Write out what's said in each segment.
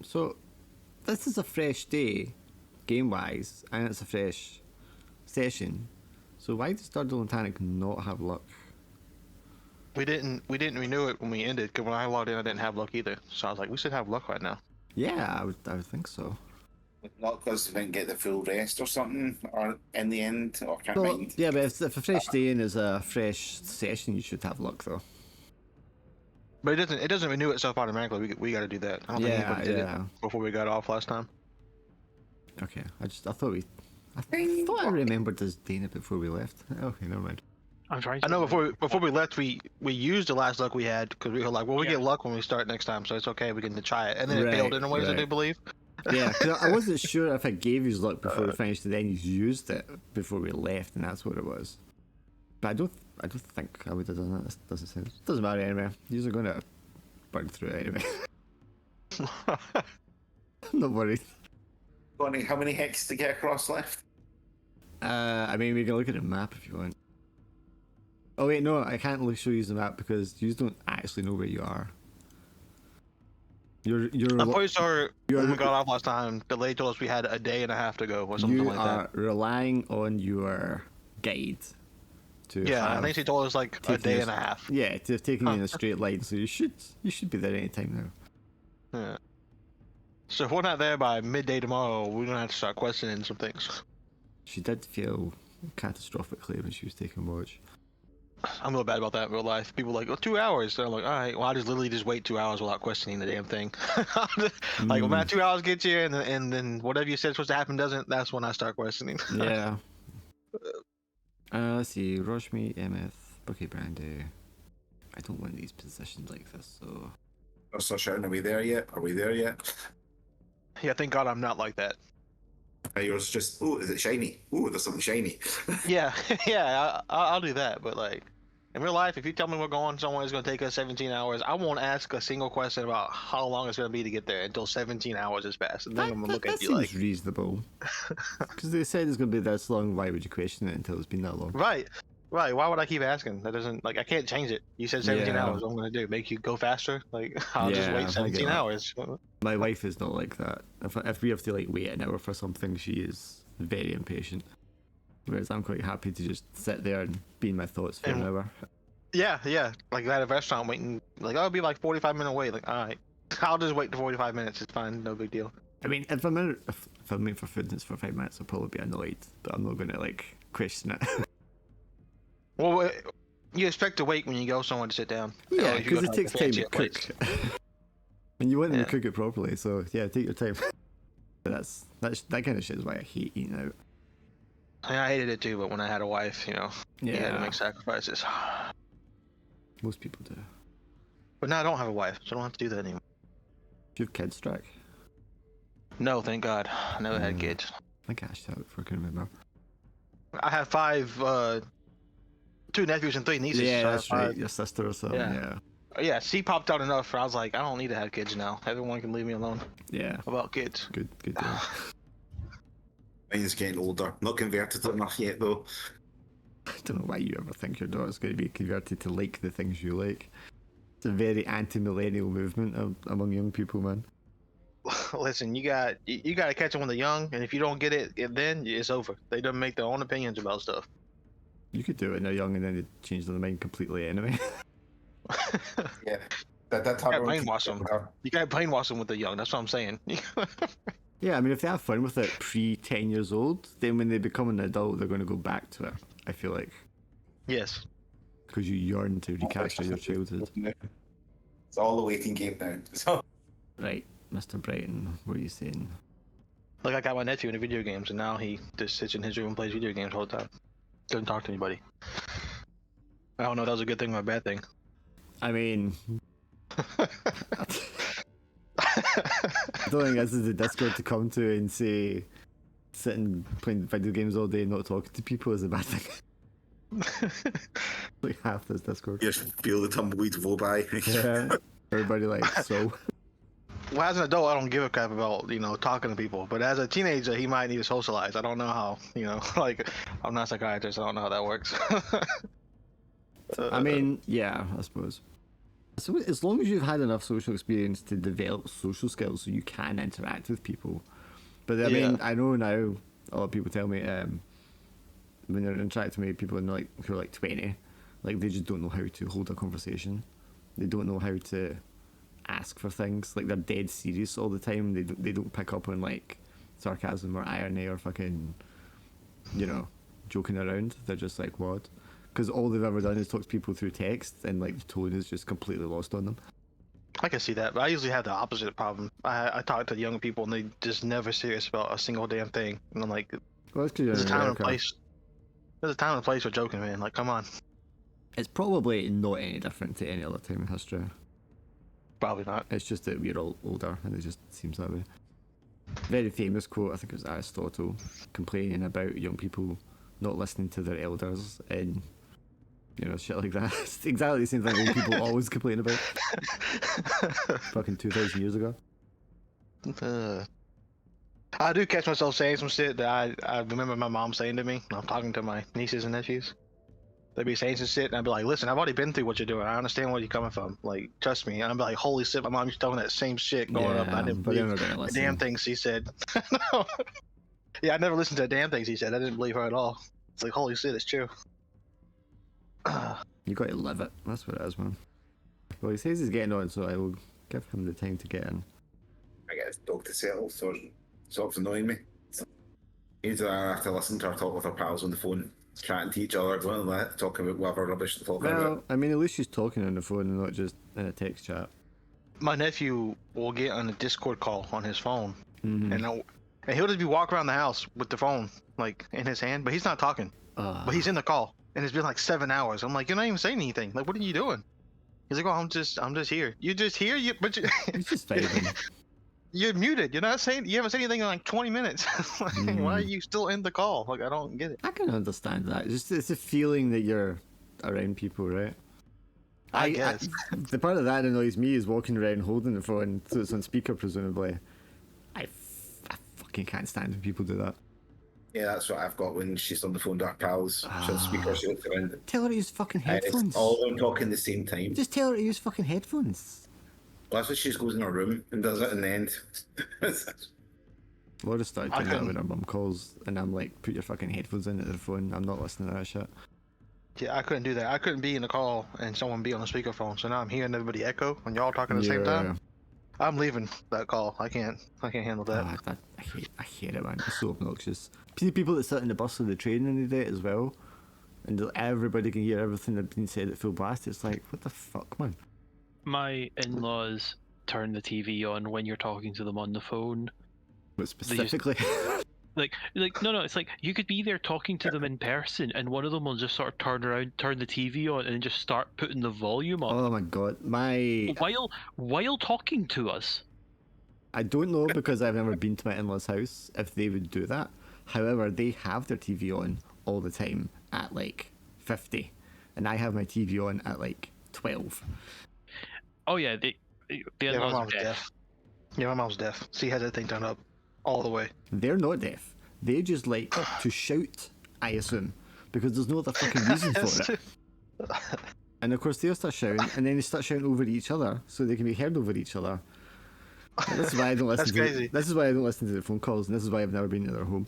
So, this is a fresh day, game-wise, and it's a fresh session. So why does Durdle and Tanic not have luck? We didn't renew it when we ended, because when I logged in I didn't have luck either. So I was like, we should have luck right now. Yeah, I would think so. Not because they didn't get the full rest or something, or in the end, or can't Well, mind. yeah, but if a fresh day in is a fresh session, you should have luck though. But it doesn't renew itself automatically. We got to do that. I don't think anybody did it before we got off last time. Okay, I thought I remembered us doing it before we left. Okay, never mind. I'm trying. I know before we left, we used the last luck we had because we were like, well, we get luck when we start next time, so it's okay. We can try it, and then it failed anyways. I do believe. Yeah, because I wasn't sure if I gave you luck before we finished, and then you used it before we left, and that's what it was. But I don't think I would have done that. It doesn't matter anyway. You're going to burn through it anyway. I'm not worried. How many hexes to get across left? I mean, we can look at the map if you want. Oh wait, no, I can't show you the map because you don't actually know where you are. I'm pretty sure when we got off last time, the lady told us we had a day and a half to go or something like that. You are relying on your guide to. Yeah, I think she told us like a day and a half. Yeah, to have taken you in a straight line, so you should be there any time now. Yeah. So if we're not there by midday tomorrow, we're gonna have to start questioning some things. She did feel catastrophically when she was taking watch. I'm a little bad about that in real life. People are like, oh, 2 hours. They're like, all right, well, I just literally just wait 2 hours without questioning the damn thing. Like, when that 2 hours gets you, and then whatever you said supposed to happen doesn't, that's when I start questioning. Yeah. Let's see, Roshmi, Emeth, Bucky Brandy. I don't want these positions like this, so. Or so shouting, are we there yet? Are we there yet? Yeah, thank God I'm not like that. Yours just, oh, is it shiny? Oh, there's something shiny. Yeah, yeah, I'll do that. But like in real life, if you tell me we're going somewhere it's going to take us 17 hours, I won't ask a single question about how long it's going to be to get there until 17 hours has passed. And then I'm going to look at you like, reasonable. Because they said it's going to be this long. Why would you question it until it's been that long? Right. Why would I keep asking? That doesn't, like, I can't change it. You said 17 hours. What I'm going to do? Make you go faster? Like, I'll just wait 17 hours. My wife is not like that. If we have to like wait an hour for something, she is very impatient. Whereas I'm quite happy to just sit there and be in my thoughts for an hour. Yeah. Like at a restaurant waiting, like, I'll be like 45-minute wait. Like, all right, I'll just wait the 45 minutes. It's fine. No big deal. I mean, if I'm in for food and it's for 5 minutes, I'll probably be annoyed, but I'm not going to like question it. Well, you expect to wait when you go somewhere to sit down. Yeah, because it takes time to cook. And you want them to cook it properly, so yeah, take your time. But that kind of shit is why I hate eating out. I hated it too, but when I had a wife, you had to make sacrifices. Most people do. But now I don't have a wife, so I don't have to do that anymore. Do you have kids, Strack? No, thank God. I never had kids. I think I asked that before I can remember. I have 5, 2 nephews and 3 nieces. Yeah, so that's right. Your sister or something. Yeah, she popped out enough where I was like, I don't need to have kids now. Everyone can leave me alone. Yeah. About kids. Good deal. Mine's getting older. Not converted enough yet, though. I don't know why you ever think your daughter's going to be converted to like the things you like. It's a very anti-millennial movement among young people, man. Listen, you got to catch them when they're young, and if you don't get it, then it's over. They don't make their own opinions about stuff. You could do it when they're young and then they change their mind completely anyway. Yeah, that's how you gotta brainwash them. You gotta brainwash them with the young. That's what I'm saying. Yeah, I mean, if they have fun with it pre-10 years old, then when they become an adult, they're going to go back to it. I feel like. Yes. Because you yearn to recapture your childhood. It's all a waiting game now. So. Right, Mr. Brighton, what are you saying? Like, I got my nephew into video games, and now he just sits in his room and plays video games all the time. Doesn't talk to anybody. I don't know if that was a good thing or a bad thing. I mean, I don't think this is the Discord to come to and say sitting playing video games all day and not talking to people is a bad thing. Like half this Discord. You just feel the tumbleweed blow by. Yeah, everybody like, so. Well, as an adult, I don't give a crap about, talking to people. But as a teenager, he might need to socialize. I don't know how, like, I'm not a psychiatrist. I don't know how that works. I mean, yeah, I suppose. So as long as you've had enough social experience to develop social skills so you can interact with people. But I mean, I know now a lot of people tell me when they're interacting with people who are like 20, like they just don't know how to hold a conversation. They don't know how to ask for things. Like they're dead serious all the time. They don't pick up on like sarcasm or irony or fucking, joking around. They're just like, what? Because all they've ever done is talk to people through text, and like the tone is just completely lost on them. I can see that, but I usually have the opposite problem. I talk to young people and they just never serious about a single damn thing. And I'm like, Well, that's 'cause you're there's a in time and America. place. There's a time and place for joking, man. Like, come on. It's probably not any different to any other time in history. Probably not. It's just that we're all older, and it just seems that way. Very famous quote, I think it was Aristotle, complaining about young people not listening to their elders and shit like that. It's exactly the same thing old people always complain about. Fucking 2,000 years ago. I do catch myself saying some shit that I remember my mom saying to me. I'm talking to my nieces and nephews. They'd be saying some shit, and I'd be like, listen, I've already been through what you're doing. I understand where you're coming from. Like, trust me. And I'd be like, holy shit, my mom used to tell me that same shit growing up. I didn't believe the damn things she said. No. Yeah, I never listened to the damn things he said. I didn't believe her at all. It's like, holy shit, it's true. You got to live it. That's what it is, man. Well, he says he's getting on, so I will give him the time to get in. I get his dog to settle, so it stops annoying me. Either I have to listen to her talk with her pals on the phone, chatting to each other, doing that, talking about whatever rubbish they're talking about. I mean, at least she's talking on the phone and not just in a text chat. My nephew will get on a Discord call on his phone, Mm-hmm. and he'll just be walking around the house with the phone like in his hand, but he's not talking. But he's in the call, and it's been like 7 hours. I'm like, you're not even saying anything. Like, what are you doing? He's like, oh, I'm just here. You just here? You're just vibing. You're muted. You're not saying. You haven't said anything in like 20 minutes. Like, why are you still in the call? Like, I don't get it. I can understand that. It's a feeling that you're around people, right? I guess. The part of that annoys me is walking around holding the phone, so it's on speaker, presumably. I fucking can't stand when people do that. Yeah, that's what I've got when she's on the phone to her pals. She's on the speaker, she looks around. Tell her to use fucking headphones. It's all of them talking at the same time. Just tell her to use fucking headphones. Well, that's what she just goes in her room and does it in the end. Laura started doing that when her mum calls, and I'm like, put your fucking headphones into the phone. I'm not listening to that shit. Yeah, I couldn't do that. I couldn't be in the call and someone be on the speakerphone. So now I'm hearing everybody echo when y'all talking at the same time. I'm leaving that call. I can't handle that. I hate it, man. It's so obnoxious. See people that sit in the bus or the train and they do it as well, and everybody can hear everything that's been said at full blast. It's like, what the fuck, man? My in-laws turn the TV on when you're talking to them on the phone. But specifically? Like no, it's like you could be there talking to them in person, and one of them will just sort of turn around, turn the TV on, and just start putting the volume up. Oh my god, while talking to us. I don't know, because I've never been to my in-laws' house, if they would do that. However, they have their TV on all the time at like 50, and I have my TV on at like 12. Oh yeah, the in-laws are deaf. Yeah, my mom's deaf. She has that thing turned up all the way. They're not deaf. They just like to shout, I assume, because there's no other fucking reason for it. And of course they'll start shouting, and then they start shouting over each other, so they can be heard over each other. And this is why I don't listen. This is why I don't listen to the phone calls, and this is why I've never been to their home.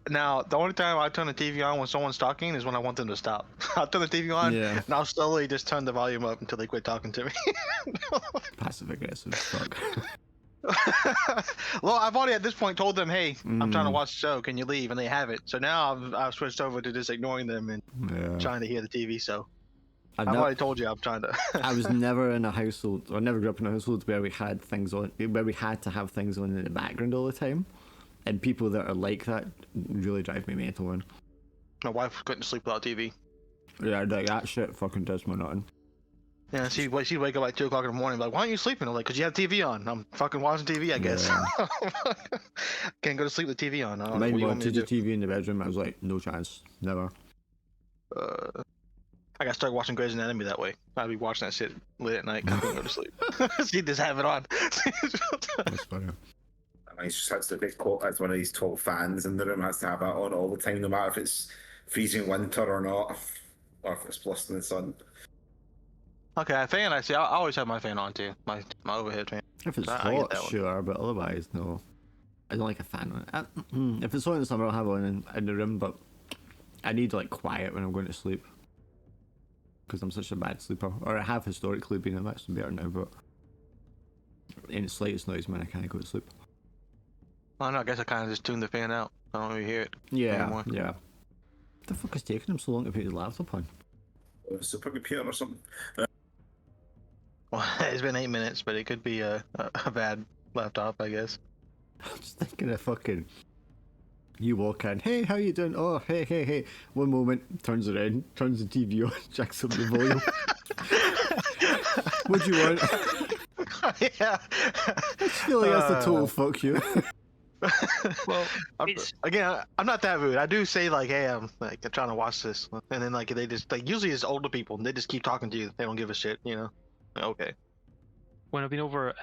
Now, the only time I turn the TV on when someone's talking is when I want them to stop. I'll turn the TV on, and I'll slowly just turn the volume up until they quit talking to me. Passive aggressive fuck. Well, I've already at this point told them, hey, I'm trying to watch the show, can you leave? And they haven't. So now I've switched over to just ignoring them and trying to hear the TV. So I've already told you I'm trying to. I was never in a household, or never grew up in a household where we had things on, where we had to have things on in the background all the time. And people that are like that really drive me mental, man. My wife couldn't sleep without TV. Yeah, like, that shit fucking does me nothing. Yeah, she'd wake up like 2 o'clock in the morning, like, why aren't you sleeping? I'm like, because you have TV on. I'm fucking watching TV, I guess. Yeah. Can't go to sleep with TV on. Mine wanted the TV in the bedroom. I was like, no chance, never. I got started watching Grey's Anatomy that way. I'd be watching that shit late at night. Couldn't go to sleep. She'd just have it on. That's funny. He just has to be caught as one of these top fans in the room, has to have that on all the time, no matter if it's freezing winter or not, or if it's blustering sun. Okay, a fan. I see. I always have my fan on too. My overhead fan. If it's I get hot, that one. sure, but otherwise, no. I don't like a fan on it. If it's on in the summer, I'll have one in the room, but I need like quiet when I'm going to sleep. Because I'm such a bad sleeper. Or I have historically been, I'm actually better now, but any slightest noise, man, I can't go to sleep. I don't know. I guess I kind of just tuned the fan out. I don't really hear it anymore. Yeah. What the fuck is taking him so long to put his laptop on? Super computer or something. Well, it's been 8 minutes, but it could be a bad laptop, I guess. I'm just thinking of fucking... You walk in, hey, how you doing? Oh, hey. One moment, turns around, turns the TV on, jacks up the volume. What do you want? Yeah. I just feel like that's a total fuck you. Well, I'm not that rude. I do say like, hey, I'm trying to watch this, and then like they just like usually it's older people, and they just keep talking to you. They don't give a shit, you know. Okay. when I've been over,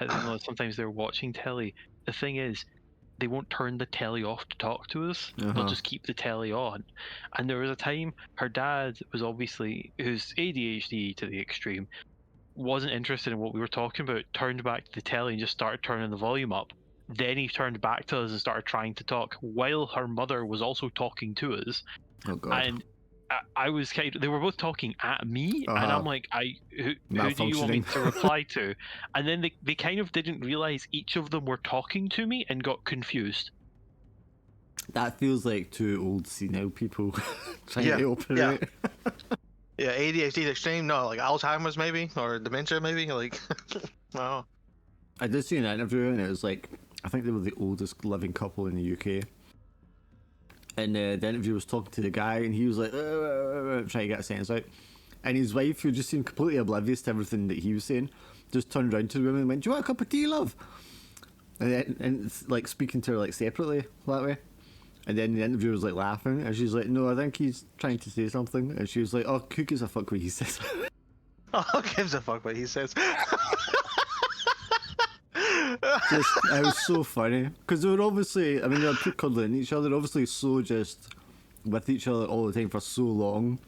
sometimes they're watching telly. The thing is, they won't turn the telly off to talk to us. They'll just keep the telly on. And there was a time her dad was obviously, who's ADHD to the extreme, wasn't interested in what we were talking about, turned back to the telly and just started turning the volume up. Then he turned back to us and started trying to talk while her mother was also talking to us. Oh god. And I was kind of, they were both talking at me, and I'm like, who do you want me to reply to? And then they kind of didn't realize each of them were talking to me and got confused. That feels like two old senile people trying to operate. Yeah, ADHD extreme, no, like Alzheimer's maybe, or dementia maybe, like, wow. I did see an interview and it was like, I think they were the oldest living couple in the UK. And the interview was talking to the guy and he was like, trying to get a sentence out. And his wife, who just seemed completely oblivious to everything that he was saying, just turned around to the woman and went, do you want a cup of tea, love? And it's like speaking to her like separately that way. And then the interviewer was like laughing and she's like, no, I think he's trying to say something. And she was like, oh, who gives a fuck what he says? Oh, who gives a fuck what he says? It was so funny because they were obviously, I mean, they were cuddling each other, obviously so just with each other all the time for so long.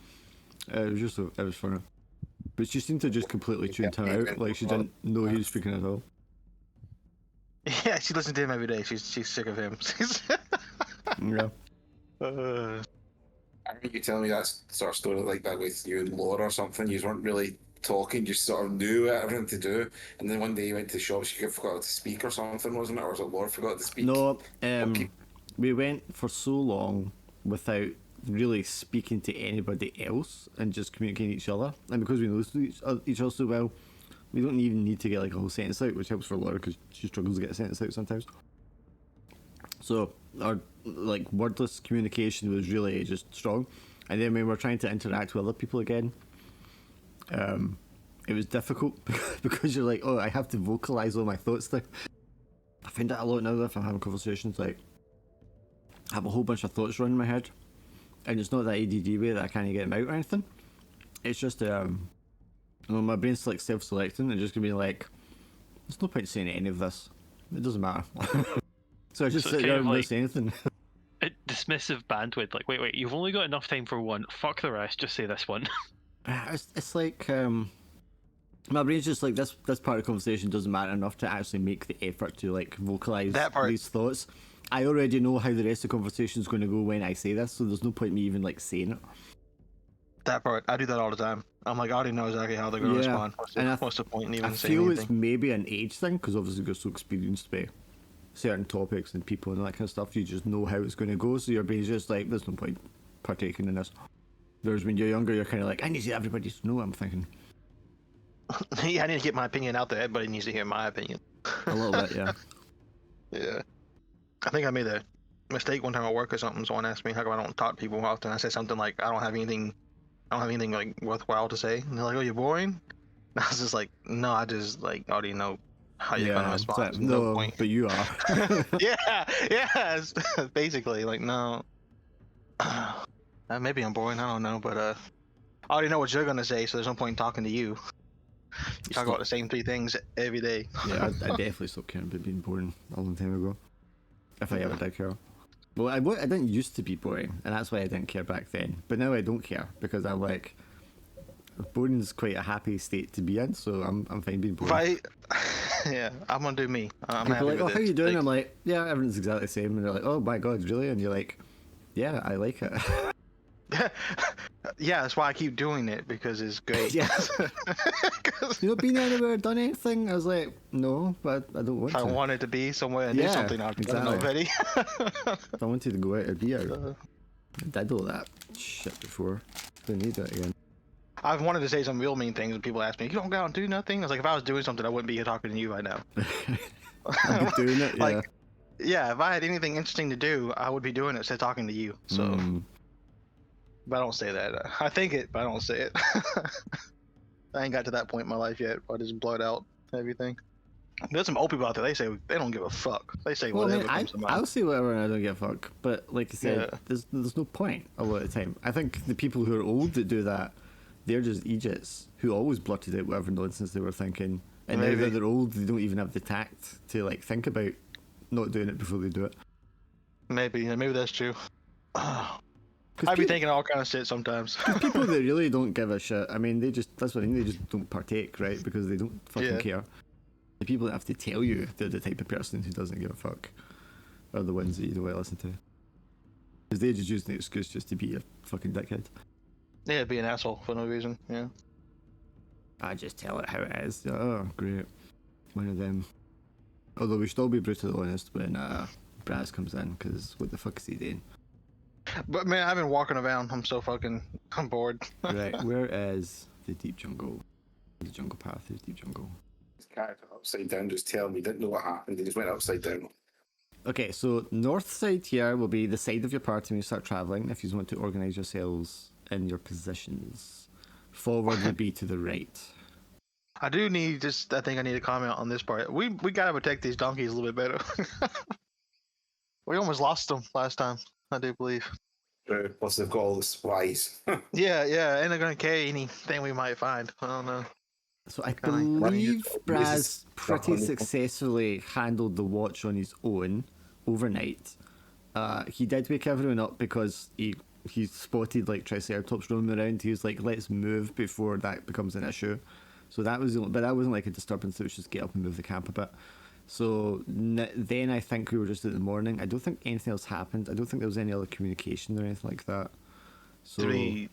It was funny, but she seemed to just completely tune him out, like she didn't know he was speaking at all. Yeah, she listens to him every day. She's sick of him. Yeah. I think you telling me that sort of story like that with you and Laura or something. You weren't really talking, you sort of knew everything to do, and then one day you went to the shop, she forgot to speak or something, wasn't it? Or was it Laura forgot to speak? No, we went for so long without really speaking to anybody else and just communicating each other, and because we know each other so well, we don't even need to get like a whole sentence out, which helps for Laura because she struggles to get a sentence out sometimes. So our like wordless communication was really just strong, and then when we were trying to interact with other people again, it was difficult because you're like, oh, I have to vocalize all my thoughts now. I find that a lot now if I'm having conversations, like I have a whole bunch of thoughts running in my head, and it's not that ADD way that I can't get them out or anything. It's just my brain's like self-selecting and just gonna be like, there's no point saying any of this, it doesn't matter. So I just sit there and not say anything. A dismissive bandwidth, like, wait, you've only got enough time for one, fuck the rest, just say this one. It's like my brain's just like, this part of the conversation doesn't matter enough to actually make the effort to like vocalize these thoughts. I already know how the rest of the conversation is going to go when I say this, so there's no point me even like saying it. That part, I do that all the time. I'm like, I already know exactly how they're going to respond. What's the point in even saying anything? I feel it's maybe an age thing, because obviously you're so experienced by certain topics and people and all that kind of stuff. You just know how it's going to go, so your brain's just like, there's no point partaking in this. Whereas when you're younger, you're kind of like, I need to everybody to know what I'm thinking. Yeah, I need to get my opinion out there. Everybody needs to hear my opinion. A little bit, yeah. Yeah. I think I made a mistake one time at work or something. Someone asked me how come I don't talk to people often. I said something like, I don't have anything like worthwhile to say. And they're like, oh, you're boring? And I was just like, no, I just like already know how you're gonna respond. No point. But you are. yeah, basically like no. Maybe I'm boring. I don't know, but I already know what you're gonna say, so there's no point in talking to you. You talk about the same 3 things every day. Yeah, I definitely stopped caring about being boring a long time ago. If I ever did care. Well, I didn't used to be boring, and that's why I didn't care back then. But now I don't care, because I'm like, boring's quite a happy state to be in, so I'm fine being boring. Right? Yeah, I'm gonna do me. I'm People happy are like, with oh, how it. you doing? Like, I'm like, yeah, everything's exactly the same. And they're like, oh my god, really? And you're like, yeah, I like it. yeah, that's why I keep doing it, because it's great. Yeah. 'Cause You not been anywhere, done anything? I was like, no, but I don't want if I to. wanted to be somewhere and do Yeah, something, I've done it exactly. already. If I wanted to go out, I'd be out. I did all that shit before. Don't need it again. I've wanted to say some real mean things, and people ask me, "You don't go out and do nothing." I was like, if I was doing something, I wouldn't be here talking to you right now. I'd be doing it, yeah. Like, yeah, if I had anything interesting to do, I would be doing it instead of talking to you. So, but I don't say that. I think it, but I don't say it. I ain't got to that point in my life yet. I just blurt out everything. There's some old people out there. They say they don't give a fuck. They say Well, whatever I mean, comes to mind. I'll say whatever and I don't give a fuck. But like I said, Yeah. there's no point a lot of the time. I think the people who are old that do that, they're just idiots who always blurted out whatever nonsense they were thinking. And now Maybe. that they're old, they don't even have the tact to like think about not doing it before they do it. Maybe that's true. I'd 'Cause be people- thinking all kind of shit sometimes. people that really don't give a shit, I mean, that's what I mean, they just don't partake, right? Because they don't fucking Yeah. care. The people that have to tell you they're the type of person who doesn't give a fuck are the ones that you don't want to listen to. Because they just use the excuse just to be a fucking dickhead. Yeah, be an asshole for no reason. Yeah. I just tell it how it is. Oh, great. One of them. Although we should all be brutally honest when Braz comes in, because what the fuck is he doing? But man, I've been walking around. I'm bored. Right, where is the deep jungle? The jungle path is deep jungle. His character upside down just telling me didn't know what happened. He just went upside down. Okay, so north side here will be the side of your party when you start travelling, if you want to organise yourselves in your positions. Forward would be to the right. I do need just. I think I need to comment on this part. We gotta protect these donkeys a little bit better. We almost lost them last time. I do believe. True. Plus they've got all the supplies. Yeah, and they're gonna carry anything we might find. I don't know. So I Kinda believe uses Braz stuff pretty on the- successfully handled the watch on his own overnight. He did wake everyone up because he spotted like Triceratops roaming around. He was like, let's move before that becomes an issue. So that was, but that wasn't like a disturbance. It was just get up and move the camp a bit. So then I think we were just at the morning. I don't think anything else happened. I don't think there was any other communication or anything like that. So Did we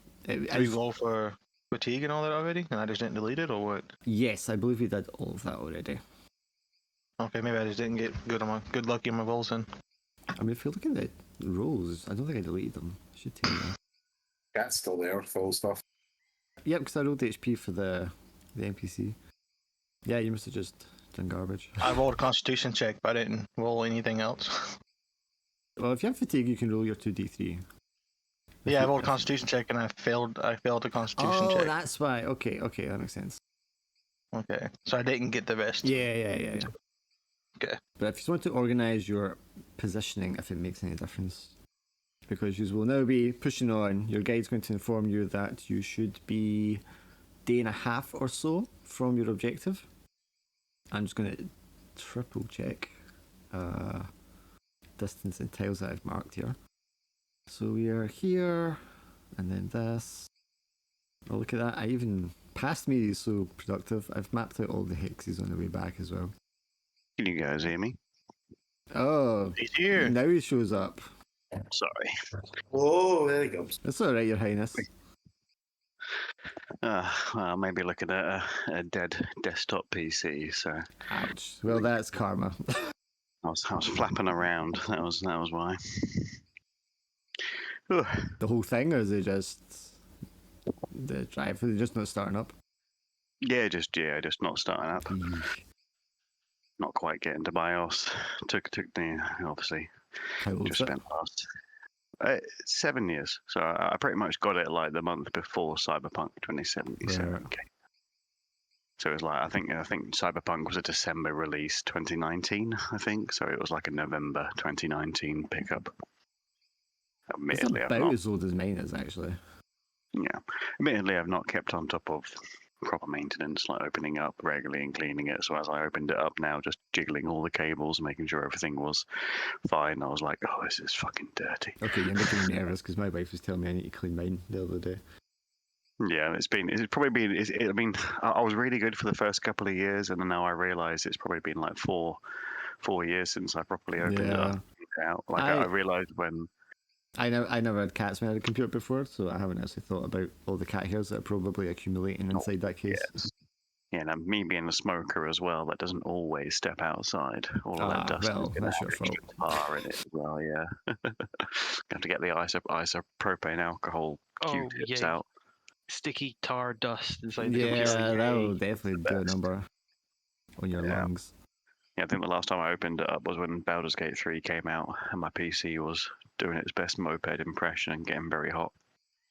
I- roll for fatigue and all that already, and I just didn't delete it, or what? yes, I believe we did all of that already. Okay, maybe I just didn't get good lucky in my rolls then. I mean, if you look at the rolls, I don't think I deleted them. I should tell you. Cat's still there, full stuff. Yep, because I rolled HP for the NPC. Yeah, you must have just done garbage. I rolled a Constitution check, but I didn't roll anything else. Well, if you have fatigue, you can roll your 2d3. Yeah, I rolled a Constitution check and I failed the Constitution check. That's why. Okay, that makes sense. Okay, so I didn't get the rest. Yeah. Okay. But if you want to organise your positioning, if it makes any difference, because you will now be pushing on, your guide's going to inform you that you should be day and a half or so from your objective. I'm just going to triple check distance and tiles that I've marked here. So we are here, and then this. Oh, look at that. I even, past me is so productive, I've mapped out all the hexes on the way back as well. Can you guys hear me? Oh, He's here. now he shows up. Sorry. Oh, there he goes. It's alright, Your Highness. Well, maybe looking at a dead desktop PC. So Ouch. Well, that's karma. I was flapping around. That was why. Whew. The whole thing, or is it just the drive? Is it just not starting up? Yeah, just not starting up. Not quite getting to BIOS. Took the obviously How old just is it? spent past 7 years. So I pretty much got it like the month before Cyberpunk 2077 Right. came. So it was like I think Cyberpunk was a December release 2019. I think so. It was like a November 2019 pickup. It's Admittedly, I've about not. as old as mine is, actually. Yeah, admittedly, I've not kept on top of proper maintenance, like opening up regularly and cleaning it. So as I opened it up now, just jiggling all the cables, making sure everything was fine, I was like, oh, this is fucking dirty. Okay, you're making me nervous because my wife was telling me I need to clean mine the other day. Yeah, it's probably been. I mean, I was really good for the first couple of years, and then now I realise it's probably been like 4 years since I properly opened it up. Out. Like I realised when. I never had cats when I had a computer before, so I haven't actually thought about all the cat hairs that are probably accumulating inside that case. Yes. Yeah, and me being a smoker as well, that doesn't always step outside. All of that dust well, is going to that's have your fault. extra tar in it as well. Yeah, have to get the isopropane alcohol Q-tips out. Sticky tar dust inside the Yeah, computer. that will definitely do a number on your lungs. Yeah, I think the last time I opened it up was when Baldur's Gate 3 came out, and my PC was doing its best moped impression and getting very hot.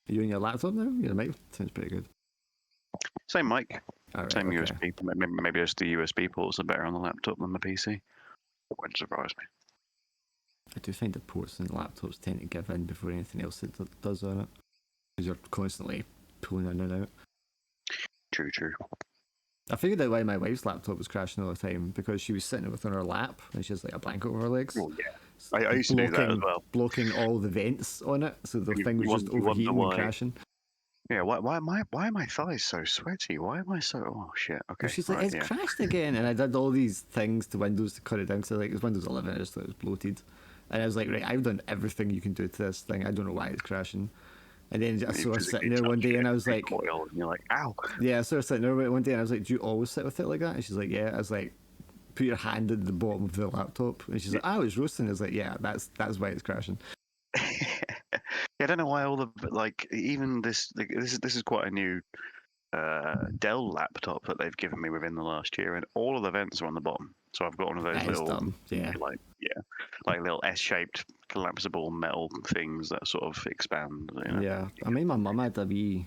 Are you on your laptop now? Your mic sounds pretty good. Same mic, Right, same okay. USB. Maybe just the USB ports are better on the laptop than the PC. Wouldn't surprise me. I do find the ports and laptops tend to give in before anything else it does on it, because you're constantly pulling in and out. True. I figured out why my wife's laptop was crashing all the time, because she was sitting with it on her lap and she has like a blanket over her legs. Oh yeah, I used to do that as well. Blocking all the vents on it, so the thing was just overheating and crashing. Yeah, why are my thighs so sweaty? Why am I so? Oh shit. Okay. Well, she's like, it's crashed again, and I did all these things to Windows to cut it down. So like, it was Windows 11, I just thought it was bloated, and I was like, right, I've done everything you can do to this thing. I don't know why it's crashing. And then I saw her sitting there one day, and I was like, and you're like, ow. Yeah, I saw her sitting there one day, and I was like, do you always sit with it like that? And she's like, yeah. I was like, put your hand at the bottom of the laptop, and she's like, oh, it's roasting. I was like, yeah, that's why it's crashing. I don't know why all the even this is quite a new Dell laptop that they've given me within the last year, and all of the vents are on the bottom. So I've got one of those little, like little S-shaped collapsible metal things that sort of expand. You know? Yeah, I mean, my mum had a wee.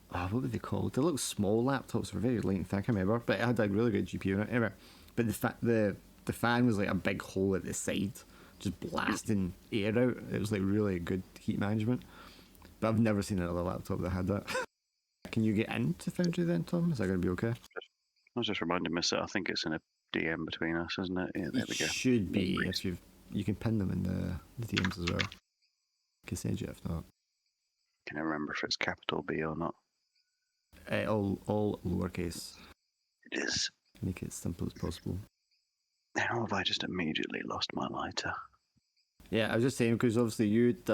What were they called? They looked small laptops. Were very light and thick, I remember, but it had a really good GPU in it. Anyway, but the fan was like a big hole at the side, just blasting air out. It was like really good heat management. But I've never seen another laptop that had that. Can you get into Foundry then, Tom? Is that going to be okay? I was just reminding myself. I think it's in a DM between us, isn't it? Yeah, there we go. Should be if you can pin them in the DMs as well. I can send you if not. Can I remember if it's capital B or not? All lowercase. It is. Make it as simple as possible. How have I just immediately lost my lighter? Yeah, I was just saying, because obviously you'd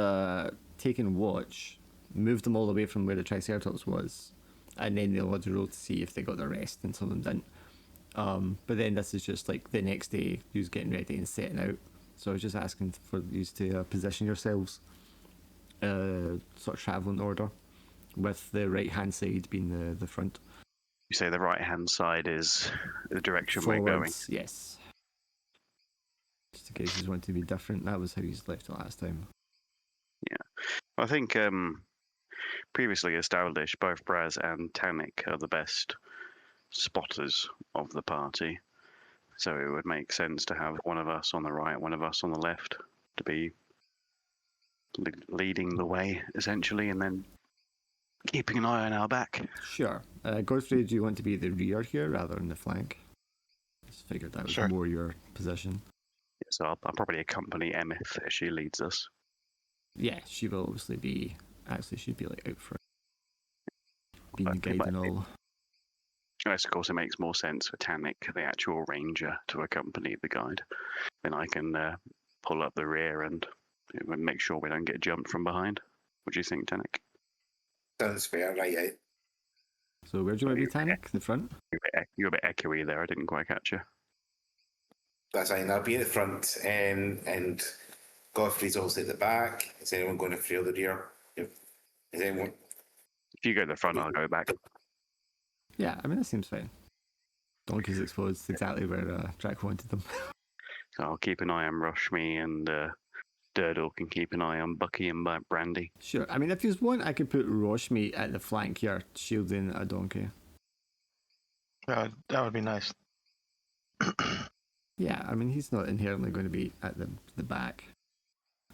taken watch, moved them all away from where the Triceratops was, and then they had to roll to see if they got the rest, and some of them didn't. But then this is just like the next day, you was getting ready and setting out. So I was just asking for you to position yourselves, sort of travelling order, with the right hand side being the front. You say the right hand side is the direction we're going? Yes. Just in case you want to be different, that was how you left it last time. Yeah. I think previously established, both Braz and Tannic are the best spotters of the party. So it would make sense to have one of us on the right, one of us on the left, to be leading the way, essentially, and then keeping an eye on our back. Sure. Godfrey, do you want to be the rear here rather than the flank? Just figured that was more your position. Yeah, so I'll probably accompany Emeth as she leads us. Yeah, she will obviously be. Actually, she'd be like out for being the guide and all. Yes, of course, it makes more sense for Tannic, the actual ranger, to accompany the guide. Then I can pull up the rear and make sure we don't get jumped from behind. What do you think, Tannic? Sounds fair, right out. So where do you want to be, Tannic? The front? You're a bit echoey there. I didn't quite catch you. That's fine. I'll be at the front, and Godfrey's also at the back. Is anyone going to free the rear? Is anyone? If you go to the front, I'll go back. Yeah, I mean, that seems fine. Donkey's exposed exactly where Drac wanted them. So I'll keep an eye on Rushme, and Durdle can keep an eye on Bucky and Brandy. Sure. I mean, if you want, I could put Roshme at the flank here, shielding a donkey. That would be nice. Yeah, I mean, he's not inherently going to be at the back.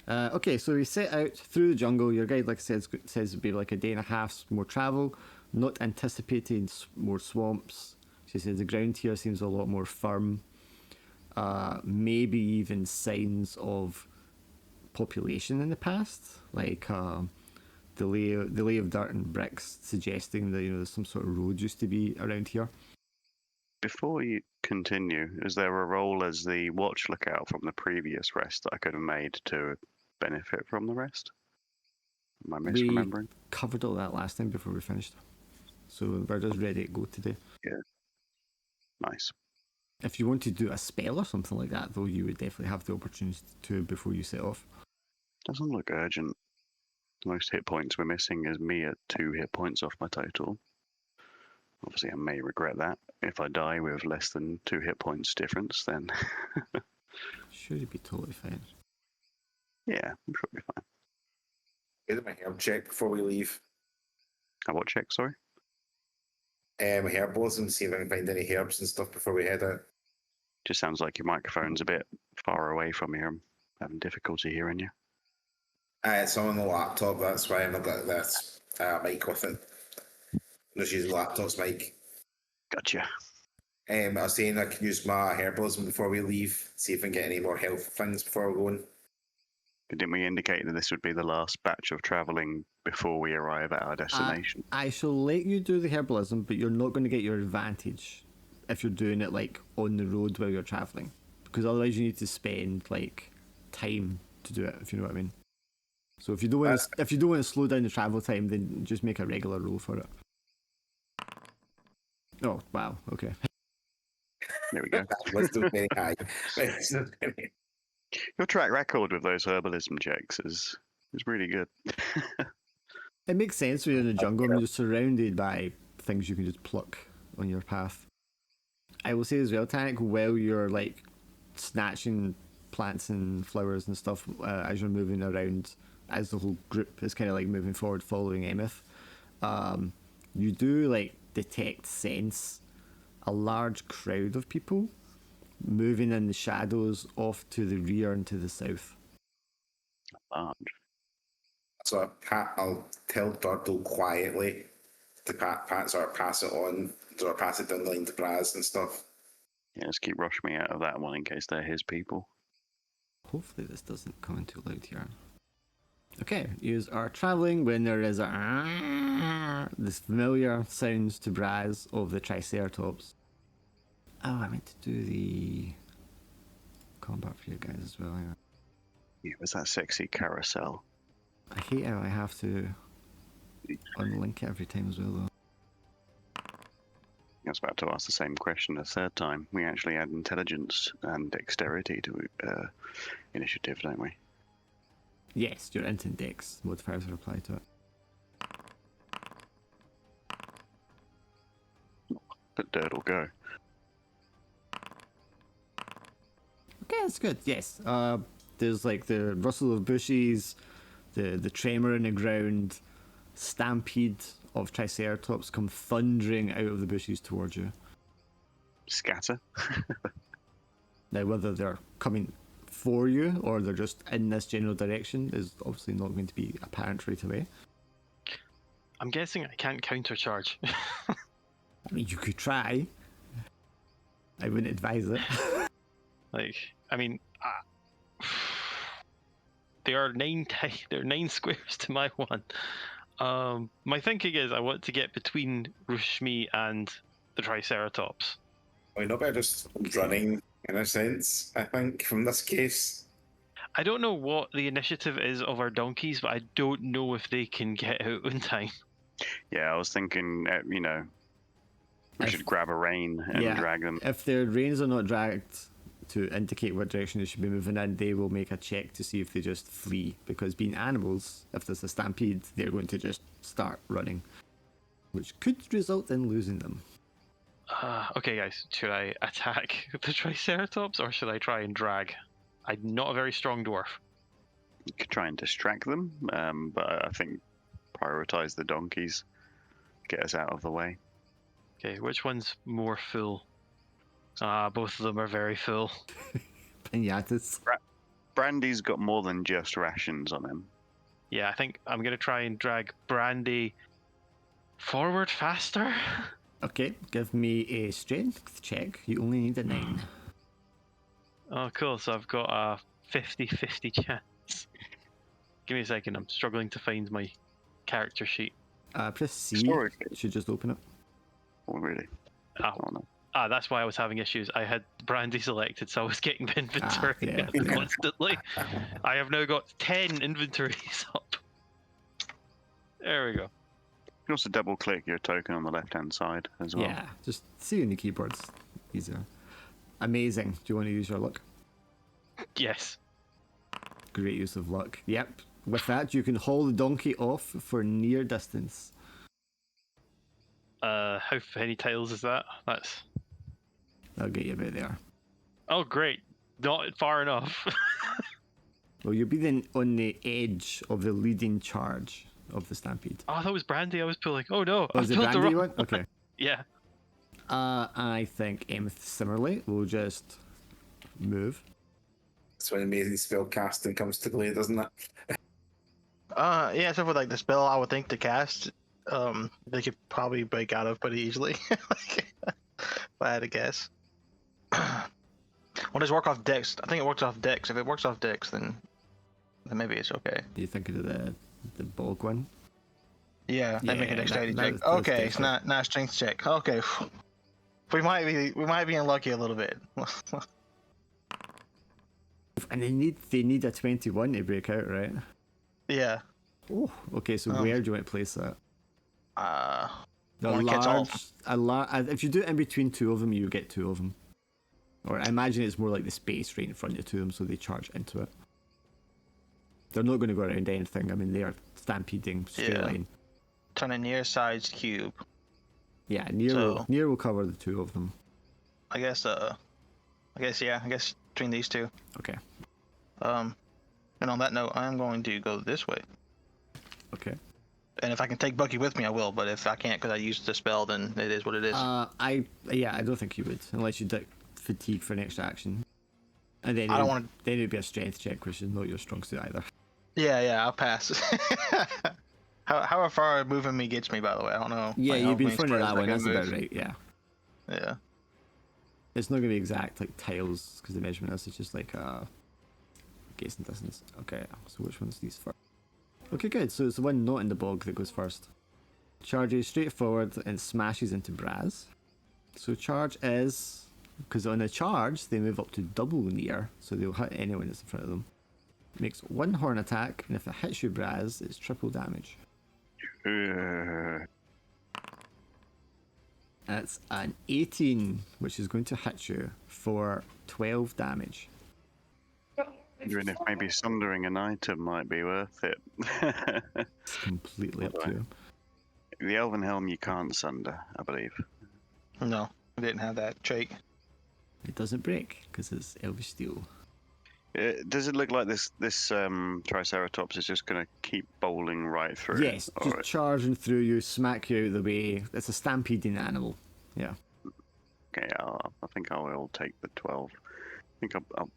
Okay, so we set out through the jungle. Your guide, like I said, says it would be like a day and a half more travel, not anticipating more swamps. She says the ground here seems a lot more firm. Maybe even signs of population in the past, like the lay of dirt and bricks, suggesting that there's some sort of road used to be around here. Before you continue, is there a role as the watch lookout from the previous rest that I could have made to benefit from the rest? Am I misremembering? We covered all that last time before we finished, so we're just ready to go today. Yeah. Nice. If you want to do a spell or something like that, though, you would definitely have the opportunity to before you set off. Doesn't look urgent. The most hit points we're missing is me at 2 hit points off my total. Obviously, I may regret that. If I die with less than 2 hit points difference, then Sure, you'd be totally fine. yeah, I'm sure it'll be fine. Get my herb check before we leave. What check, sorry? Herbalism, see if I can find any herbs and stuff before we head out. Just sounds like your microphone's a bit far away from you. I'm having difficulty hearing you. It's on the laptop, that's why I've not got this mic with it. I'm just using the laptop's mic. Gotcha. I was saying I can use my herbalism before we leave, see if I can get any more health things before we're going. Didn't we indicate that this would be the last batch of travelling before we arrive at our destination? I shall let you do the herbalism, but you're not going to get your advantage if you're doing it like on the road while you're travelling, because otherwise you need to spend like time to do it, if you know what I mean. So if you don't want to slow down the travel time, then just make a regular roll for it. Oh wow, okay. There we go. Wisdom's very high. Your track record with those herbalism checks is really good. It makes sense when you're in the jungle and you're surrounded by things you can just pluck on your path. I will say as well, Tanic, while you're like snatching plants and flowers and stuff as you're moving around, as the whole group is kind of like moving forward following Emeth, you do like sense a large crowd of people moving in the shadows off to the rear and to the south. Large. So I'll tell Turtle quietly to Pat sort of pass it on, sort of pass it down the line to Braz and stuff. Yeah, just keep rushing me out of that one in case they're his people. Hopefully this doesn't come in too loud here. Okay, you are travelling when there is this familiar sounds to Braz of the Triceratops. Oh, I meant to do the combat for you guys as well. Yeah, it was that sexy carousel. I hate how I have to unlink it every time as well, though. I was about to ask the same question a third time. We actually add intelligence and dexterity to initiative, don't we? Yes, your int and dex modifiers are applied to it. But Dirt will go. Okay, that's good. Yes, there's like the rustle of bushes, the tremor in the ground, stampede of Triceratops come thundering out of the bushes towards you. Scatter. Now, whether they're coming for you or they're just in this general direction is obviously not going to be apparent right away. I'm guessing I can't countercharge. I mean, you could try. I wouldn't advise it. There are 9 squares to my one. My thinking is I want to get between Rushmi and the Triceratops. We're not better just running, in a sense, I think, from this case. I don't know what the initiative is of our donkeys, but I don't know if they can get out in time. Yeah, I was thinking, we should grab a rein and drag them. If their reins are not dragged to indicate what direction they should be moving in, they will make a check to see if they just flee. Because being animals, if there's a stampede, they're going to just start running, which could result in losing them. Okay, guys, should I attack the Triceratops or should I try and drag? I'm not a very strong dwarf. You could try and distract them, but I think prioritize the donkeys. Get us out of the way. Okay, which one's more full? Both of them are very full. Pinatas. Brandy's got more than just rations on him. Yeah, I think I'm going to try and drag Brandy forward faster. Okay, give me a strength check. You only need a 9. Oh, cool. So I've got a 50-50 chance. Give me a second. I'm struggling to find my character sheet? Press C. Storage. It should just open it. Oh, really? Oh. Oh, no. That's why I was having issues. I had Brandy selected, so I was getting the inventory yeah. constantly. I have now got 10 inventories up. There we go. You can also double click your token on the left hand side as well. Yeah, just see on the keyboards. Easier. Amazing. Do you want to use your luck? Yes. Great use of luck. Yep. With that, you can haul the donkey off for near distance. How many tiles is that? That's. That'll get you about there. Oh, great. Not far enough. Well, you'll be then on the edge of the leading charge of the stampede. Oh, that was Brandy I was pulling. Oh no, Oh, I is it pulled the Brandy wrong one? Okay. Yeah. I think similarly, we'll just move. That's when amazing spell casting comes to play, doesn't it? Yeah, except for like the spell, I would think to cast, they could probably break out of pretty easily. If I had to guess. Well, does it work off Dex? I think it works off Dex. If it works off Dex, then maybe it's okay. You thinking of the bog one? Yeah, they make a dexterity check. that's Okay, it's different. not a strength check. Okay, we might be unlucky a little bit. And they need a 21 to break out, right? Yeah. Oh, okay. So where do you want to place that? The wanna catch all. If you do it in between two of them, you get two of them. Or I imagine it's more like the space right in front of two of them, so they charge into it. They're not going to go around anything. I mean, they are stampeding straight line. Turn a near size cube. Yeah, near will cover the two of them. I guess between these two. Okay. And on that note, I'm going to go this way. Okay. And if I can take Bucky with me, I will. But if I can't because I used the spell, then it is what it is. I don't think you would, unless you did fatigue for an extra action. And then I don't want Then it'd be a strength check, which is not your strong suit either. Yeah, I'll pass. How far moving me gets me, by the way, I don't know. Yeah, Like, you'd be in how front of many that one. squares That's I about can right. Yeah. move. Yeah. It's not gonna be exact like tiles because the measurement is just like guessing distance. Okay, so which one's these first? Okay, good. So it's the one not in the bog that goes first. Charges straight forward and smashes into Braz. So charge is, because on a charge they move up to double near, so they'll hit anyone that's in front of them. Makes one horn attack, and if it hits you, Braz, it's triple damage. That's an 18, which is going to hit you for 12 damage. Even if maybe sundering an item might be worth it. It's completely up to you. The Elven Helm you can't sunder, I believe. No, I didn't have that trait. It doesn't break because it's Elvish Steel. Does it look like this Triceratops is just going to keep bowling right through? Yes, just charging through you, smack you out of the way. It's a stampeding animal. Yeah. Okay, I think I will take the 12. I think I'll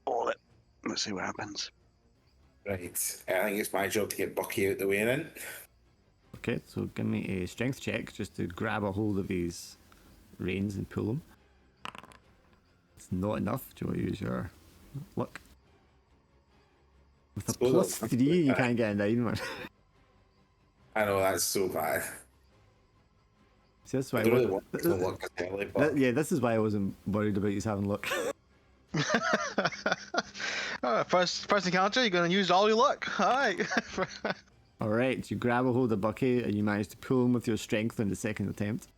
ball it. Let's see what happens. Right. I think it's my job to get Bucky out the way then. Okay, so give me a strength check just to grab a hold of these reins and pull them. It's not enough. Do you want to use your luck? With a plus 3, you can't get a 9, man. I know, that's so bad. See, that's why I don't really want to look early, but yeah, this is why I wasn't worried about you having luck. First encounter, you're gonna use all your luck. All right. Alright, you grab a hold of Bucky and you manage to pull him with your strength on the second attempt.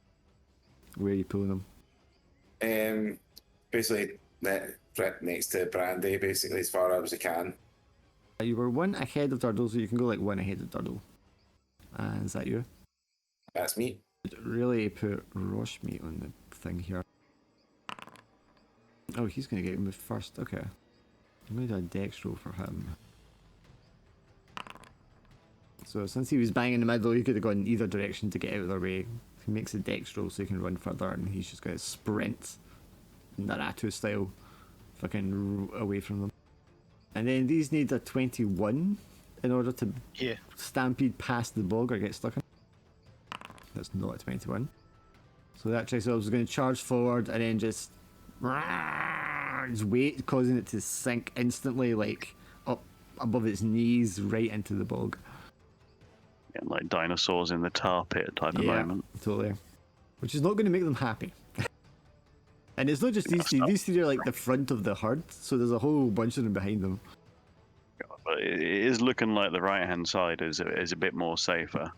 Where are you pulling him? basically right next to Brandy, basically as far as I can. You were one ahead of Durdle, so you can go like one ahead of Durdle. And is that you? That's me. Really put Rosh meat on the thing here. Oh, he's going to get moved first. Okay. I'm going to do a dex roll for him. So since he was bang in the middle, he could have gone either direction to get out of their way. He makes a dex roll so he can run further, and he's just going to sprint Naruto style fucking away from them. And then these need a 21 in order to stampede past the bog or get stuck in. That's not a 21. So that Triceratops is going to charge forward and then just its weight causing it to sink instantly, like up above its knees right into the bog. Yeah, like dinosaurs in the tar pit type of moment. Totally. Which is not going to make them happy. And it's not just these three. These three are like the front of the herd, so there's a whole bunch of them behind them. But it is looking like the right-hand side is a bit more safer.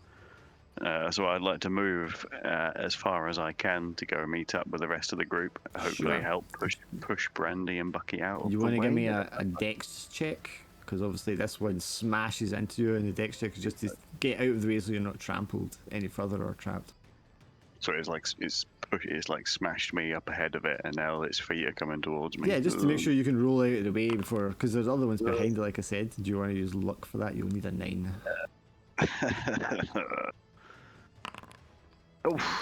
So I'd like to move as far as I can to go meet up with the rest of the group. Hopefully help push Brandy and Bucky out. You want to give me a dex check? Because obviously this one smashes into you, and the dex check is just to get out of the way so you're not trampled any further or trapped. So it's like smashed me up ahead of it, and now its feet are coming towards me. Yeah, just to make sure you can roll out of the way before, because there's other ones behind it, like I said. Do you want to use luck for that? You'll need a 9.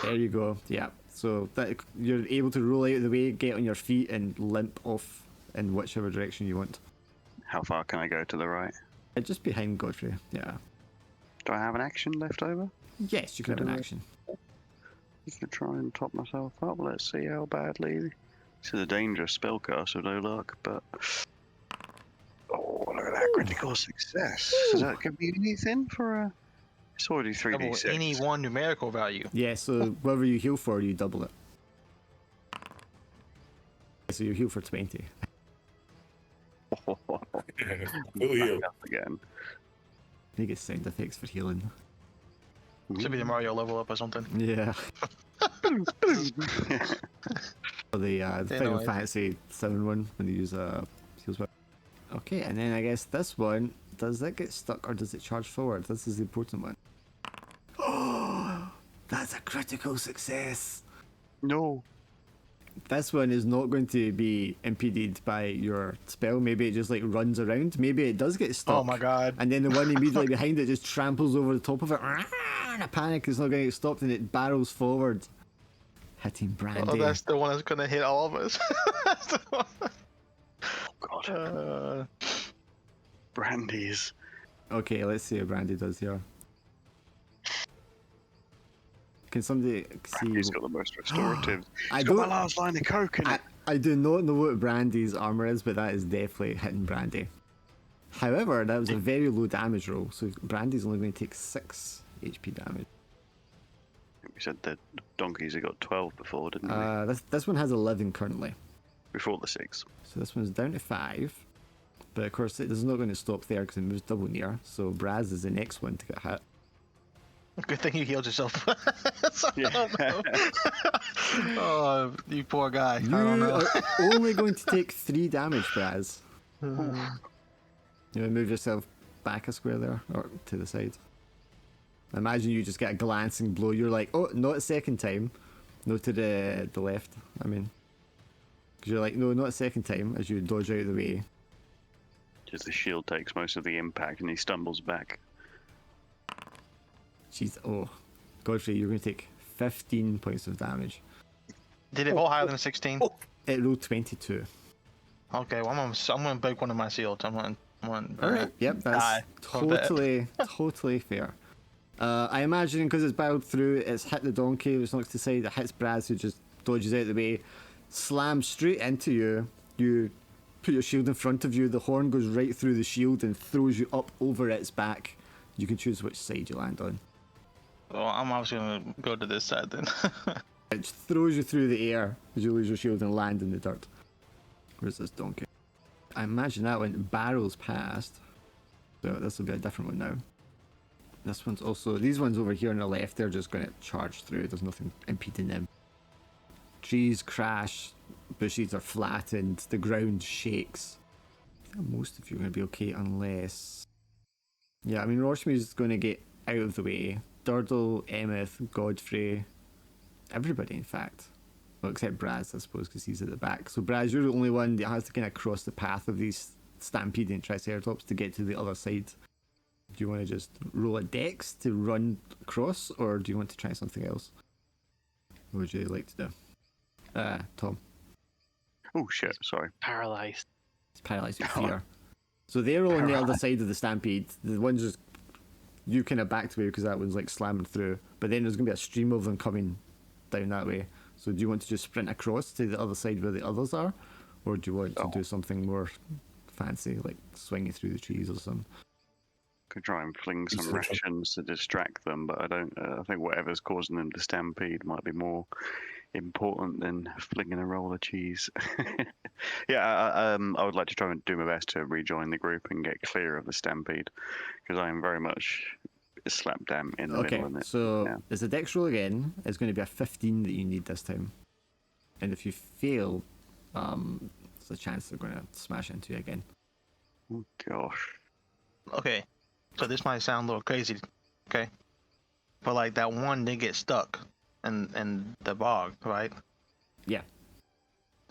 There you go. Yeah. So that you're able to roll out of the way, get on your feet, and limp off in whichever direction you want. How far can I go to the right? Just behind Godfrey. Yeah. Do I have an action left over? Yes, you can have an action. I could try and top myself up. Let's see how badly. This is a dangerous spellcaster, no luck, but. Oh, look at that critical success. Does that give me anything for a. It's already 3d6. Any one numerical value. Yeah, so whatever you heal for, you double it. So you heal for 20. Heal. Again. You get sound effects for healing. Should be the Mario level up or something. Yeah. Or the Final Fantasy 7 one when they use heal spell. Okay, and then I guess this one, does that get stuck or does it charge forward? This is the important one. Oh, that's a critical success. No. This one is not going to be impeded by your spell. Maybe it just like runs around. Maybe it does get stuck. Oh my god. And then the one immediately behind it just tramples over the top of it. And a panic is not going to get stopped and it barrels forward. Hitting Brandy. Oh, that's the one that's going to hit all of us. That's the one. Oh god. Brandy's. Okay, let's see what Brandy does here. Can somebody see? Brandy's got the most restorative. I It's got my don't. last line of coke in it. I do not know what Brandy's armor is, but that is definitely hitting Brandy. However, that was a very low damage roll, so Brandy's only going to take 6 HP damage. We said that donkeys had got 12 before, didn't we? This one has 11 currently, Before the 6. so this one's down to 5. But of course, it is not going to stop there because it moves double near. So Braz is the next one to get hit. Good thing you healed yourself. Yeah. Oh, you poor guy. You I don't know. are only going to take 3 damage, Braz. You want to move yourself back a square there, or to the side. Imagine you just get a glancing blow. You're like, oh, not a second time. No, to the left, I mean. Because you're like, no, not a second time, as you dodge out of the way. Just the shield takes most of the impact and he stumbles back. Jeez, oh. Godfrey, you're going to take 15 points of damage. Did it roll higher than 16? It rolled 22. Okay, well, I'm going to break one of my shields. I'm going Alright, yep, that's totally fair. I imagine because it's barreled through, it's hit the donkey, which knocks to the side, it hits Braz, who just dodges out of the way, slams straight into you. You put your shield in front of you, the horn goes right through the shield and throws you up over its back. You can choose which side you land on. Well, I'm obviously going to go to this side then. It throws you through the air as you lose your shield and land in the dirt. Where's this donkey? I imagine that one barrels past. So this will be a different one now. This one's also, these ones over here on the left, they're just going to charge through. There's nothing impeding them. Trees crash, bushes are flattened, the ground shakes. I think most of you are going to be okay unless... Yeah, I mean, Rorschmi's going to get out of the way. Durdle, Emeth, Godfrey, everybody in fact. Well, except Braz, I suppose, because he's at the back. So Braz, you're the only one that has to kind of cross the path of these stampeding Triceratops to get to the other side. Do you want to just roll a dex to run across, or do you want to try something else? What would you like to do? Tom. Oh shit, sorry. Paralyzed. It's paralyzed with fear. So they're all on the other side of the stampede. The one's just, you kind of backed away because that one's like slamming through. But then there's going to be a stream of them coming down that way. So do you want to just sprint across to the other side where the others are? Or do you want to do something more fancy, like swinging through the trees or something? Could try and fling some Research. rations to distract them, but I don't. I think whatever's causing them to stampede might be more important than flinging a roll of cheese. Yeah, I would like to try and do my best to rejoin the group and get clear of the stampede, because I am very much slap dam in the Okay, middle of it. so Yeah. as a dex roll again, it's going to be a 15 that you need this time. And if you fail, there's a chance they're going to smash into you again. Oh, gosh. Okay, so this might sound a little crazy, okay? But like that one did get stuck in the bog, right? Yeah.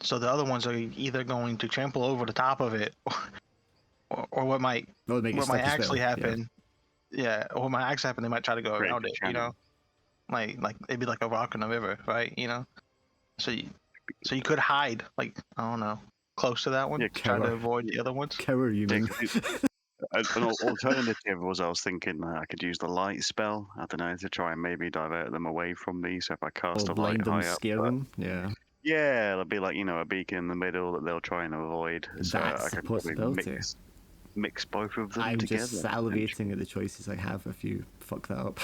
So the other ones are either going to trample over the top of it, or what might That would make it what might stuck as well, actually yeah. happen. Yeah, or what might actually happen, they might try to go Create around a it. You know, channel. like it'd be like a rock in the river, right? You know, so you could hide, like I don't know, close to that one, Yeah, to try to cover. avoid the other ones. Cower you, Yeah, man. 'cause an alternative was I was thinking I could use the light spell. I don't know, to try and maybe divert them away from me. So if I cast Or a light blind them, high up, scare them. Yeah. yeah, there'll be like a beacon in the middle that they'll try and avoid. So That's I a could probably possibility. mix both of them I'm together. just salivating at the choices I have if you fuck that up.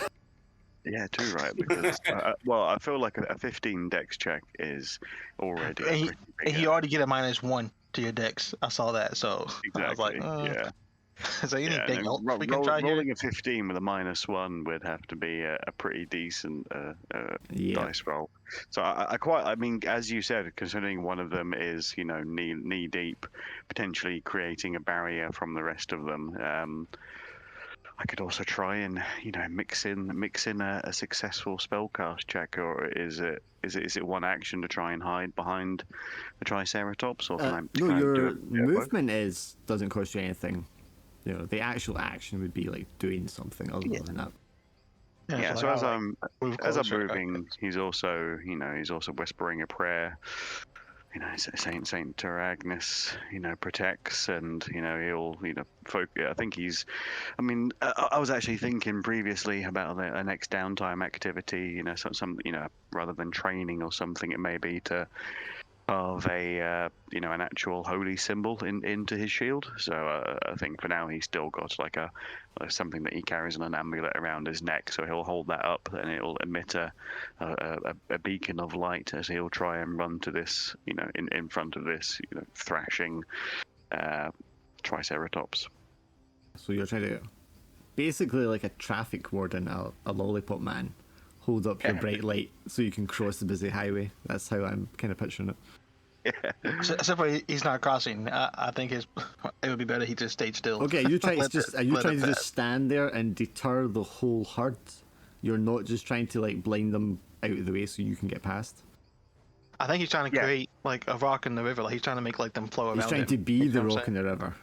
Yeah, too right. Because well, I feel like a 15 dex check is already a And pretty big. you already get a -1 to your dex. I saw that, so I was like, Exactly. Yeah. is there Yeah, and anything then else we can try here? rolling a 15 with a -1 would have to be a pretty decent Yeah. dice roll. So I mean, as you said, considering one of them is knee deep, potentially creating a barrier from the rest of them. I could also try and mix in a successful spellcast check, or is it one action to try and hide behind the Triceratops, or can I No, can I do your it? movement doesn't cost you anything. The actual action would be like doing something other than that. Yeah, so like, as I, like, I'm move as I'm closer. moving, he's also whispering a prayer. Saint Teragnis, protects, and he'll I think he's. I mean, I was actually thinking previously about a next downtime activity. Some rather than training or something, it may be to carve an actual holy symbol into his shield. So I think for now he's still got like something that he carries on an amulet around his neck. So he'll hold that up and it'll emit a beacon of light as he'll try and run to this in front of this thrashing Triceratops. So you're trying to, basically like a traffic warden, a lollipop man, hold up your bright light so you can cross the busy highway. That's how I'm kind of picturing it. Except for he's not crossing. I think it would be better he just stayed still. Okay, are you trying Let it to pass. just stand there and deter the whole herd? You're not just trying to like blind them out of the way so you can get past? I think he's trying to Yeah. create like a rock in the river. Like he's trying to make like them flow around. He's trying it. to be You know the what I'm rock in saying? the river.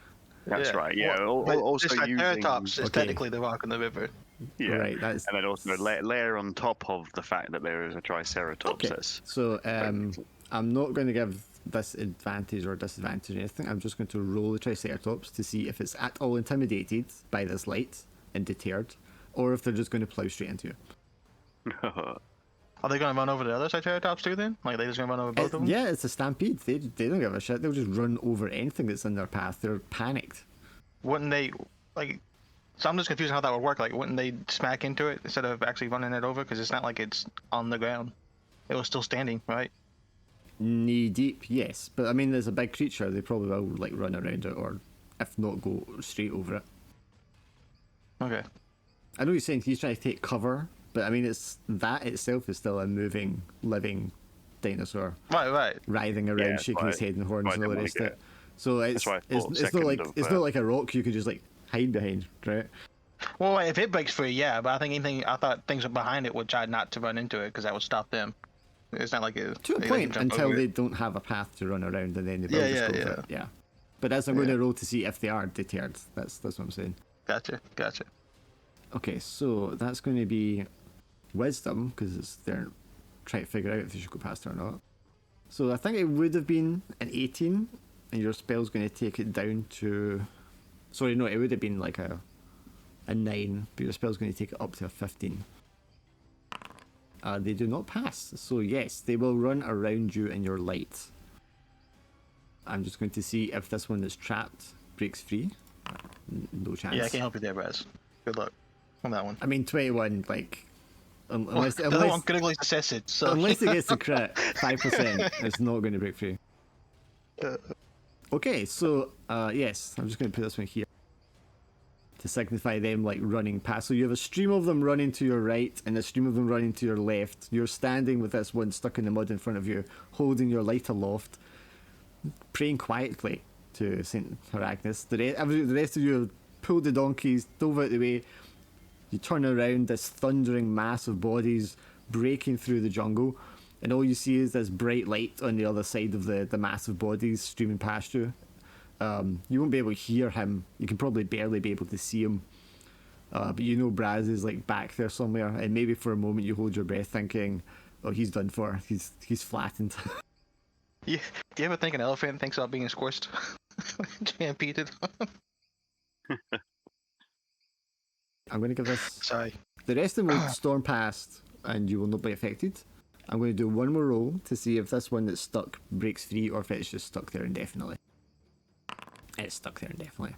That's right. Yeah. But Also this Triceratops is Okay. technically the rock in the river. yeah. Right, that's... And then also layer on top of the fact that there is a Triceratops. Okay, That's so I'm not going to give this advantage or disadvantage or anything. I'm just going to roll the Triceratops to see if it's at all intimidated by this light and deterred, or if they're just going to plow straight into you. Are they going to run over the other Triceratops too then? Like they just going to run over both of them? Yeah, it's a stampede. They don't give a shit. They'll just run over anything that's in their path. They're panicked. Wouldn't they like? So I'm just confused how that would work. Like, wouldn't they smack into it instead of actually running it over? Because it's not like it's on the ground. It was still standing, right? Knee deep, yes, but I mean, there's a big creature. They probably will like run around it, or if not, go straight over it. Okay. I know you're saying he's trying to take cover, but I mean, it's that itself is still a moving, living dinosaur Right. writhing around, Yeah, shaking his head and horns why I and all the didn't rest of like it. So it's why I thought not second like of, it's not like a rock you could just like hide behind, right? Well, if it breaks free, yeah. But I thought things behind it would try not to run into it because that would stop them. It's not like it. To a they point, can jump until over they it. don't have a path to run around, and then they will Yeah, just yeah, go yeah. for it. Yeah. But as I'm going to roll to see if they are deterred. That's what I'm saying. Gotcha. Okay, so that's going to be wisdom because they're trying to figure out if they should go past it or not. So I think it would have been an 18, and your spell's going to take it down to. Sorry, no, it would have been like a 9, but your spell's going to take it up to a 15. They do not pass, so yes, they will run around you in your light. I'm just going to see if this one that's trapped breaks free. No chance. Yeah, I can't help you there, Braz. Good luck on that one. I mean, 21, like, unless the other one critically assess it. So unless it gets the crit, 5%, it's not going to break free. Okay, so yes, I'm just going to put this one here to signify them like running past. So you have a stream of them running to your right and a stream of them running to your left. You're standing with this one stuck in the mud in front of you, holding your light aloft, praying quietly to Saint Aragnes. The rest of you have pulled the donkeys, dove out the way. You turn around, this thundering mass of bodies breaking through the jungle, and all you see is this bright light on the other side of the massive bodies streaming past you. You won't be able to hear him. You can probably barely be able to see him. But you know Braz is like back there somewhere, and maybe for a moment you hold your breath thinking, oh, he's done for. He's flattened. do you ever think an elephant thinks about being squished? Stampeded. I'm going to give this... Sorry. The rest of them will storm past, and you will not be affected. I'm going to do one more roll to see if this one that's stuck breaks free, or if it's just stuck there indefinitely. It's stuck there indefinitely.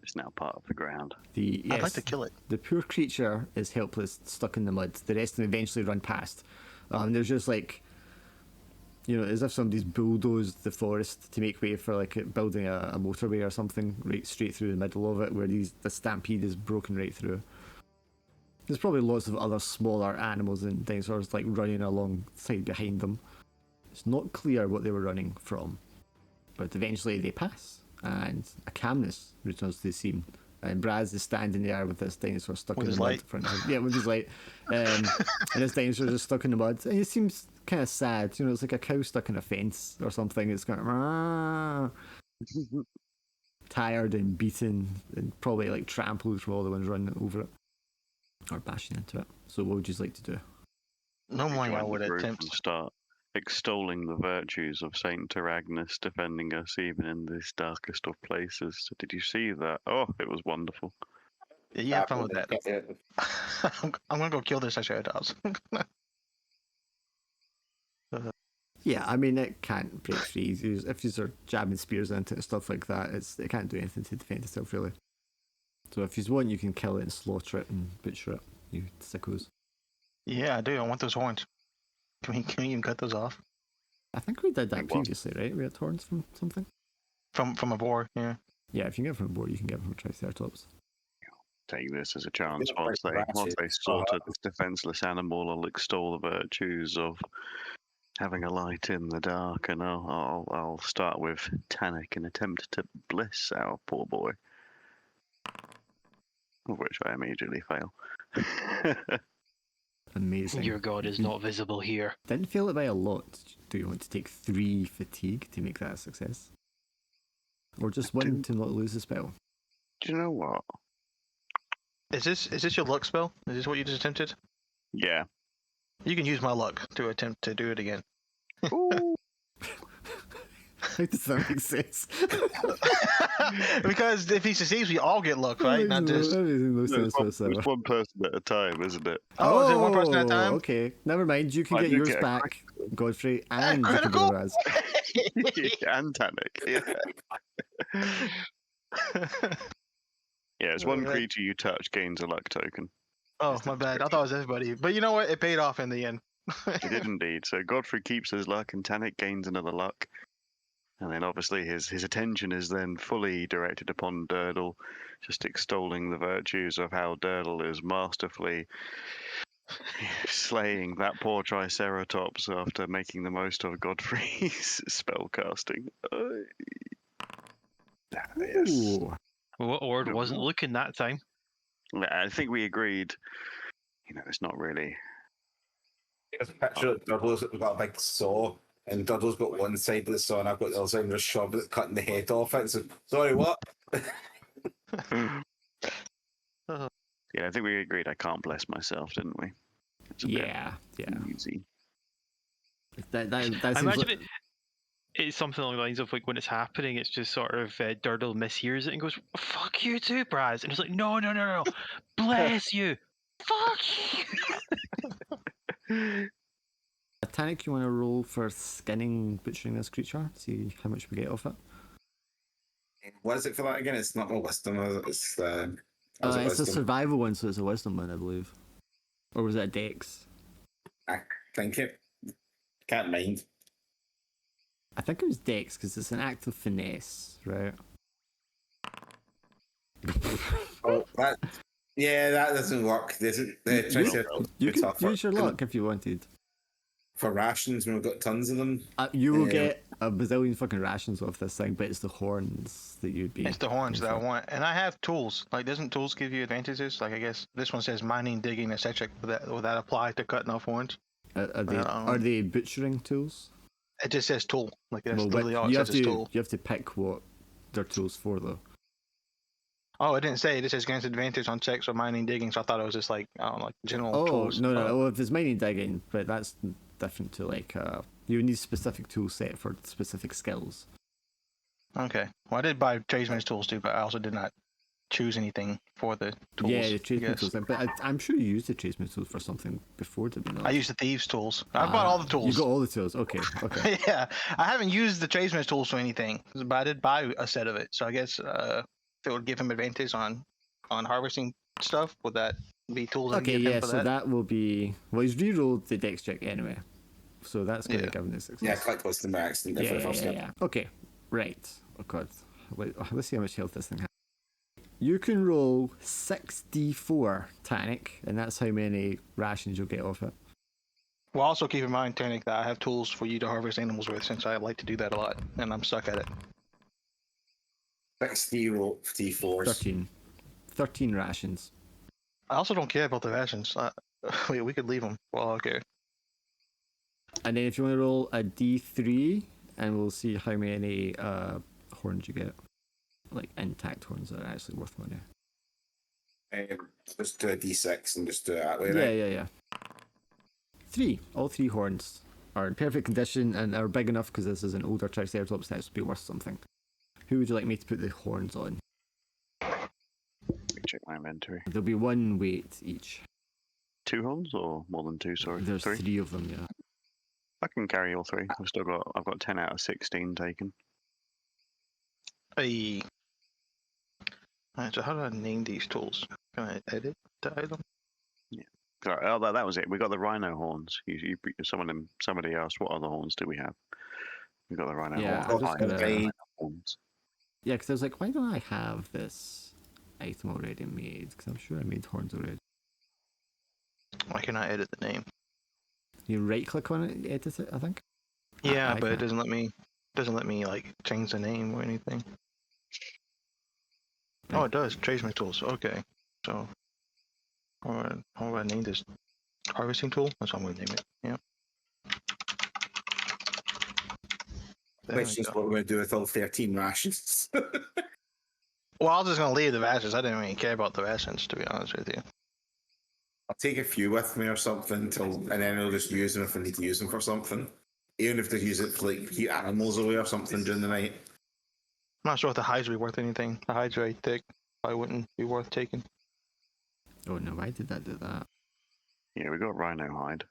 It's now part of the ground. I'd like to kill it. The poor creature is helpless, stuck in the mud. The rest of them eventually run past. There's just like, you know, as if somebody's bulldozed the forest to make way for like building a motorway or something right straight through the middle of it, where the stampede is broken right through. There's probably lots of other smaller animals and dinosaurs like running alongside behind them. It's not clear what they were running from, but eventually they pass, and a calmness returns to the scene. And Braz is standing there with this dinosaur stuck With in his the mud light. in front of him. Yeah, with his light. And this dinosaur is stuck in the mud. And it seems kind of sad. You know, it's like a cow stuck in a fence or something. It's kind of tired and beaten and probably like trampled from all the ones running over it or bashing into it. So what would you like to do? Normally I Join would the group attempt. and start extolling the virtues of Saint Aragnes, defending us even in this darkest of places. Did you see that? Oh, it was wonderful. Yeah, have fun with that. I'm gonna go kill this Triceratops. Yeah, I mean, it can't break free. If you are jabbing spears into it and stuff like that, it can't do anything to defend itself, really. So if you want, you can kill it and slaughter it and butcher it, you sickos. Yeah, I do. I want those horns. Can we even cut those off? I think we did that Wait, what? previously, right? We had horns from something? From a boar, yeah. Yeah, if you can get it from a boar, you can get it from a Triceratops. Take this as a chance. Yeah, Once right, they slaughter this defenseless animal, I'll extol the virtues of having a light in the dark, and I'll start with Tannic and attempt to bliss our poor boy. Of which I immediately fail. Amazing. Your god is not visible here. Didn't fail it by a lot. Do you want to take 3 fatigue to make that a success? Or just 1 to not lose the spell? Do you know what? Is this your luck spell? Is this what you just attempted? Yeah. You can use my luck to attempt to do it again. Ooh. How does that make sense? Because if he succeeds, we all get luck, right? Not just. That makes no sense It's whatsoever. one person at a time, isn't it? Oh, is it one person at a time? Okay, never mind. You can I get do yours get a back, Godfrey, and you can get critical? Raz. And Tannic. Yeah. Yeah, it's one Alright. creature you touch gains a luck token. Oh, my bad. I thought it was everybody. But you know what? It paid off in the end. It did indeed. So Godfrey keeps his luck, and Tannic gains another luck. And then obviously his attention is then fully directed upon Durdle, just extolling the virtues of how Durdle is masterfully slaying that poor Triceratops after making the most of Godfrey's spellcasting. Yes. Ooh. What Ord wasn't looking that time. I think we agreed, it's not really. There's a picture of Durdle's got a big saw, and Durdle's got one side of the saw, and I've got the other side, and just shoved it, cutting the head off it. So, sorry, what? Yeah, I think we agreed I can't bless myself, didn't we? It's a bit Yeah. easy. That I seems imagine like... it's something along the lines of like when it's happening, it's just sort of Durdle mishears it and goes, "Fuck you too, Braz," and it's like, no, bless you, fuck you. Tannic, you want to roll for skinning, butchering this creature? See how much we get off it? What is it for that again? It's not a wisdom. It's It's a wisdom? survival one, so it's a wisdom one, I believe. Or was it a dex? I think it. Can't mind. I think it was dex because it's an act of finesse, right? Oh, that. Yeah, that doesn't work. You could use your luck if you wanted. For rations, when we've got tons of them. You will get a bazillion fucking rations off this thing, but it's the horns that you'd be. It's the horns that I want, and I have tools. Like, doesn't tools give you advantages? Like, I guess this one says mining, digging, etc. Would that apply to cutting off horns? Are they butchering tools? It just says tool. Like, that's Well, literally all it says is tool. you have to pick what they're tools for, though. Oh, it didn't say. It says grants advantage on checks or mining, digging. So I thought it was just like, I don't know, like general Oh, tools. no. Well, if it's mining, digging, but that's different to like you need specific tool set for specific skills. Okay. Well, I did buy tradesman's tools too, but I also did not choose anything for the tools. Yeah, the tradesman's tools. But I'm sure you used the tradesman's tools for something before, did you not? I used the thieves' tools. I bought all the tools. You got all the tools. Okay. Yeah, I haven't used the tradesman's tools for anything, but I did buy a set of it. So I guess if it would give him advantage on harvesting stuff, would that be tools? Okay, I can give yeah. him for So that will be. Well, he's re-rolled the dex check anyway, so that's going to give him the success. Yeah, clicked wisdom by accident. For the first one. Yeah. Okay, right. Oh god. Wait, let's see how much health this thing has. You can roll 6d4 Tanic, and that's how many rations you'll get off it. Well, also keep in mind, Tanic, that I have tools for you to harvest animals with, since I like to do that a lot, and I'm stuck at it. 60 roll D4s. 13 rations. I also don't care about the rations. Wait, we could leave them. Well, okay. And then if you want to roll a d3, and we'll see how many horns you get. Like intact horns that are actually worth money. Just do a D6 and just do it that way, right? Yeah. 3. All 3 horns are in perfect condition and are big enough because this is an older Triceratops that would be worth something. Who would you like me to put the horns on? Check my inventory. There'll be 1 weight each. 2 horns or more than 2? Sorry, There's 3. 3 of them, yeah. I can carry all 3. I've got 10 out of 16 taken. Hey. Alright, so how do I name these tools? Can I edit the item? Yeah. Sorry, that was it. We got the rhino horns. Somebody asked, what other horns do we have? We got the rhino Yeah, horns. I'm just gonna... horns. Yeah, because I was like, why don't I have this item already made? Because I'm sure I made horns already. Why can I edit the name? You right click on it, edit it, I think? Yeah, I but it can't. doesn't let me like change the name or anything. Oh, it does. Tradesman tools. Okay. So, how do I name this? Harvesting tool? That's what I'm going to name it. Yeah. There Which we is go. what we're going to do with all 13 rations. Well, I was just going to leave the rations. I didn't really care about the rations, to be honest with you. I'll take a few with me or something, and then I'll just use them if I need to use them for something. Even if they use it to like keep animals away or something during the night. I'm not sure if the hides would be worth anything. The hides are very thick. Probably wouldn't be worth taking. Oh no, why did that do that? Yeah, we got rhino hide.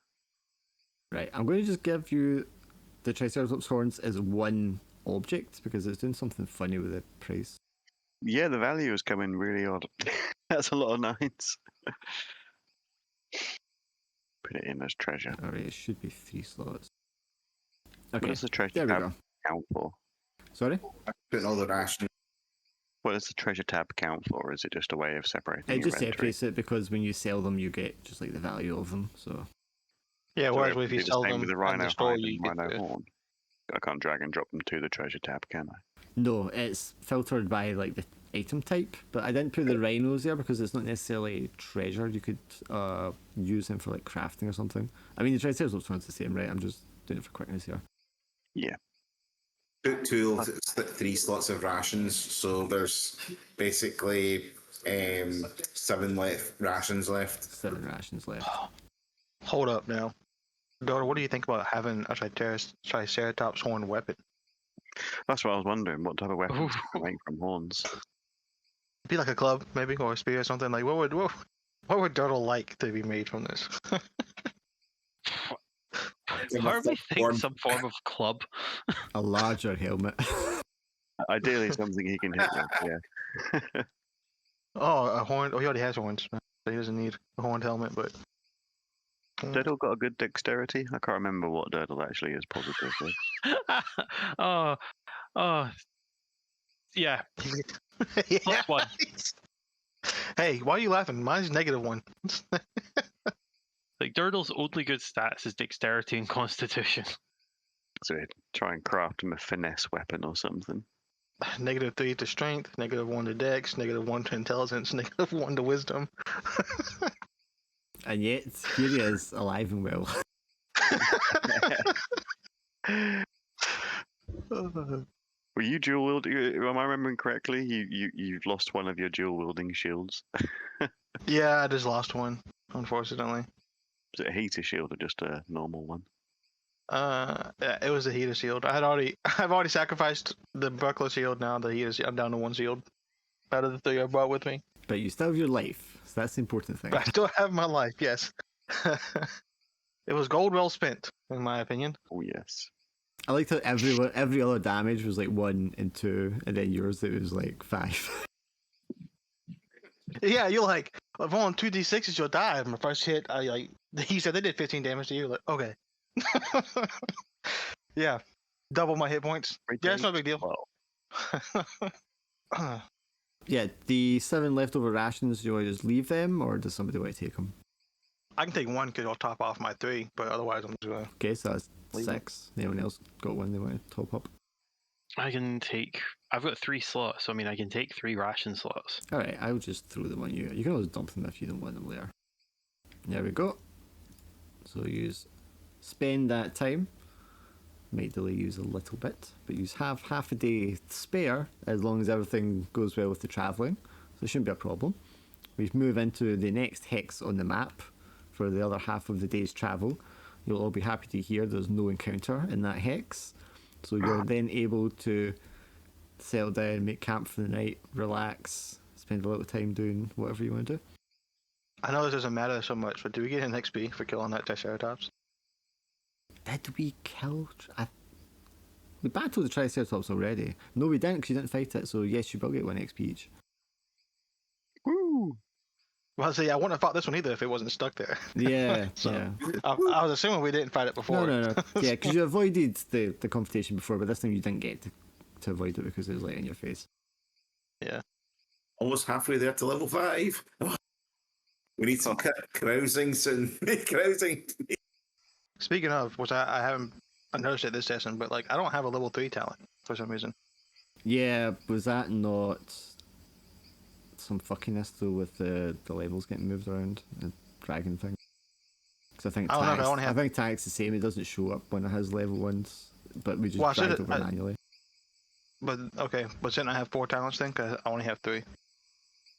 Right, I'm going to just give you the Triceratops horns as 1 object because it's doing something funny with the price. Yeah, the value has come in really odd. That's a lot of 9s. Put it in as treasure. Alright, it should be 3 slots. What Okay, does the treasure there we tab go. count for? Sorry? Putting all the rations. What does the treasure tab count for? Or is it just a way of separating It just inventory? separates it because when you sell them, you get just like the value of them. So Yeah, So whereas it would if you be the sell same them with the in rhino the store, hide you and get rhino the... horn. I can't drag and drop them to the treasure tab, can I? no, it's filtered by like the item type. But I didn't put the rhinos there because it's not necessarily treasure. You could use them for like crafting or something. I mean, the Triceratops one's the same, right? I'm just doing it for quickness here. Yeah. Put 3 slots of rations, so there's basically 7 rations left. 7 rations left. Hold up now. Daughter, what do you think about having a Triceratops horn weapon? That's what I was wondering. What type of weapons Oof. can you make from horns? Be like a club, maybe, or a spear or something. Like, what would Doddle like to be made from this? Part of me thinks some form of club. A larger helmet. Ideally, something he can hit with. Yeah. Oh, a horn. Oh, he already has horns. So he doesn't need a horned helmet, but. Durdle got a good dexterity. I can't remember what Durdle actually is positive with. Oh, oh, yeah. Yeah. +1. Hey, why are you laughing? Mine's -1. Like Durdle's only good stats is dexterity and constitution. So try and craft him a finesse weapon or something. -3 to strength, -1 to dex, -1 to intelligence, -1 to wisdom. And yet, here he is, alive and well. Were you dual wielding? Am I remembering correctly? You've lost one of your dual wielding shields. Yeah, I just lost one, unfortunately. Was it a heater shield or just a normal one? Yeah, it was the heater shield. I've already sacrificed the buckler shield. Now the heater, I'm down to 1 shield out of the 3 I brought with me. But you still have your life, so that's the important thing. But I still have my life. Yes. It was gold well spent, in my opinion. Oh yes. I liked how every other damage was like 1 and 2, and then yours it was like 5. Yeah, you're like, if on 2d6s you'll die. My first hit, he said they did 15 damage to you. Like, okay. Yeah, double my hit points. Yeah, it's no big deal. Yeah, the 7 leftover rations, do you want to just leave them, or does somebody want to take them? I can take 1 because I'll top off my 3, but otherwise I'm just gonna. Okay, so that's Leave 6. Anyone else got 1 they want to top up? I've got 3 slots, so I mean I can take 3 ration slots. Alright, I'll just throw them on you. You can always dump them if you don't want them later. There we go. So spend that time. Might delay use a little bit, but you have half a day spare as long as everything goes well with the travelling. So it shouldn't be a problem. We move into the next hex on the map for the other half of the day's travel. You'll all be happy to hear there's no encounter in that hex. So you're then able to settle down, make camp for the night, relax, spend a little time doing whatever you want to do. I know this doesn't matter so much, but do we get an XP for killing that Triceratops? Did we kill... We battled the Triceratops already. No, we didn't, because you didn't fight it, so yes, you will get 1 XP each. Woo! Well, see, I wouldn't have fought this one either if it wasn't stuck there. Yeah, So, yeah. I was assuming we didn't fight it before. No. Yeah, because you avoided the confrontation before, but this time you didn't get to avoid it because it was like in your face. Yeah. Almost halfway there to level 5. We need some carousing soon. Carousing. Speaking of, which I haven't noticed it this session, but like I don't have a level 3 talent for some reason. Yeah, was that not some fuckiness though with the levels getting moved around, the dragon thing? Because I think I think Tank's the same. It doesn't show up when it has level 1s, but we just drag it over manually. But okay, but shouldn't I have 4 talents then? Because I only have 3.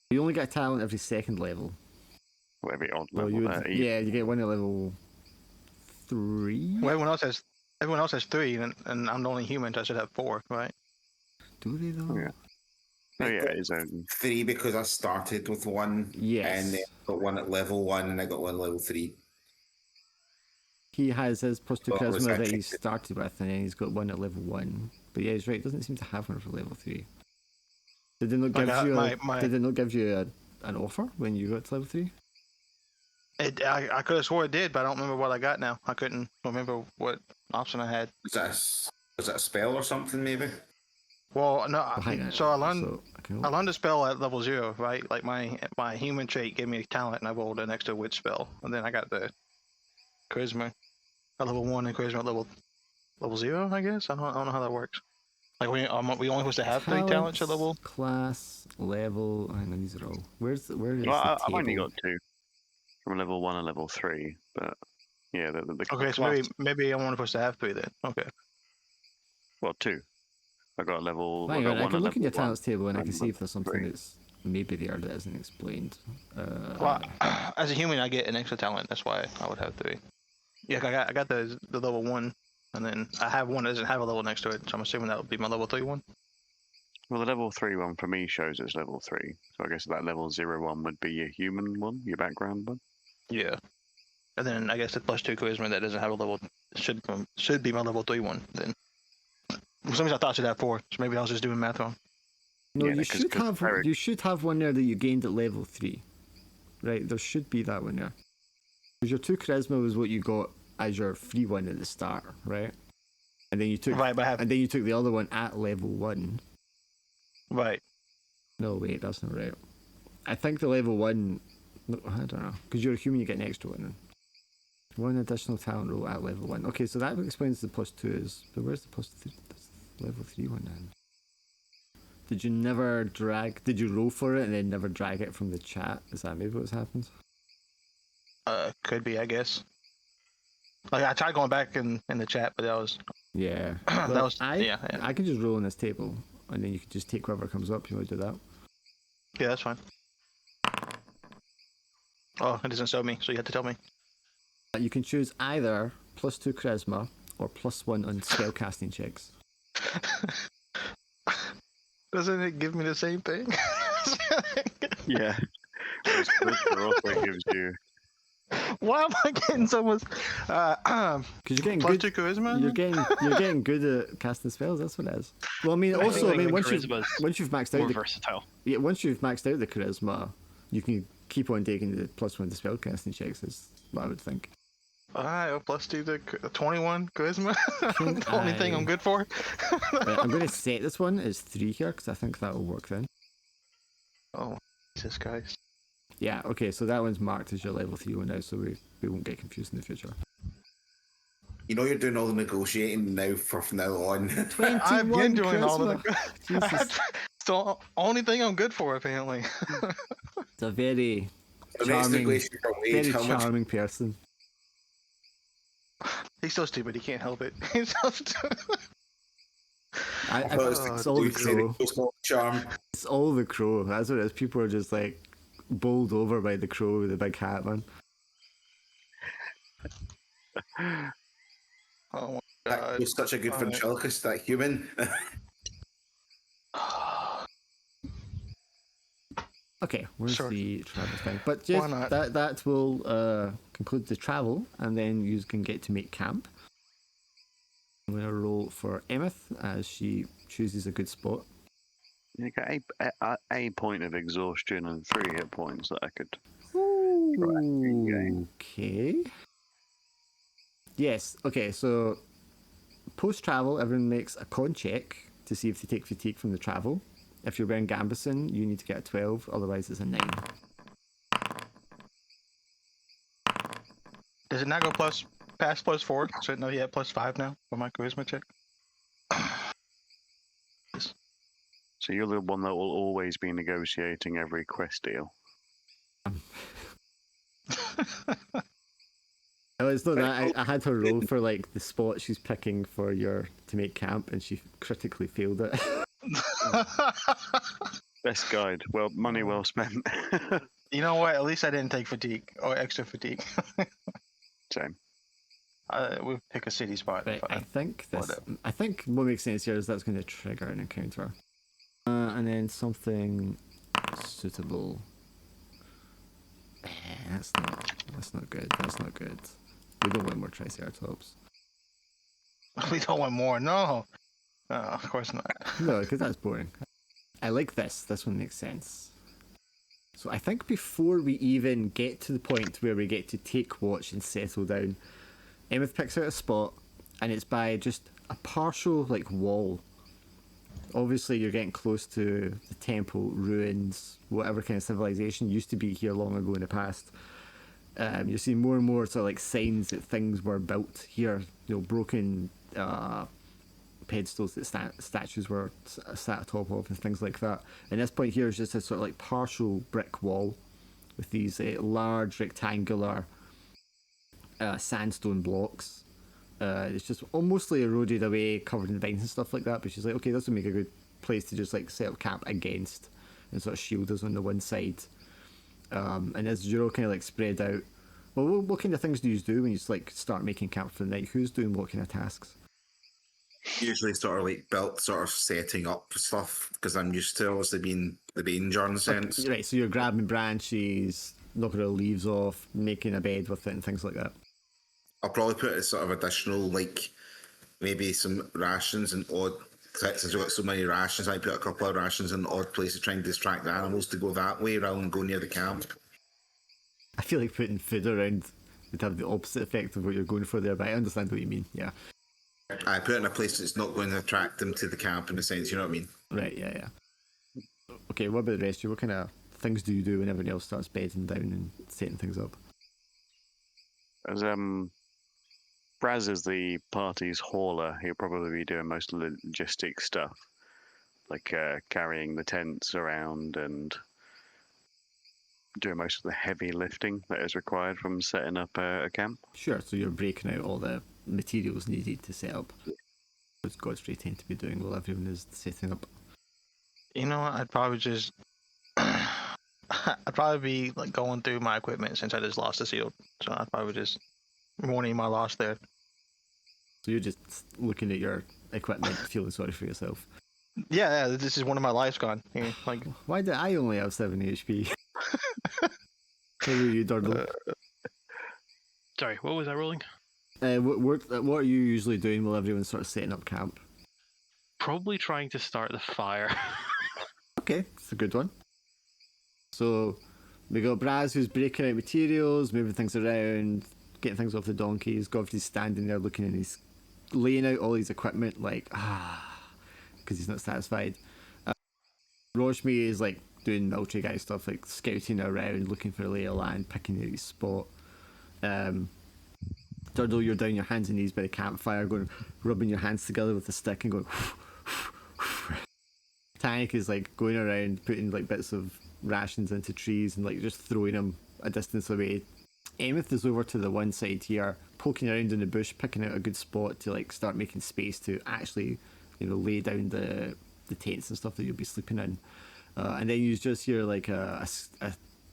You only get a talent every 2nd level. Every odd Well, level. yeah, you get 1 at level 3. Well, everyone else has 3, and I'm the only human, so I should have 4, right? Do they though? Oh, yeah. Oh yeah, his own. 3 because I started with 1. Yes. And then I got 1 at level 1, and I got 1 level 3. He has his plus 2 Well, was charisma that that he cheated? started with, and then he's got 1 at level 1. But yeah, he's right. Doesn't seem to have one for level 3. Did it not give you an offer when you got to level 3? I could have swore it did, but I don't remember what I got now. I couldn't remember what option I had. Was that a spell or something, maybe? Well, no. Hang on, So I learned a spell at level 0, right? Like my human trait gave me a talent, and I rolled an extra witch spell, and then I got the charisma at level 1 and charisma at level 0. I guess I don't know how that works. Like we only supposed to have 3 talents at level. Class, level. Hang on, these are all. Where is Well, the I've table? only got 2 from level 1 and level 3, but yeah, the Okay, so class, maybe I'm only supposed to have 3 then. Okay. well 2. I got level. Hang on, I can look in your level talents table and I and can see if there's something 3. that's maybe there that isn't explained. Well, as a human, I get an extra talent. That's why I would have 3. Yeah, I got the level 1, and then I have 1 that doesn't have a level next to it, so I'm assuming that would be my level 3 one. Well, the level 3 one for me shows it's level 3, so I guess that level 0 one would be your human one, your background one. Yeah. And then I guess the plus 2 charisma that doesn't have a level should be my level 3 one then. For some reason I thought I should have 4, so maybe I was just doing math wrong. No, Yeah, you 'cause should have Eric- you should have one there that you gained at level 3. Right, there should be that one there. Because your 2 charisma was what you got as your free one at the start, right? And then you took Right, but I have and then you took the other one at level 1. right. No, wait, that's not right. I think the level 1. No, I don't know. Because you're a human, you get an extra one. Then. One additional talent roll at level 1. Okay, so that explains the +2 is. But where's the +3? Level 3 one then? Did you never drag? Did you roll for it and then never drag it from the chat? Is that maybe what's happened? Could be, I guess. Like I tried going back in the chat, but that was Yeah. that Well, was I yeah. I can just roll on this table, and then you can just take whatever comes up. You want to do that? Yeah, that's fine. Oh, it doesn't show me, so you have to tell me. You can choose either +2 charisma or +1 on spellcasting checks. Doesn't it give me the same thing? Yeah. Charisma also gives you. Why am I getting so much? Because you're getting Plus good. 2 charisma. You're getting good at casting spells. That's what it is. Well, I mean, I also, I think mean, the once you've maxed out More the versatile. once you've maxed out the charisma, you can keep on taking the +1 to spellcasting checks. Is what I would think. Alright, well, plus 2 to 21 charisma. The only thing I- I'm good for. Right, I'm going to set this one as 3 here because I think that will work then. Oh, Jesus Christ. Yeah, okay, so that one's marked as your level 3 one now, so we won't get confused in the future. You know you're doing all the negotiating now from now on. 21 I've been doing all of charisma. the. Jesus, It's the only thing I'm good for, apparently. it's a very The next charming, negotiation for wage, very how much? charming person. He's so stupid, he can't help it. He's so stupid. I thought it was it's all the crow. Charm. It's all the crow. That's what it is. People are just like bowled over by the crow with the big hat, man. Oh my That god. was such a good Alright. ventriloquist, that human. Okay, where's Sure. the travel thing? But Why just not? that will conclude the travel, and then you can get to make camp. I'm gonna roll for Emeth as she chooses a good spot. You got a point of exhaustion and 3 hit points that I could. Okay. Yes. Okay. So post travel, everyone makes a con check to see if they take fatigue from the travel. If you're wearing Gambison, you need to get a 12. Otherwise, it's a 9. Does it not go past +4? So no, yeah, +5 now for my charisma check. So you're the one that will always be negotiating every quest deal. Oh, it's not that. I had her roll for like the spot she's picking for your to make camp, and she critically failed it. Best guide. Well, money well spent. You know what? At least I didn't take fatigue or extra fatigue. Same. We'll pick a city spot. Right, I think this. Whatever. I think what makes sense here is that's going to trigger an encounter, and then something suitable. That's not good. That's not good. We don't want more Triceratops. We don't want more. No. Of course not. No, because that's boring. I like this. This one makes sense. So I think before we even get to the point where we get to take watch and settle down, Emeth picks out a spot, and it's by just a partial like wall. Obviously, you're getting close to the temple, ruins, whatever kind of civilization used to be here long ago in the past. You're seeing more and more sort of like signs that things were built here. You know, broken pedestals that statues were sat atop of and things like that. And this point here is just a sort of like partial brick wall with these large rectangular sandstone blocks. It's just almostly eroded away, covered in vines and stuff like that. But she's like, okay, this would make a good place to just like set up camp against and sort of shield us on the one side. And as you're all kind of like spread out, well, what kind of things do you do when you just like start making camp for the night? Who's doing what kind of tasks? Usually sort of like built sort of setting up stuff because I'm used to obviously being the danger in a sense. Right, so you're grabbing branches, knocking the leaves off, making a bed with it and things like that. I'll probably put a sort of additional like maybe some rations and odd since we've got so many rations, I put a couple of rations in odd places to try and distract the animals to go that way rather than go near the camp. I feel like putting food around would have the opposite effect of what you're going for there, but I understand what you mean. Yeah. I put it in a place that's not going to attract them to the camp in a sense, you know what I mean? Right. Yeah. Okay. What about the rest of you? What kind of things do you do when everyone else starts bedding down and setting things up? As Braz is the party's hauler, he'll probably be doing most of the logistic stuff, like carrying the tents around and doing most of the heavy lifting that is required from setting up a camp. Sure. So you're breaking out all the materials needed to set up. What Godfrey tend to be doing while everyone is setting up. You know what? I'd probably just. I'd probably be like going through my equipment since I just lost the shield. So I'd probably just mourning my loss there. So you're just looking at your equipment, feeling sorry for yourself. Yeah, this is one of my lives gone. Like, why did I only have 7 HP? How are you, Durdle? Sorry, what was I rolling? What are you usually doing while everyone's sort of setting up camp? Probably trying to start the fire. Okay, it's a good one. So we got Braz who's breaking out materials, moving things around, getting things off the donkeys. Godfrey's standing there looking and he's laying out all his equipment like, because he's not satisfied. Roshmi is like doing military guy stuff, like scouting around, looking for a lay of land, picking out his spot. Durdle, you're down your hands and knees by the campfire, going, rubbing your hands together with a stick and going. Tank is like going around, putting like bits of rations into trees and like just throwing them a distance away. Emeth is over to the one side here, poking around in the bush, picking out a good spot to like start making space to actually, lay down the tents and stuff that you'll be sleeping in. And then you just hear like a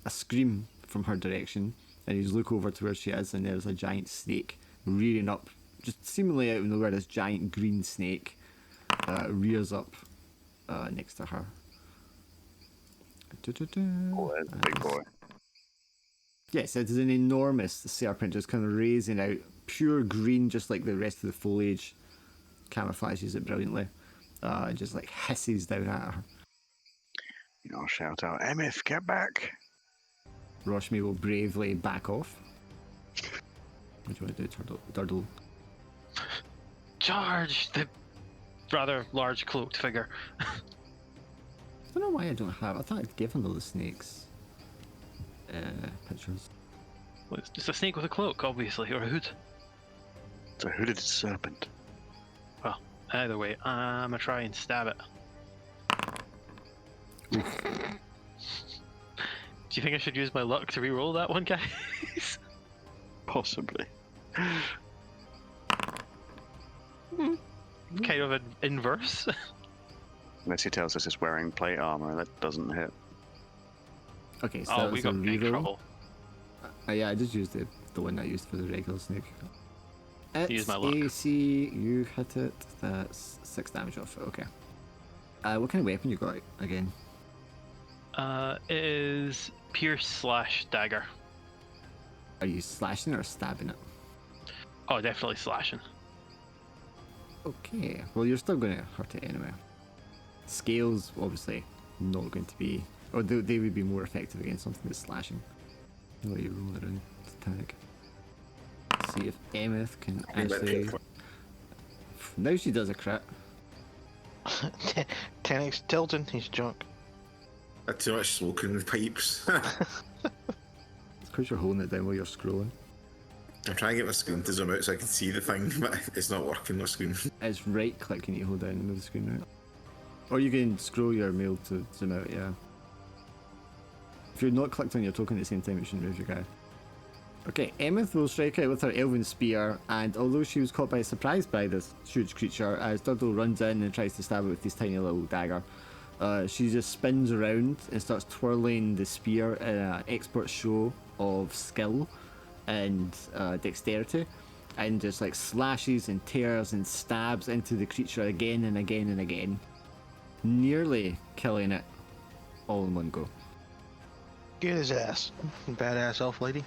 scream from her direction, and you just look over to where she is, and there's a giant snake rearing up, just seemingly out of nowhere. This giant green snake rears up next to her. Oh, that's a big boy. Yes, it is an enormous serpent, just kind of raising out, pure green, just like the rest of the foliage. Camouflages it brilliantly. Just like hisses down at her. I'll shout out, Emeth, get back! Roshmi will bravely back off. What do you want to do, Durdle? Charge the rather large cloaked figure. I don't know why I don't have. I thought I'd given all the snakes pictures. Well, it's just a snake with a cloak, obviously, or a hood. It's a hooded serpent. Well, either way, I'm gonna try and stab it. Do you think I should use my luck to re-roll that one, guys? Possibly. Kind of an inverse. Unless he tells us it's wearing plate armor, that doesn't hit. Okay, so Oh, we got big trouble. Yeah, I just used the one I used for the regular snake. Use my luck. AC, you hit it. That's 6 damage off it. Okay. What kind of weapon you got again? It is pierce / dagger. Are you slashing or stabbing it? Oh, definitely slashing. Okay. Well, you're still going to hurt it anyway. Scales, obviously, not going to be... Or they would be more effective against something that's slashing. No, you roll it around to attack. See if Emeth can actually... Now she does a crit. 10x Tilton, he's drunk. That's too much smoke in the pipes. It's because you're holding it down while you're scrolling. I'm trying to get my screen to zoom out so I can see the thing, but it's not working, my screen. It's right click and you hold down and move the screen out. Or you can scroll your mail to zoom out, yeah. If you're not clicked on your token at the same time, it shouldn't move your guy. Okay, Emeth will strike out with her elven spear, and although she was caught by surprise by this huge creature, as Durdle runs in and tries to stab it with his tiny little dagger, she just spins around and starts twirling the spear in an expert show of skill and dexterity, and just like slashes and tears and stabs into the creature again and again and again, nearly killing it all in one go. Get his ass, badass elf lady.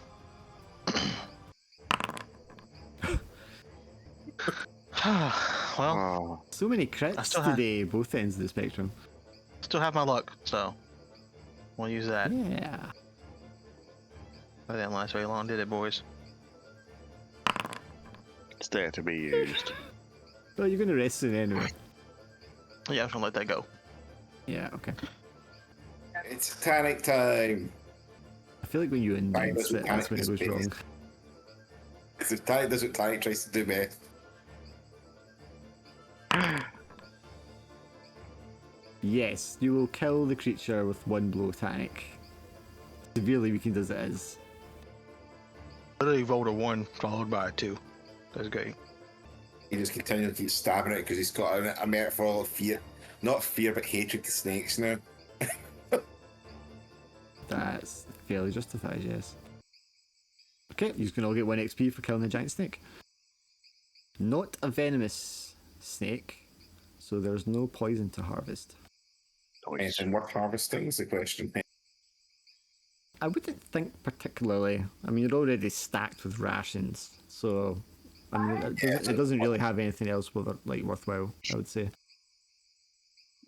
Well, So many crits still have- today, both ends of the spectrum. Still have my luck, so we'll use that. Yeah. That didn't last very long, did it, boys? It's there to be used. Well, you're gonna rest soon anyway. Yeah, I'm just gonna let that go. Yeah, okay. It's Titanic time. I feel like when you announce doesn't it, that's when it panic goes his wrong. If Titanic does what Titanic tries to do best. Yes, you will kill the creature with one blow, Tanic. Severely weakened as it is. Literally rolled a 1 followed by a 2. That's great. He just continually keeps stabbing it because he's got a metaphor of fear. Not fear, but hatred to snakes now. That's fairly justified, yes. Okay, you can all get 1 XP for killing the giant snake. Not a venomous snake, so there's no poison to harvest. Nice. Anything worth harvesting is the question. I wouldn't think particularly. I mean, you're already stacked with rations, so I mean, it doesn't really have anything else worthwhile, I would say.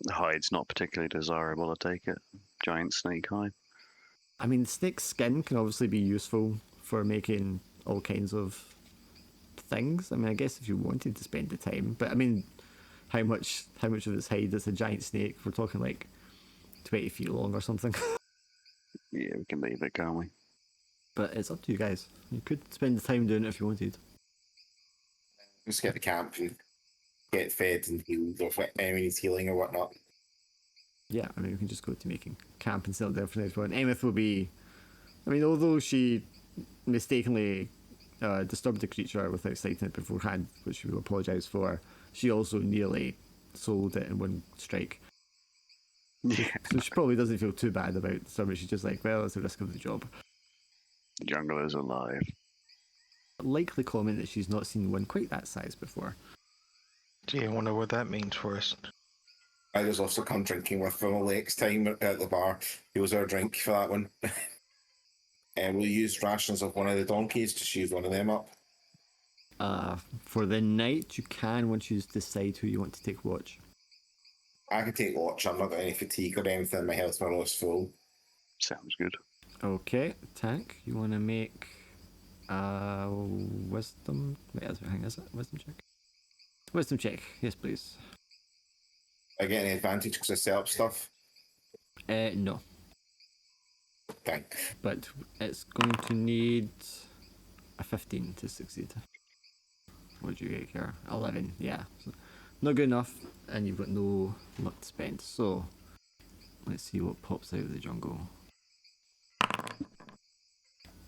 The hide's not particularly desirable, I take it. Giant snake hide. I mean, snake skin can obviously be useful for making all kinds of things. I mean, I guess if you wanted to spend the time, but I mean, how much of its hide is a giant snake? We're talking like 20 feet long or something. Yeah, we can leave it, can't we? But it's up to you guys. You could spend the time doing it if you wanted. Just get the camp and get fed and healed, or if enemies healing or whatnot. Yeah, I mean, we can just go to making camp and settle down for the next one. Emeth will be... I mean, although she mistakenly disturbed the creature without sighting it beforehand, which we will apologise for, she also nearly sold it in one strike. Yeah. So she probably doesn't feel too bad about disturbing. She's just like, well, it's the risk of the job. The jungle is alive. Likely comment that she's not seen one quite that size before. Gee, I wonder what that means for us. I was also come drinking with them next time at the bar. He was our drink for that one. And we'll use rations of one of the donkeys, just use one of them up. For the night, you can once you decide who you want to take watch. I can take watch, I'm not got any fatigue or anything, my health level is full. Sounds good. Okay, Tank, you want to make wisdom... Wait, hang on, is it wisdom check? Wisdom check, yes please. I get any advantage because I set up stuff? No, Okay. but it's going to need a 15 to succeed. What do you get here? 11, yeah. So not good enough, and you've got no luck to spend. So, let's see what pops out of the jungle.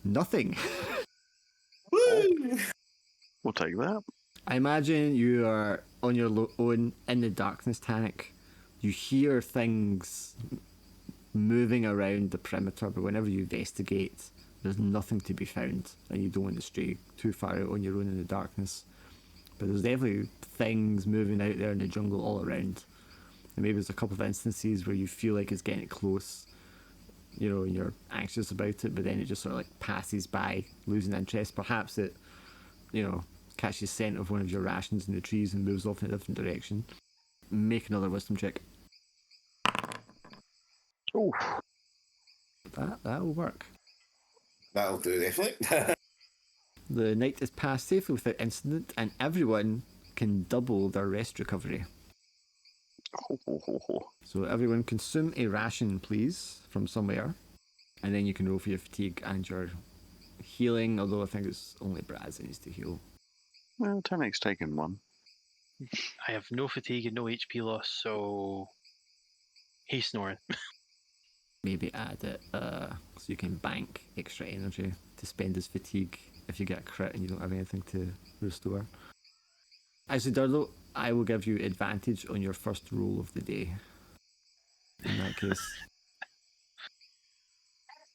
Nothing! Woo! We'll take that. I imagine you are on your own in the darkness, Tanic. You hear things moving around the perimeter, but whenever you investigate, there's nothing to be found, and you don't want to stray too far out on your own in the darkness. But there's definitely things moving out there in the jungle all around. And maybe there's a couple of instances where you feel like it's getting close, you know, and you're anxious about it, but then it just sort of like passes by, losing interest. Perhaps it, you know, catches scent of one of your rations in the trees and moves off in a different direction. Make another wisdom check. Ooh. That will work. That'll do, definitely. The night is passed safely without incident, and everyone can double their rest recovery. So everyone consume a ration, please, from somewhere, and then you can roll for your fatigue and your healing, although I think it's only Braz that needs to heal. Well, Tanic's taken one. I have no fatigue and no HP loss, so he's snoring. Maybe add it so you can bank extra energy to spend as fatigue if you get a crit and you don't have anything to restore. Actually, Durlo, I will give you advantage on your first roll of the day. In that case.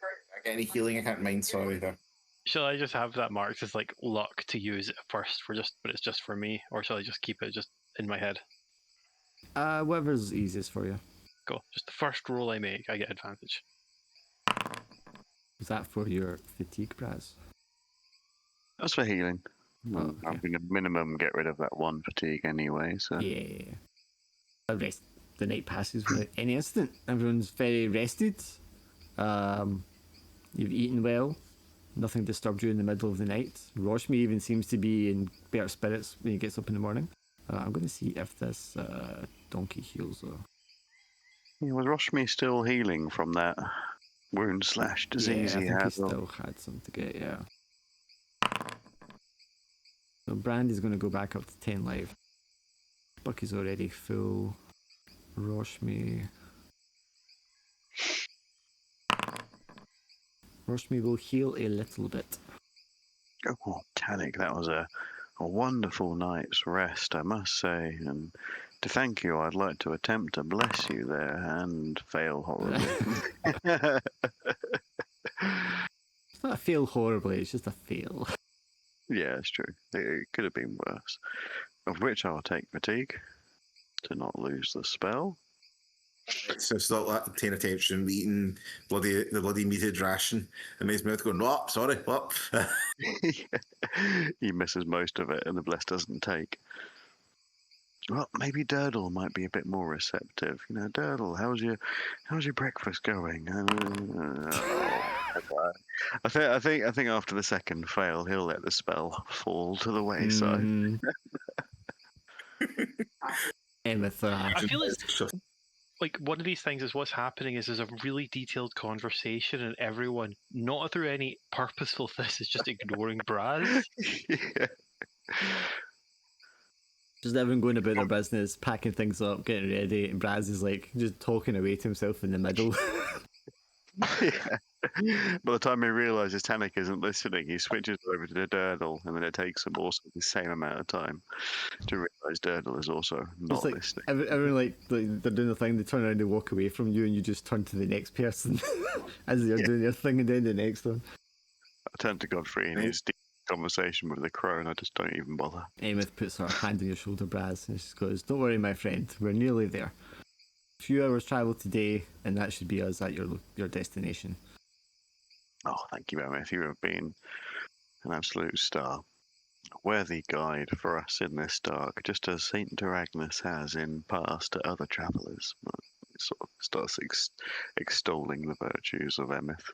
I get any healing, I can't mind, sorry there. Shall I just have that marked as like luck to use it first but it's just for me, or shall I just keep it just in my head? Whatever's easiest for you. Go. Just the first roll I make, I get advantage. Is that for your fatigue, Braz? That's for healing. okay. I'm going to minimum get rid of that one fatigue anyway. So Yeah. The night passes without any incident. Everyone's very rested. You've eaten well. Nothing disturbed you in the middle of the night. Roshmi even seems to be in better spirits when he gets up in the morning. I'm going to see if this donkey heals her. yeah, was Roshmi still healing from that wound / disease Yeah, I he think he had? still had some to get, yeah. So Brandy's going to go back up to 10 life. Bucky's already full. Roshmi will heal a little bit. Oh, Tannic, that was a wonderful night's rest, I must say. And to thank you, I'd like to attempt to bless you there and fail horribly. It's not a fail horribly, it's just a fail. Yeah, it's true. It could have been worse. Of which I'll take fatigue to not lose the spell. So stop that, paying attention, eating the bloody meated ration, and his mouth going, "Oh, sorry, what?" He misses most of it, and the bless doesn't take. Well, maybe Durdle might be a bit more receptive. You know, Durdle, how's your breakfast going? I think after the second fail, he'll let the spell fall to the wayside. Mm-hmm. Emeth, I feel it's like one of these things is what's happening is there's a really detailed conversation and everyone, not through any purposeful this, is just ignoring Braz. Yeah. just everyone going about their business, packing things up, getting ready, and Braz is like just talking away to himself in the middle. Yeah. By the time he realizes Tannic isn't listening, he switches over to the Durdle, and then it takes him also the same amount of time to realize Durdle is also not It's like listening. everyone like they're doing the thing, they turn around and walk away from you, and you just turn to the next person as they're doing their thing, and then the next one. I turn to Godfrey in his deep conversation with the crow, and I just don't even bother. Emeth puts her hand on your shoulder, Braz, and she goes, "Don't worry, my friend, we're nearly there. A few hours travel today, and that should be us at your destination." Oh, thank you, Emeth. You have been an absolute star. A worthy guide for us in this dark, just as Saint Duragnus has in past to other travellers. It sort of starts extolling the virtues of Emeth.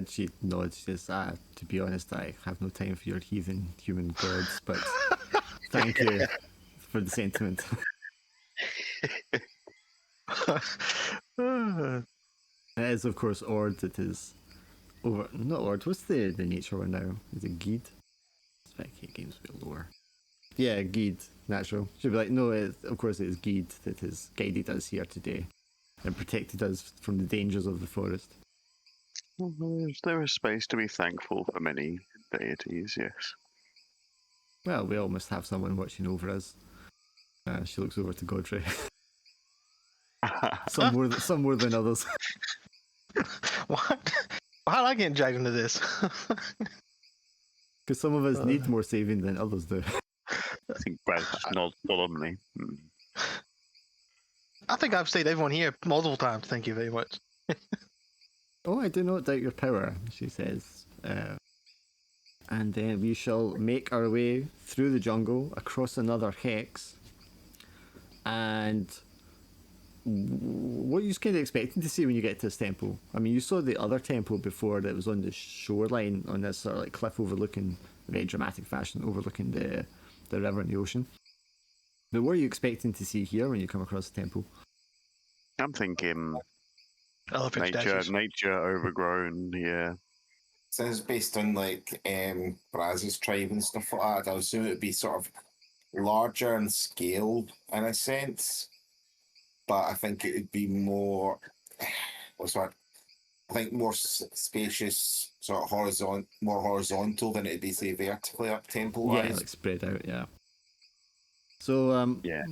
She nods. She says, "To be honest, I have no time for your heathen human gods, but thank you for the sentiment." It is, of course, Ord that is over. Not Ord. What's the nature one now? Is it Geed? Spec games a bit lower. Yeah, Geed, natural. She'll be like, no, of course it is Geed that has guided us here today and protected us from the dangers of the forest. Well, there is space to be thankful for many deities, yes. Well, we all must have someone watching over us. She looks over to Godfrey. Some more than others. What? How did I get dragged into this? Because some of us need more saving than others do. I think Brad just nods solemnly. I think I've saved everyone here multiple times. Thank you very much. Oh, I do not doubt your power, she says. And then we shall make our way through the jungle, across another hex. And what are you kind of expecting to see when you get to this temple? I mean, you saw the other temple before that was on the shoreline, on this sort of like cliff overlooking, very dramatic fashion, overlooking the river and the ocean. But what are you expecting to see here when you come across the temple? I'm thinking Elephant statues. nature overgrown, yeah. Since it's based on like Braz's tribe and stuff like that, I would assume it would be sort of larger in scale in a sense. But I think it would be more, what's that? I think more spacious, sort of more horizontal than it'd be, say, vertically up temple wise. Yeah, like spread out, yeah. So, Yeah.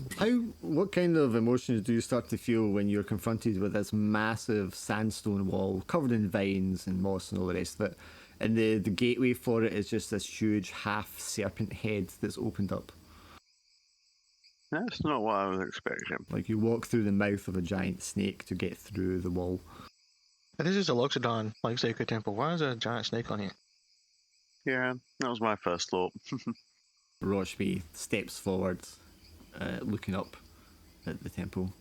what kind of emotions do you start to feel when you're confronted with this massive sandstone wall covered in vines and moss and all the rest of it? And the gateway for it is just this huge half serpent head that's opened up. That's not what I was expecting. Like you walk through the mouth of a giant snake to get through the wall. This is a Loxodon, like Sacred Temple. Why is there a giant snake on here? Yeah, that was my first thought. Roshmi steps forward, looking up at the temple,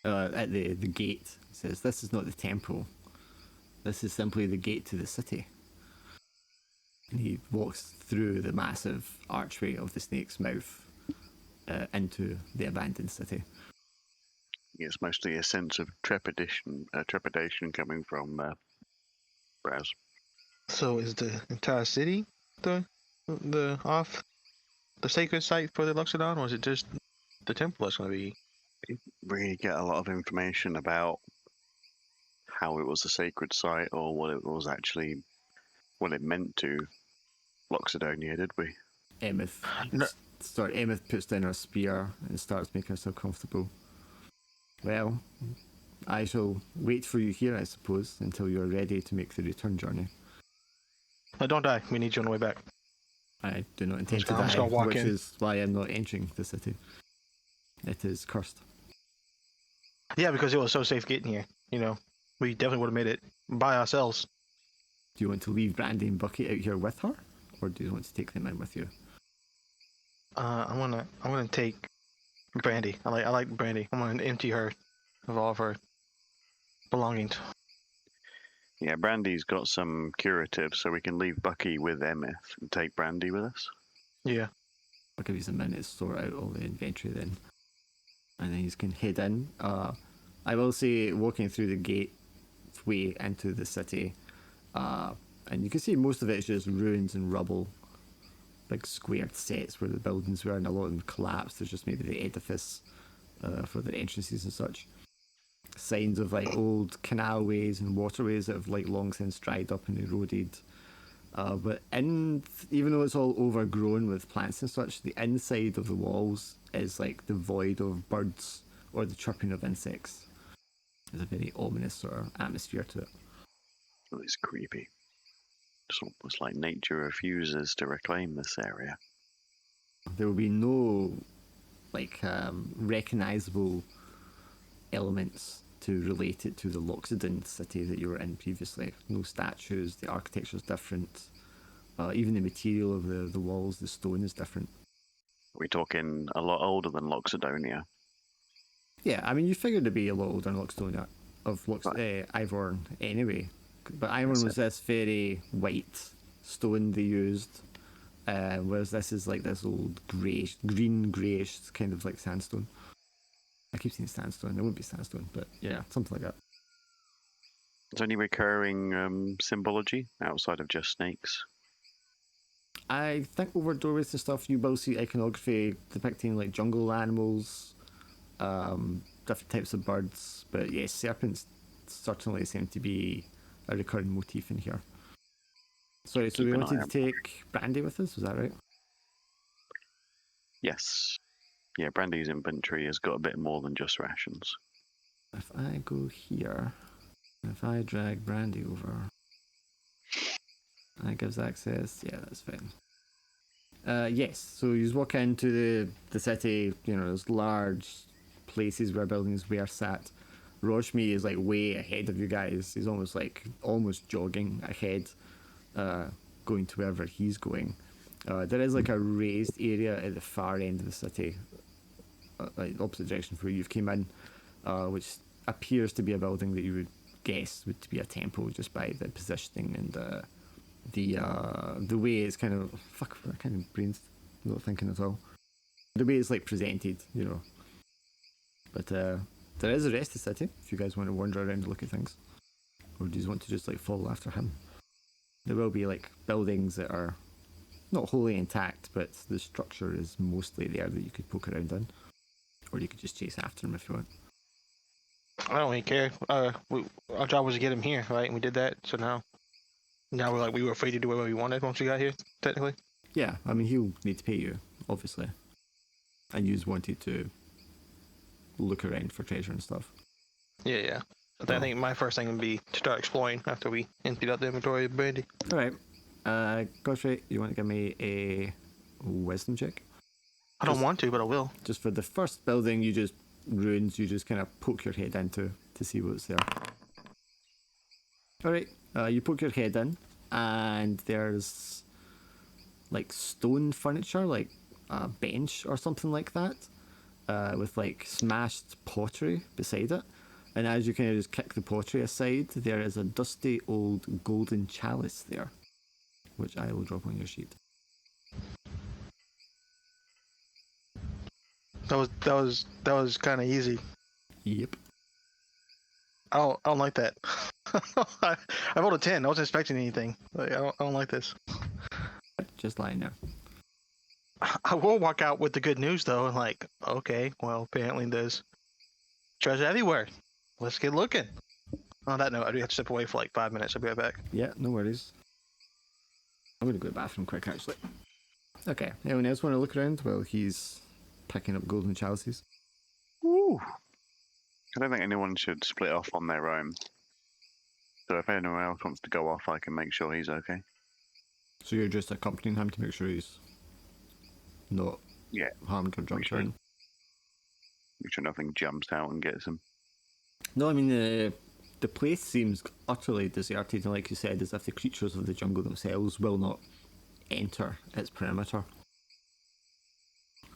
at the gate. Says, "This is not the temple. This is simply the gate to the city." And he walks through the massive archway of the snake's mouth into the abandoned city. It's mostly a sense of trepidation coming from Braz. So is the entire city the sacred site for the Luxodon, or is it just the temple that's going to be? Really get a lot of information about how it was a sacred site or what it was actually, what it meant to Loxodonia, did we? Emeth, No. Emeth puts down her spear and starts making herself comfortable. Well, I shall wait for you here, I suppose, until you are ready to make the return journey. Don't die. We need you on the way back. I do not intend to I'm just die, gonna walk which in. is why I'm not entering the city. It is cursed. Yeah, because it was so safe getting here. You know, we definitely would have made it by ourselves. Do you want to leave Brandy and Bucky out here with her, or do you want to take them in with you? I'm gonna take Brandy. I like Brandy. I'm gonna empty her of all of her belongings. Yeah, Brandy's got some curatives, so we can leave Bucky with Emeth and take Brandy with us. Yeah. I'll give you some minutes to sort out all the inventory then. And then you can head in. I will say, walking through the gateway into the city, and you can see most of it is just ruins and rubble. Big squared sets where the buildings were, and a lot of them collapsed. There's just maybe the edifice for the entrances and such. Signs of like old canalways and waterways that have like long since dried up and eroded. But even though it's all overgrown with plants and such, the inside of the walls is like devoid of birds or the chirping of insects. There's a very ominous sort of atmosphere to it. Oh, it's creepy. It's almost like nature refuses to reclaim this area. There will be no like recognizable elements to relate it to the Loxodon city that you were in previously. No statues, the architecture is different. Even the material of the walls, the stone is different. Are we talking a lot older than Loxodonia? Yeah, I mean, you figured to be a lot older than Loxodon Ivorn anyway. But Ivorn was this very white stone they used, whereas this is like this old green greyish kind of like sandstone. I keep saying sandstone. It wouldn't be sandstone, but yeah, something like that. Is there any recurring symbology outside of just snakes? I think over doorways and stuff, you will see iconography depicting like jungle animals, different types of birds. But yes, serpents certainly seem to be a recurring motif in here. Sorry, so we wanted to take Brandy with us, was that right? Yes. Yeah, Brandy's inventory has got a bit more than just rations. If I go here, if I drag Brandy over, that gives access. Yeah, that's fine. Yes, so you just walk into the city, you know, there's large places where buildings were sat. Roshmi is like way ahead of you guys. He's almost jogging ahead, going to wherever he's going. There is like a raised area at the far end of the city, like opposite direction from where you've came in, which appears to be a building that you would guess would be a temple just by the positioning and the way it's kind of I kind of brain's not thinking at all. The way it's like presented, you know. But there is the rest of the city if you guys want to wander around and look at things, or do you want to just like follow after him? There will be like buildings that are not wholly intact, but the structure is mostly there that you could poke around in, or you could just chase after him if you want. I don't really care. Our job was to get him here, right? And we did that. So now we were free to do whatever we wanted once we got here, technically. Yeah, I mean he'll need to pay you, obviously, and you just wanted to look around for treasure and stuff. Yeah. But I think my first thing would be to start exploring after we emptied out the inventory of Brandy. All right, Godfrey, you want to give me a wisdom check? I don't want to, but I will. Just for the first building, you just kind of poke your head into to see what's there. All right, you poke your head in, and there's like stone furniture, like a bench or something like that, with like smashed pottery beside it. And as you kind of just kick the pottery aside, there is a dusty old golden chalice there, which I will drop on your sheet. That was kind of easy. Yep. I don't like that. I rolled a 10. I wasn't expecting anything. Like, I don't like this. Just lying there. I will walk out with the good news though, and like, okay, well, apparently there's treasure everywhere. Let's get looking. On that note, I do have to step away for like 5 minutes. I'll be right back. Yeah, no worries. I'm gonna go to the bathroom quick, actually. Okay, anyone else want to look around while he's picking up golden chalices? Ooh. I don't think anyone should split off on their own. So if anyone else wants to go off, I can make sure he's okay. So you're just accompanying him to make sure he's not harmed or jumped sure. in? Make sure nothing jumps out and gets him. No, I mean, the place seems utterly deserted, and like you said, as if the creatures of the jungle themselves will not enter its perimeter.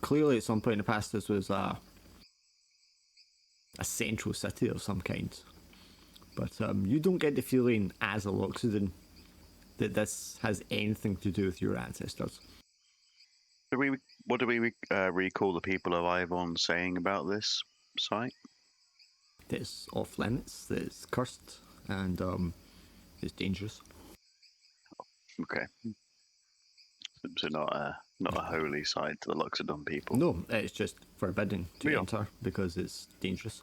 Clearly, at some point in the past, this was a central city of some kind. But you don't get the feeling, as a Loxodon, that this has anything to do with your ancestors. What do we recall the people of Ivon saying about this site? That it's off limits, that it's cursed, and it's dangerous. Okay. So not a holy site to the Loxodon people. No, it's just forbidden to Yeah. enter because it's dangerous.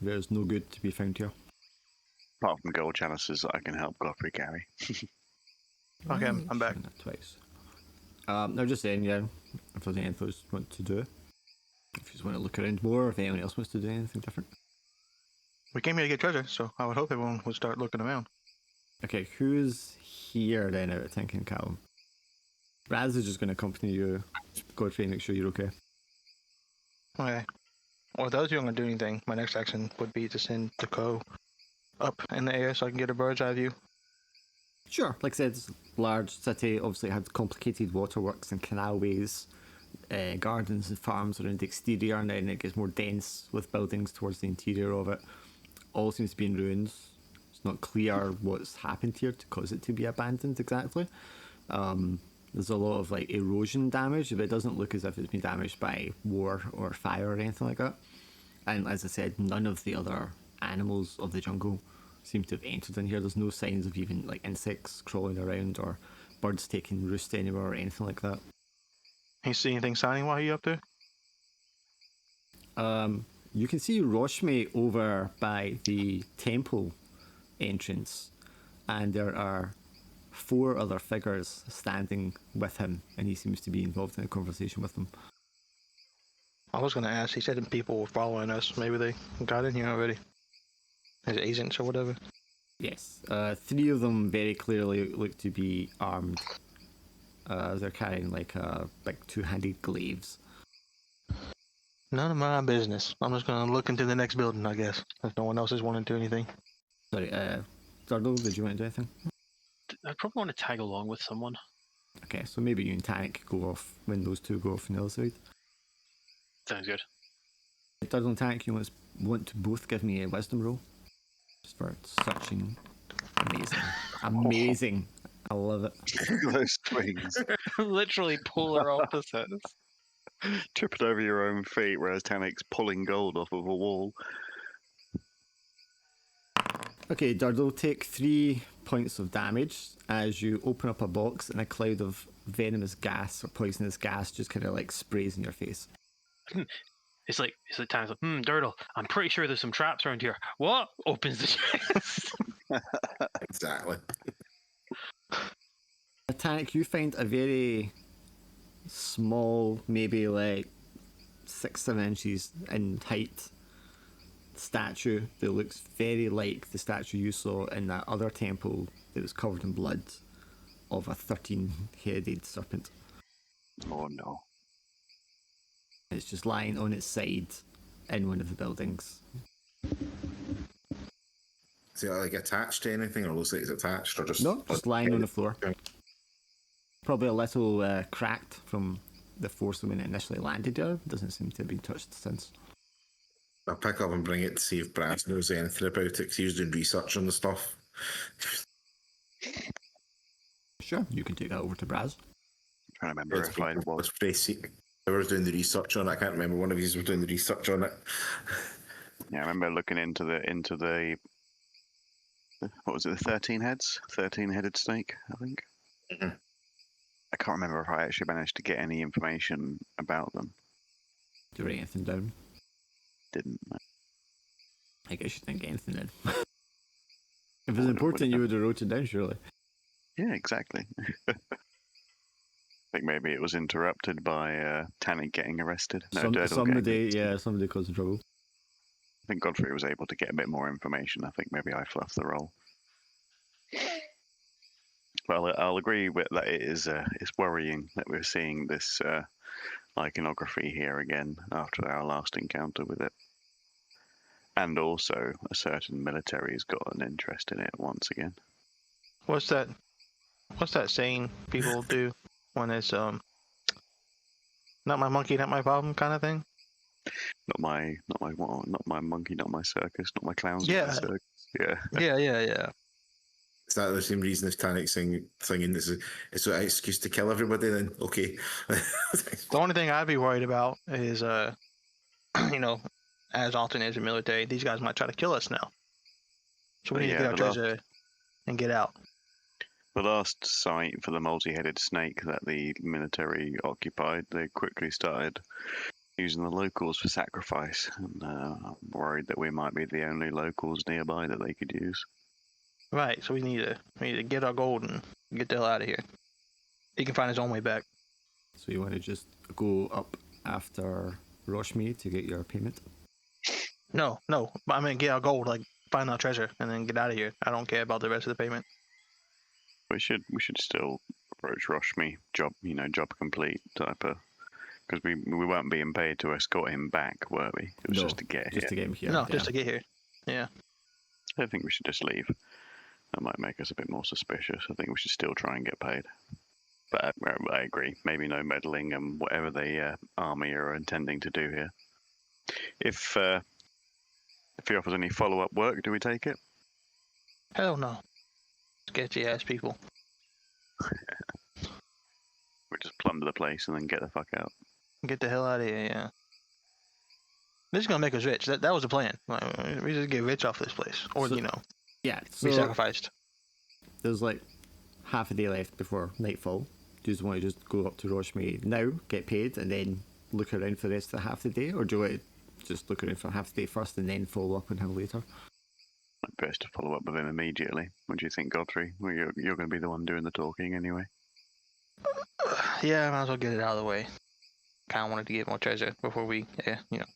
There's no good to be found here. Apart from gold chalices that I can help Godfrey carry. Okay, I'm back. That twice. I'm just saying, yeah, if there's anything else you want to do. If you just want to look around more, if anyone else wants to do anything different. We came here to get treasure, so I would hope everyone would start looking around. Okay, who's here then out of Tink and Callum? Raz is just going to accompany you, Godfrey, and make sure you're okay. Okay. Well, if those two aren't going to do anything, my next action would be to send the co up in the air so I can get a bird's eye view. Sure, like I said, it's a large city, obviously it had complicated waterworks and canalways, gardens and farms around the exterior, and then it gets more dense with buildings towards the interior of it. All seems to be in ruins. It's not clear what's happened here to cause it to be abandoned exactly. There's a lot of like erosion damage, but it doesn't look as if it's been damaged by war or fire or anything like that. And as I said, none of the other animals of the jungle seem to have entered in here. There's no signs of even like insects crawling around or birds taking roost anywhere or anything like that. You see anything signing while you're up there? You can see Roshme over by the temple entrance, and there are 4 other figures standing with him, and he seems to be involved in a conversation with them. I was going to ask, he said that people were following us. Maybe they got in here already. As agents or whatever. Yes, 3 of them very clearly look to be armed. They're carrying like big 2-handed glaives. None of my business. I'm just going to look into the next building, I guess. If no one else is wanting to do anything. Sorry, Durdle, did you want to do anything? I'd probably want to tag along with someone. Okay, so maybe you and Tannic go off when those 2 go off on the other side. Sounds good. Durdle and Tannic, you want to both give me a wisdom roll? Just for searching. Amazing. Amazing. I love it. Those swings. Literally polar opposites. Tripping over your own feet, whereas Tanic's pulling gold off of a wall. Okay, Durdle, take 3 points of damage as you open up a box and a cloud of venomous gas or poisonous gas just kind of like sprays in your face. It's like times like, Durdle, I'm pretty sure there's some traps around here. What? Opens the chest. Exactly. Tannic, you find a very small, maybe like 6-7 inches in height statue that looks very like the statue you saw in that other temple that was covered in blood of a 13-headed serpent. Oh no. It's just lying on its side in one of the buildings. Is it like attached to anything, or looks like it's attached, or just No, just lying on the floor. Probably a little cracked from the force when it initially landed there. Doesn't seem to have been touched since. I'll pick up and bring it to see if Braz knows anything about it, because he was doing research on the stuff. Sure, you can take that over to Braz. I'm trying to remember if I was. I was doing the research on it. I can't remember. One of you was doing the research on it. Yeah, I remember looking into the what was it, the 13 heads? 13-headed snake, I think. Mhm. I can't remember if I actually managed to get any information about them. Do you write anything down? Didn't. I guess you didn't get anything in. If it's important, you would have wrote it down, surely. Yeah, exactly. I think maybe it was interrupted by Tannic getting arrested. No, somebody caused trouble. I think Godfrey was able to get a bit more information. I think maybe I fluffed the role. Well, I'll agree with that. It's worrying that we're seeing this iconography here again after our last encounter with it, and also a certain military's got an interest in it once again. What's that saying people do when it's not my monkey, not my problem kind of thing? Not my monkey, not my circus, not my clowns, Yeah. not my circus. Yeah. Yeah. Is that the same reason as Tannic singing this is it's an excuse to kill everybody then? Okay. The only thing I'd be worried about is as often as the military, these guys might try to kill us now. So we need to get our treasure and get out. The last site for the multi-headed snake that the military occupied, they quickly started using the locals for sacrifice, and I'm worried that we might be the only locals nearby that they could use. Right, so we need to get our gold and get the hell out of here. He can find his own way back. So you want to just go up after Roshmi to get your payment? No, I mean get our gold, like find our treasure, and then get out of here. I don't care about the rest of the payment. We should still approach Roshmi, job complete type of, because we weren't being paid to escort him back, were we? It was just to get here. Just to get him here. No, just to get here. Yeah. I think we should just leave. That might make us a bit more suspicious. I think we should still try and get paid. But I agree. Maybe no meddling and whatever the army are intending to do here. If he offers any follow-up work, do we take it? Hell no. Sketchy ass people. We just plunder the place and then get the fuck out. Get the hell out of here, yeah. This is gonna make us rich. That was the plan. Like, we just get rich off this place. Or, Yeah, be sacrificed. There's like half a day left before nightfall. Do you just want to just go up to Roshmi now, get paid, and then look around for the rest of the half the day? Or do you want to just look around for half the day first and then follow up on him later? Best to follow up with him immediately. What do you think, Godfrey? Well, you're going to be the one doing the talking anyway. Yeah, I might as well get it out of the way. Kind of wanted to get more treasure before we,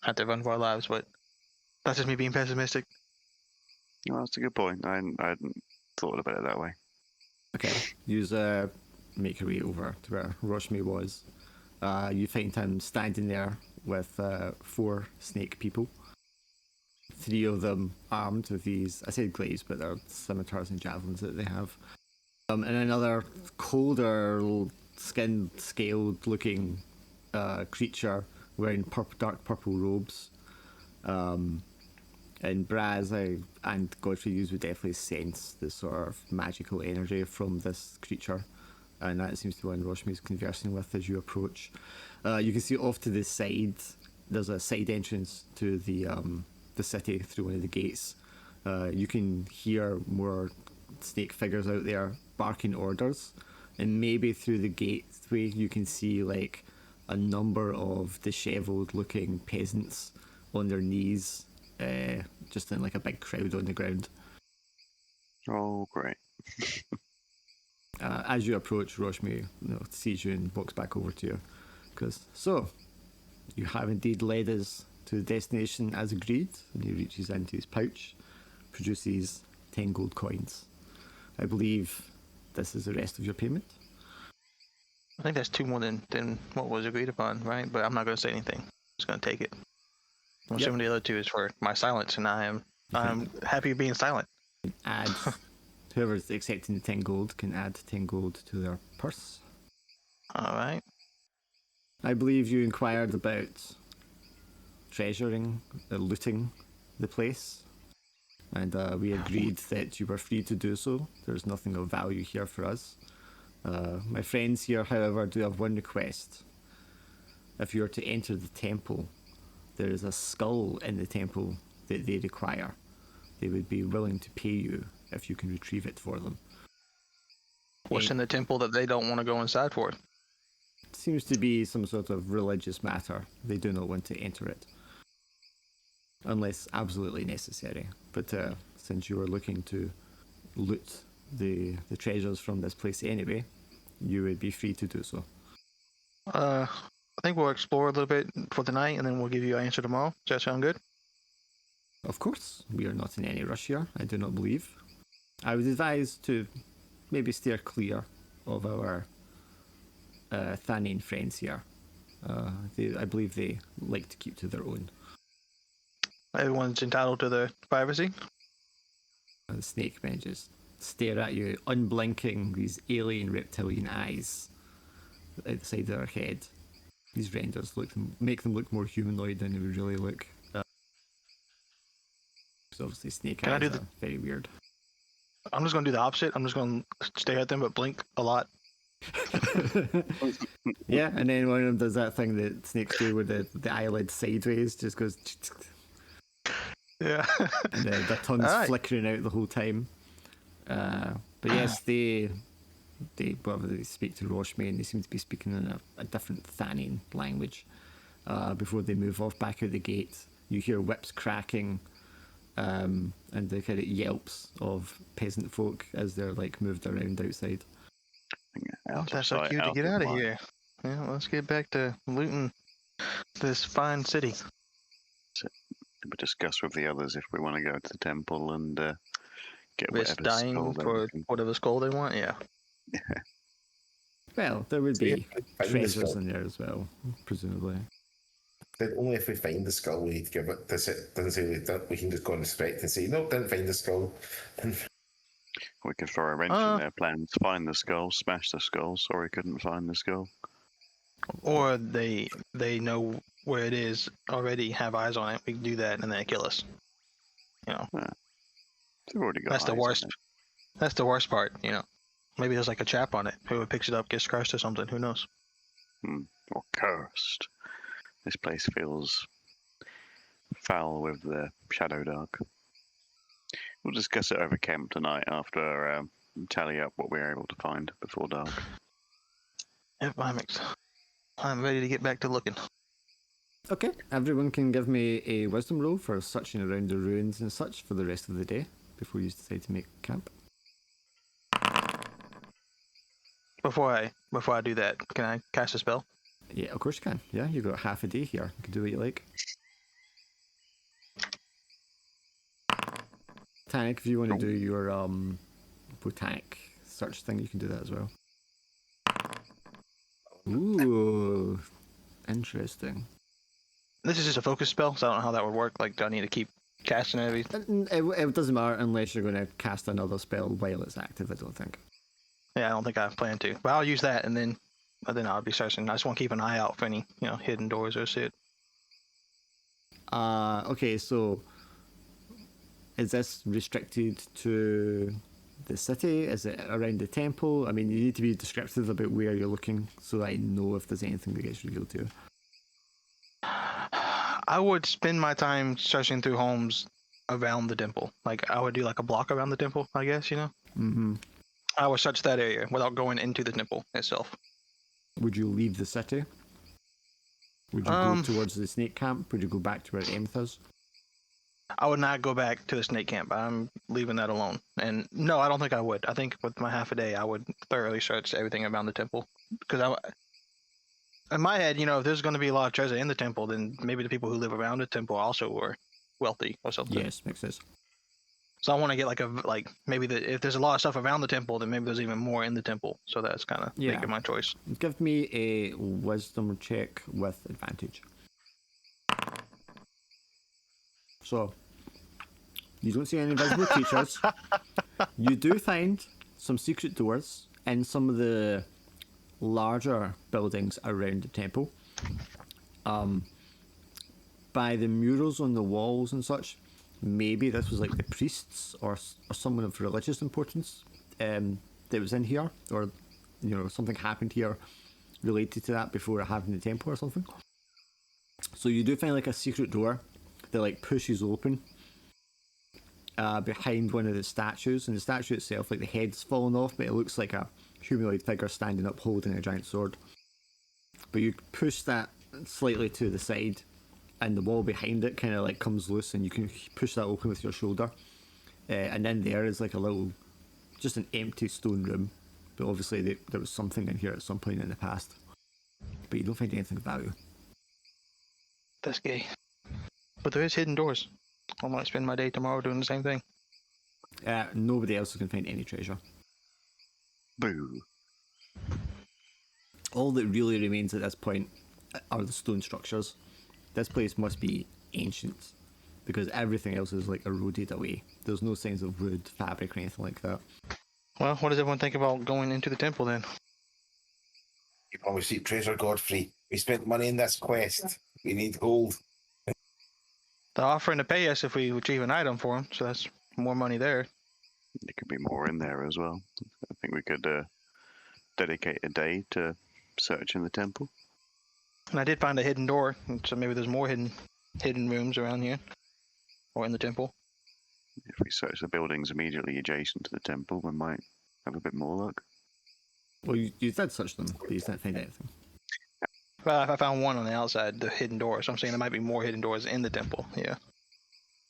have to run for our lives, but that's just me being pessimistic. Well, that's a good point. I hadn't thought about it that way. Okay, make your way over to where Roshmi was. You find him standing there with 4 snake people. 3 of them armed with these, I said glaives, but they're scimitars and javelins that they have. And another colder, skin-scaled looking creature wearing dark purple robes. And Braz and Godfrey, you would definitely sense the sort of magical energy from this creature. And that seems to be one Roshmi is conversing with as you approach. You can see off to the side, there's a side entrance to the city through one of the gates. You can hear more snake figures out there barking orders, and maybe through the gateway you can see like a number of dishevelled looking peasants on their knees, just in like a big crowd on the ground. Oh, great. As you approach, Roshmi sees you and walks back over to you. So, you have indeed led us to the destination as agreed. And he reaches into his pouch, produces 10 gold coins. I believe this is the rest of your payment. I think that's 2 more than what was agreed upon, right? But I'm not going to say anything. I'm just going to take it. I'm assuming the other 2 is for my silence, and I'm happy being silent. Add whoever's accepting the 10 gold can add 10 gold to their purse. All right. I believe you inquired about treasuring, looting the place, and we agreed that you were free to do so. There's nothing of value here for us. My friends here, however, do have one request. If you are to enter the temple, there is a skull in the temple that they require. They would be willing to pay you if you can retrieve it for them. What's in the temple that they don't want to go inside for? It seems to be some sort of religious matter. They do not want to enter it. Unless absolutely necessary. But since you are looking to loot the treasures from this place anyway, you would be free to do so. I think we'll explore a little bit for the night, and then we'll give you an answer tomorrow. Does that sound good? Of course, we are not in any rush here, I do not believe. I would advise to maybe steer clear of our Thanine friends here. I believe they like to keep to their own. Everyone's entitled to their privacy. The snake men just stare at you, unblinking, these alien reptilian eyes at the side of their head. These renders make them look more humanoid than they would really look. Because obviously snake eyes are very weird. I'm just going to do the opposite. I'm just going to stare at them but blink a lot. Yeah, and then one of them does that thing that snakes do with the eyelid sideways, just goes... Yeah. And their tongue's flickering out the whole time. But yes, they speak to Roshme, and they seem to be speaking in a different Thanine language. Before they move off back out the gate, you hear whips cracking, and the kind of yelps of peasant folk as they're like moved around outside. That's so cute to get out of here. Yeah, let's get back to looting this fine city. We discuss with the others if we want to go to the temple and get Risk whatever dying skull for whatever skull they want. Yeah. Well, there would be Find the treasures skull. in there as well, presumably. But only if we find the skull, we need to give it. Doesn't say we can just go on inspect and say, nope, didn't find the skull. We could throw a wrench in their plans, find the skull, smash the skull. Sorry, couldn't find the skull. Or they know where it is already, have eyes on it. We can do that, and then they kill us. You know. They've already got. That's the eyes worst. on it. That's the worst part. You know. Maybe there's like a chap on it. Whoever picks it up gets cursed or something. Who knows? Or cursed. This place feels foul with the Shadowdark. We'll discuss it over camp tonight after tally up what we're able to find before dark. Yep, I'm ready to get back to looking. Okay, everyone can give me a wisdom roll for searching around the ruins and such for the rest of the day before you decide to make camp. Before I do that, can I cast a spell? Yeah, of course you can. Yeah, you've got half a day here. You can do what you like. Botanic, if you want to do your botanic search thing, you can do that as well. Ooh, interesting. This is just a focus spell, so I don't know how that would work. Like, do I need to keep casting everything? It doesn't matter unless you're going to cast another spell while it's active, I don't think. Yeah, I don't think I plan to. But I'll use that, and then I'll be searching. I just want to keep an eye out for any, hidden doors or shit. Okay, so is this restricted to the city? Is it around the temple? I mean, you need to be descriptive about where you're looking so that I know if there's anything that gets revealed to you. I would spend my time searching through homes around the temple. Like, I would do like a block around the temple, I guess, Mm-hmm. I would search that area without going into the temple itself. Would you leave the city? Would you go towards the snake camp? Would you go back to where Emth is? I would not go back to the snake camp. I'm leaving that alone. And no, I don't think I would. I think with my half a day, I would thoroughly search everything around the temple. Because in my head, if there's going to be a lot of treasure in the temple, then maybe the people who live around the temple also were wealthy or something. Yes, makes sense. So I want to get maybe if there's a lot of stuff around the temple, then maybe there's even more in the temple. So that's kind of making my choice. Give me a wisdom check with advantage. So, you don't see any invisible creatures. You do find some secret doors in some of the larger buildings around the temple. By the murals on the walls and such, maybe this was like the priests or someone of religious importance that was in here, or something happened here related to that before it happened in the temple or something. So you do find like a secret door that like pushes open behind one of the statues, and the statue itself, like the head's fallen off, but it looks like a humanoid figure standing up holding a giant sword. But you push that slightly to the side, and the wall behind it kind of like comes loose, and you can push that open with your shoulder. And then there is like a little, just an empty stone room. But obviously there was something in here at some point in the past. But you don't find anything of value. That's gay. But there is hidden doors. I might spend my day tomorrow doing the same thing. Nobody else can find any treasure. Boo. All that really remains at this point are the stone structures. This place must be ancient, because everything else is like eroded away. There's no signs of wood, fabric, or anything like that. Well, what does everyone think about going into the temple then? You probably see treasure, Godfrey. We spent money in this quest. We need gold. They're offering to pay us if we retrieve an item for them, so that's more money there. There could be more in there as well. I think we could dedicate a day to searching the temple. And I did find a hidden door, so maybe there's more hidden rooms around here, or in the temple. If we search the buildings immediately adjacent to the temple, we might have a bit more luck. Well, you did search them, but you didn't find anything. Well, I found one on the outside, the hidden door, so I'm saying there might be more hidden doors in the temple, yeah.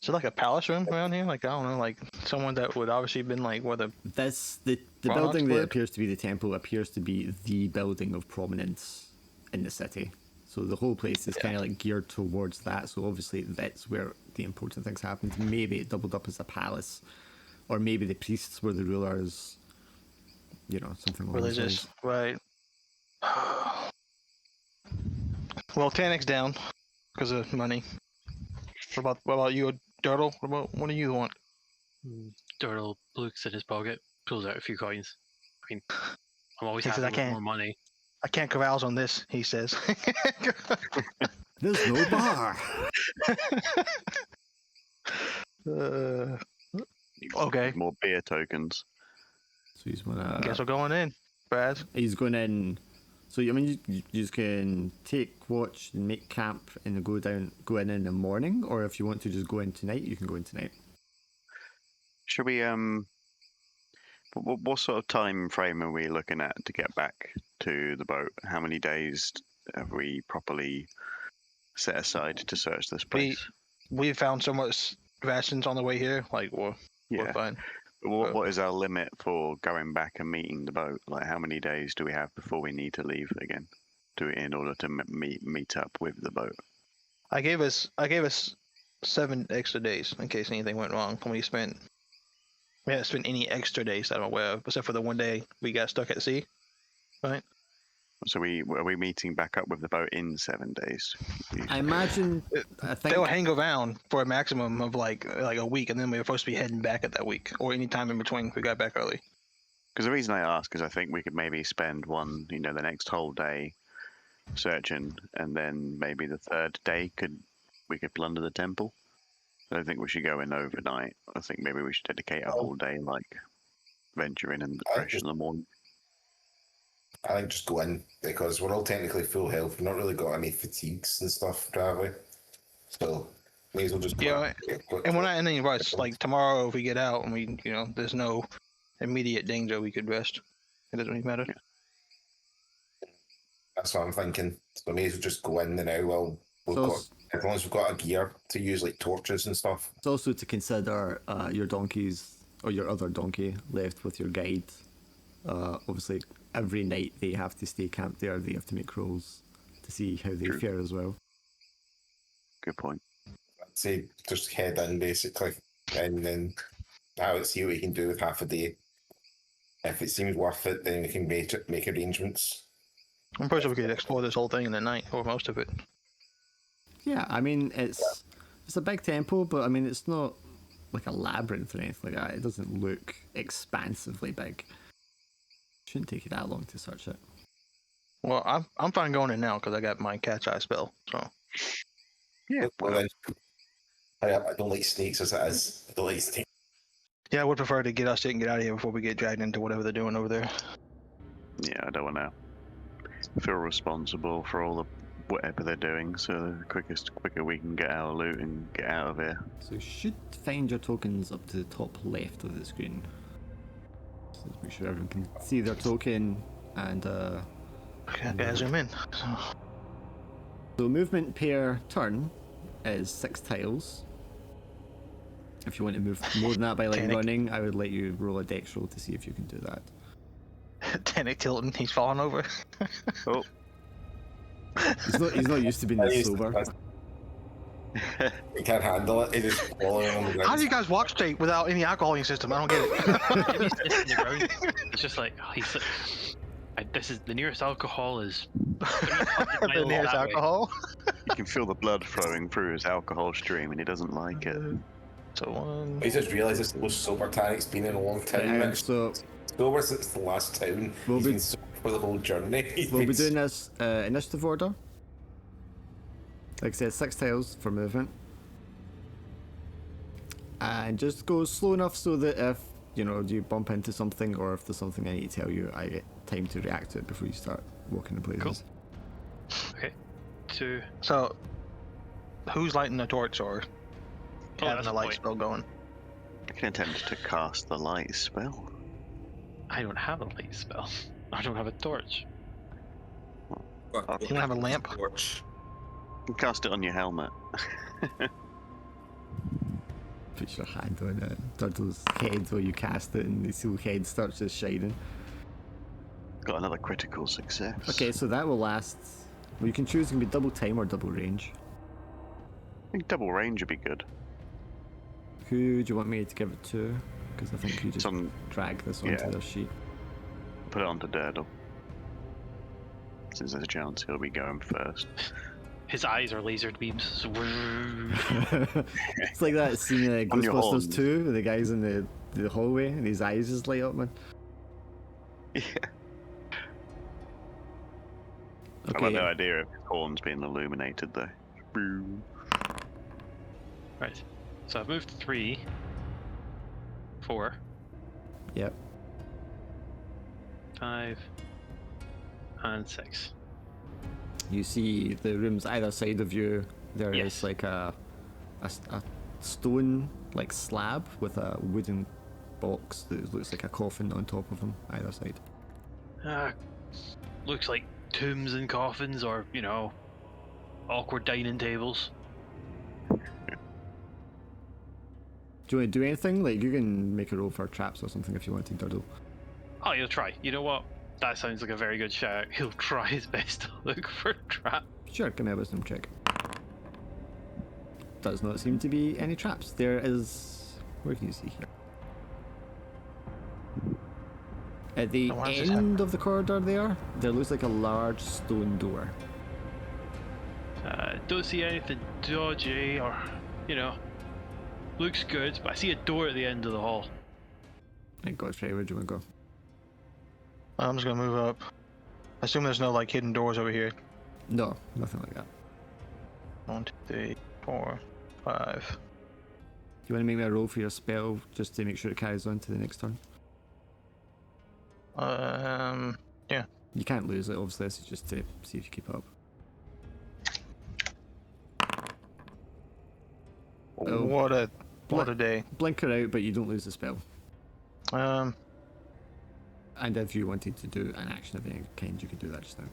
Is it like a palace room around here? Like, I don't know, like someone that would obviously been like where the building that lived? appears to be the temple appears to be the building of prominence in the city. So the whole place is kind of like geared towards that. So obviously that's where the important things happened. Maybe it doubled up as a palace, or maybe the priests were the rulers. Something along those lines. religious, right? Well, Tanic's down because of money. What about you, Dirtle? What do you want? Doral looks in his pocket, pulls out a few coins. I mean, I'm always He says, happy "I with can't." more money. I can't carouse on this, he says. There's no bar. Okay. More beer tokens. So he's gonna. Guess we're going in, Brad. He's going in. So you just can take watch and make camp and go in the morning, or if you want to just go in tonight, you can go in tonight. Should we what sort of time frame are we looking at to get back to the boat? How many days have we properly set aside to search this place? We found so much rations on the way here, like we're fine. What is our limit for going back and meeting the boat? Like, how many days do we have before we need to leave again, in order to meet up with the boat? I gave us 7 extra days in case anything went wrong. We haven't spent any extra days that I'm aware of, except for the one day we got stuck at sea, right? So are we meeting back up with the boat in 7 days? I imagine. I think They'll hang around for a maximum of like a week, and then we were supposed to be heading back at that week, or any time in between. We got back early. Because the reason I ask is I think we could maybe spend the next whole day searching, and then maybe the third day we could plunder the temple. I don't think we should go in overnight. I think maybe we should dedicate a whole day, like venturing in fresh in the morning. I think just go in, because we're all technically full health. We've not really got any fatigues and stuff, have we? So may as well just go in. And we're not in any rush. Like tomorrow, if we get out and we, there's no immediate danger, we could rest. It doesn't really matter. Yeah. That's what I'm thinking. So may as well just go in now. As long as we've got a gear to use, like torches and stuff. It's also to consider your donkeys, or your other donkey left with your guide. Obviously, every night they have to stay camped there. They have to make rolls to see how they fare as well. Good point. I'd say just head in basically, and then see what we can do with half a day. If it seems worth it, then we can make arrangements. I'm pretty sure we could explore this whole thing in the night, or most of it. Yeah, I mean it's a big temple, but I mean it's not like a labyrinth or anything like that. It doesn't look expansively big. Shouldn't take you that long to search it. Well, I'm fine going in now because I got my cat's eye spell. So Yeah. Well, then, I don't like snakes as it is. I don't like snakes. yeah, I would prefer to get us and get out of here before we get dragged into whatever they're doing over there. Yeah, I don't want to feel responsible for all the whatever they're doing. So the quicker we can get our loot and get out of here. So you should find your tokens up to the top left of the screen. So let's make sure everyone can see their token and Okay, I gotta zoom in. so movement per turn is 6 tiles. If you want to move more than that by like Panic. running, I would let you roll a dex roll to see if you can do that. Tenic tilting, he's falling over. Oh, He's not used to being this sober. He can't handle it. He just falling on the ground. How do you guys walk straight without any alcohol in your system? I don't get it. He's sitting in the ground. It's just like this is the nearest alcohol is. 300 The miles nearest that way. alcohol. you can feel the blood flowing through his alcohol stream, and he doesn't like it. So one. I just realised this most sober Tanic's been in a long time. Yeah, and so sober since the last town. We'll He's be- been sober for the whole journey. we'll be doing this initiative order. Like I said, 6 tiles for movement. And just go slow enough so that if, you know, you bump into something or if there's something I need to tell you, I get time to react to it before you start walking in places. Okay. 2. So, who's lighting the torch or Oh, having that's the a light point. spell going? I can attempt to cast the light spell. I don't have a light spell. I don't have a torch. You don't have a lamp? Torch. You can cast it on your helmet. Put your hand on it, Turtle's head while you cast it and his whole head starts just shining. Got another critical success. Okay, so that will last. Well, you can choose, it can be double time or double range. I think double range would be good. Who do you want me to give it to? Because I think you It's just on. drag this onto yeah. their sheet. Put it onto Durdle. Since there's a chance he'll be going first. His eyes are laser beams. So It's like that scene in On your Ghostbusters horns. 2 where the guy's in the hallway and his eyes just light up, man. Yeah. I Okay, like the idea of his horns being illuminated though. Boom. right. So I've moved 3, 4, yep. 5, and 6. You see the rooms either side of you. There is Yes. like a stone like slab with a wooden box that looks like a coffin on top of them either side. Looks like tombs and coffins, or awkward dining tables. Do you want to do anything? Like you can make a roll for traps or something if you want to, Durdle. Oh, he'll try. You know what? That sounds like a very good shout. He'll try his best to look for traps. Sure, give me a wisdom check. Does not seem to be any traps. There is. Where can you see here? At the Now, why does this end of the corridor there looks like a large stone door. Don't see anything dodgy or, looks good, but I see a door at the end of the hall. Right, Godfrey, where do you want to go? I'm just gonna move up. I assume there's no like hidden doors over here. No, nothing like that. 1, 2, 3, 4, 5. Do you want to make me a roll for your spell just to make sure it carries on to the next turn? Yeah. You can't lose it, obviously. This is just to see if you keep up. Oh. What a day. Blinker out, but you don't lose the spell. And if you wanted to do an action of any kind, you could do that just now.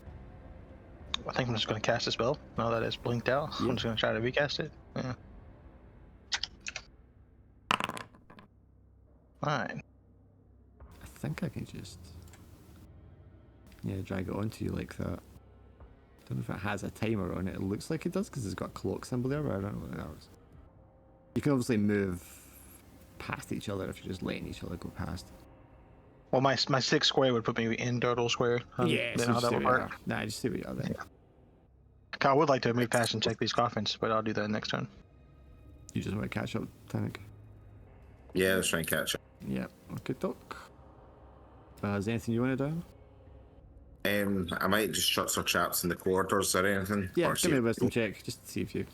I think I'm just gonna cast a spell now that it's blinked out. Yep. I'm just gonna try to recast it. Yeah. Fine. I think I can just drag it onto you like that. Don't know if it has a timer on it. It looks like it does because it's got a clock symbol there, but I don't know what that was. You can obviously move past each other if you're just letting each other go past. Well, my 6 square would put me in Turtle Square. So Then how just that stay would where you work. are. Nah, just stay where you are then. I would like to move past and check these coffins, but I'll do that next turn. You just want to catch up, Tanic? Yeah, let's try and catch up. Yeah, okay, doc. Is there anything you want to do? I might just shut some traps in the corridors or anything. Yeah, or give me a see- wisdom check just to see if you.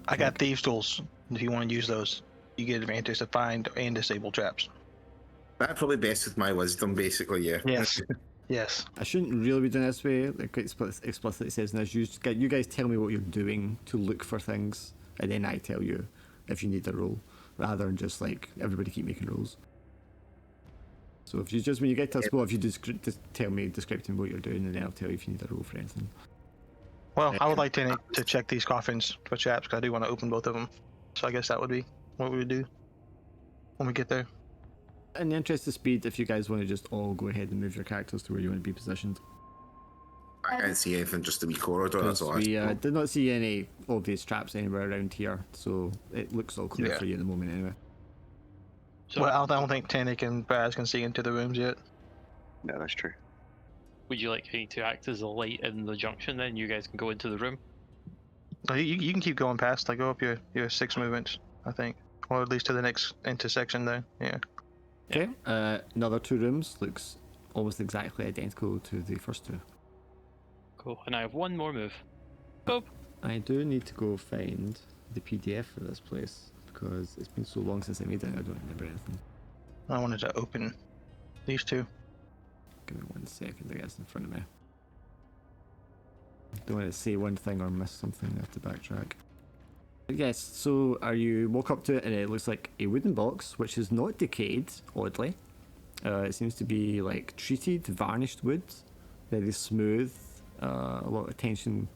I got thieves tools. If you want to use those, you get advantage to find and disable traps. That'd probably best with my wisdom, basically. Yeah. Yes. Yes. I shouldn't really be doing this way. Like it explicitly says in this, you guys tell me what you're doing to look for things, and then I tell you if you need a roll, rather than just like everybody keep making rolls. So if you just when you get to a spot, if you just tell me, describe to me what you're doing, and then I'll tell you if you need a roll for anything. Well, I would like to check these coffins for traps because I do want to open both of them. So I guess that would be what we would do when we get there. In the interest of speed, if you guys want to just all go ahead and move your characters to where you want to be positioned. I can't see anything, just a wee corridor. That's all. We did not see any obvious traps anywhere around here, so it looks all clear Yeah. for you at the moment anyway. So Well, I don't think Tannic and Baz can see into the rooms yet. No, that's true. would you like me to act as a light in the junction then? You guys can go into the room. No, you can keep going past. Like go up your 6 movements, I think, or at least to the next intersection there. Yeah. Okay, another 2 rooms looks almost exactly identical to the first 2. Cool. And I have one more move. Boop. I do need to go find the PDF for this place because it's been so long since I made it. I don't remember anything. I wanted to open these 2. Give me 1 second. I guess in front of me. Don't want to say one thing or miss something. I have to backtrack. But yes. So you walk up to it and it looks like a wooden box, which is not decayed. Oddly, it seems to be like treated, varnished wood, very smooth. A lot of attention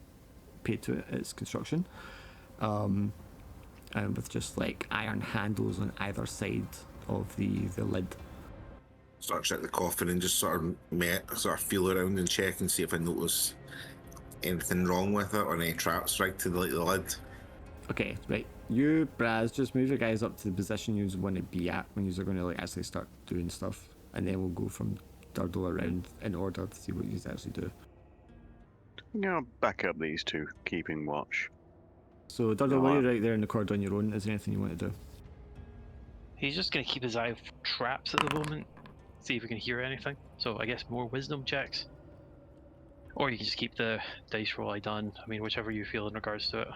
paid to its construction. And with just like iron handles on either side of the lid. Start check the coffin and just sort of feel around and check and see if I notice anything wrong with it or any traps right to the lid. Okay, right. You, Braz, just move your guys up to the position you want to be at when you're going to like actually start doing stuff, and then we'll go from Durdle around in order to see what you actually do. Yeah, back up these 2, keeping watch. So Durdle, while you're right there in the corridor on your own, is there anything you want to do? He's just going to keep his eye on traps at the moment. See if we can hear anything. So I guess more wisdom checks. Or you can just keep the dice roll I done. I mean, whichever you feel in regards to it.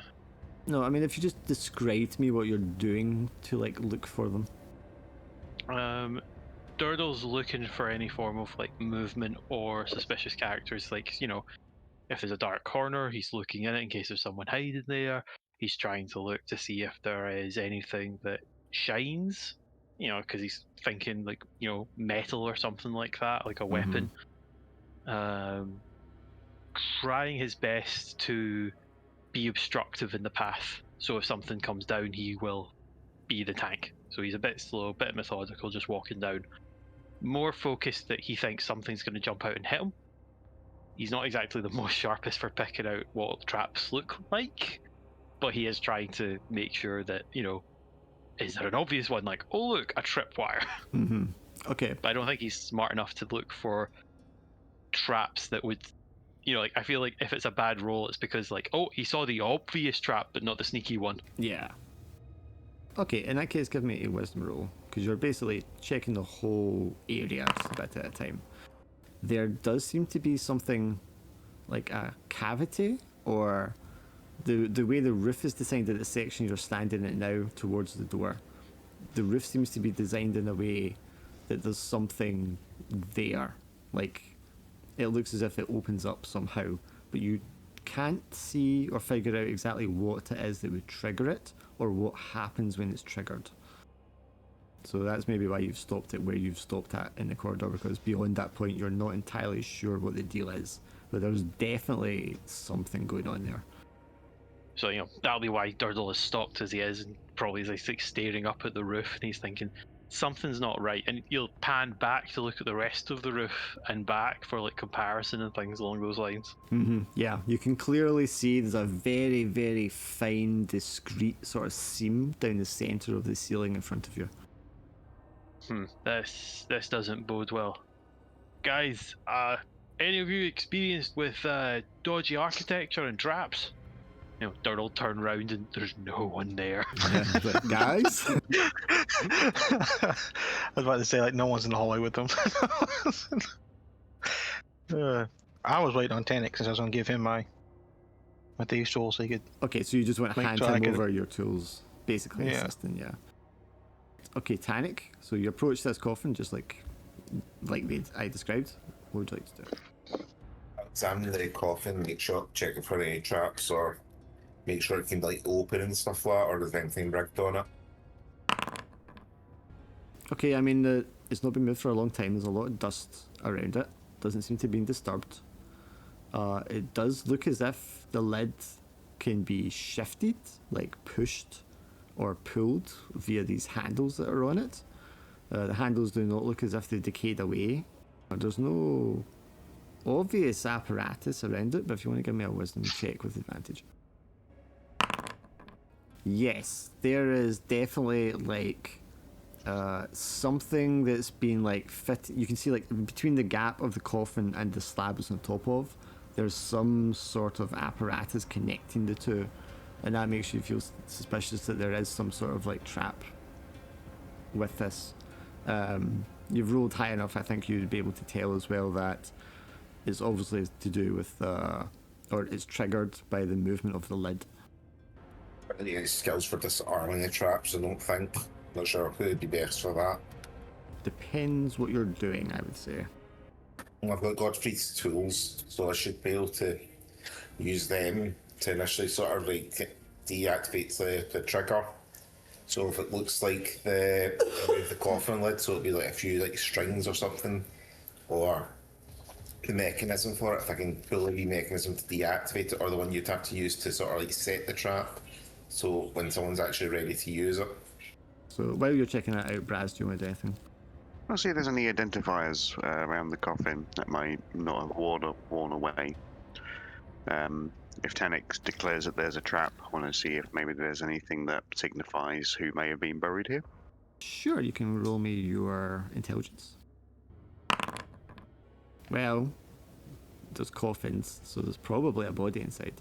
No, I mean if you just describe to me what you're doing to like look for them. Durdle's looking for any form of like movement or suspicious characters. Like, you know, if there's a dark corner, he's looking in it in case there's someone hiding there. He's trying to look to see if there is anything that shines, you know, because he's thinking like, you know, metal or something like that, like a weapon. Trying his best to be obstructive in the path, so if something comes down, he will be the tank. So he's a bit slow, a bit methodical, just walking down. More focused that he thinks something's going to jump out and hit him. He's not exactly the most sharpest for picking out what traps look like, but he is trying to make sure that, you know, is there an obvious one like, oh look, a tripwire? Okay. But I don't think he's smart enough to look for traps that would, you know, like I feel like if it's a bad roll, it's because like, oh, he saw the obvious trap but not the sneaky one. Yeah. Okay, in that case, give me a wisdom roll because you're basically checking the whole area just a bit at a time. There does seem to be something like a cavity, or the way the roof is designed at the section you're standing in now towards the door. The roof seems to be designed in a way that there's something there. Like, it looks as if it opens up somehow, but you can't see or figure out exactly what it is that would trigger it or what happens when it's triggered. So that's maybe why you've stopped it where you've stopped at in the corridor, because beyond that point you're not entirely sure what the deal is, but there's definitely something going on there. So, you know, that'll be why Durdle is stopped as he is, and probably is like staring up at the roof, and he's thinking something's not right. And you'll pan back to look at the rest of the roof and back for like comparison and things along those lines. Yeah, you can clearly see there's a very, very fine, discreet sort of seam down the center of the ceiling in front of you. This doesn't bode well. Guys, any of you experienced with dodgy architecture and traps? You know, Durdle turn around and there's no one there. But guys? I was about to say, like, no one's in the hallway with them. I was waiting on Tannic since I was going to give him my thieves tool so he could. Okay, so you just want to Make hand sure I him could- over your tools, basically Yeah. assisting, yeah. Okay, Tannic, so you approach this coffin just like I described. What would you like to do? Examine the coffin, make sure, check for any traps, or make sure it can like open and stuff like that, or there's anything rigged on it. Okay, I mean, it's not been moved for a long time. There's a lot of dust around it. Doesn't seem to be disturbed. It does look as if the lid can be shifted, like pushed or pulled via these handles that are on it. The handles do not look as if they decayed away. There's no obvious apparatus around it, but if you want to give me a wisdom check with advantage. Yes, there is definitely like something that's been like fit. You can see like between the gap of the coffin and the slab it's on top of, there's some sort of apparatus connecting the two, and that makes you feel suspicious that there is some sort of like trap with this. You've rolled high enough, I think you'd be able to tell as well that it's obviously to do with or it's triggered by the movement of the lid. Any skills for disarming the traps, I don't think. Not sure who would be best for that. Depends what you're doing, I would say. I've got Godfrey's tools, so I should be able to use them to initially sort of like deactivate the trigger. So if it looks like the coffin lid, so it'll be like a few like strings or something, or the mechanism for it, if I can pull a wee mechanism to deactivate it, or the one you'd have to use to sort of like set the trap, so when someone's actually ready to use it. So while you're checking that out, Braz, do you want to do anything? I'll see if there's any identifiers around the coffin that might not have worn away. If Tannic declares that there's a trap, I want to see if maybe there's anything that signifies who may have been buried here. Sure, you can roll me your intelligence. Well, there's coffins, so there's probably a body inside.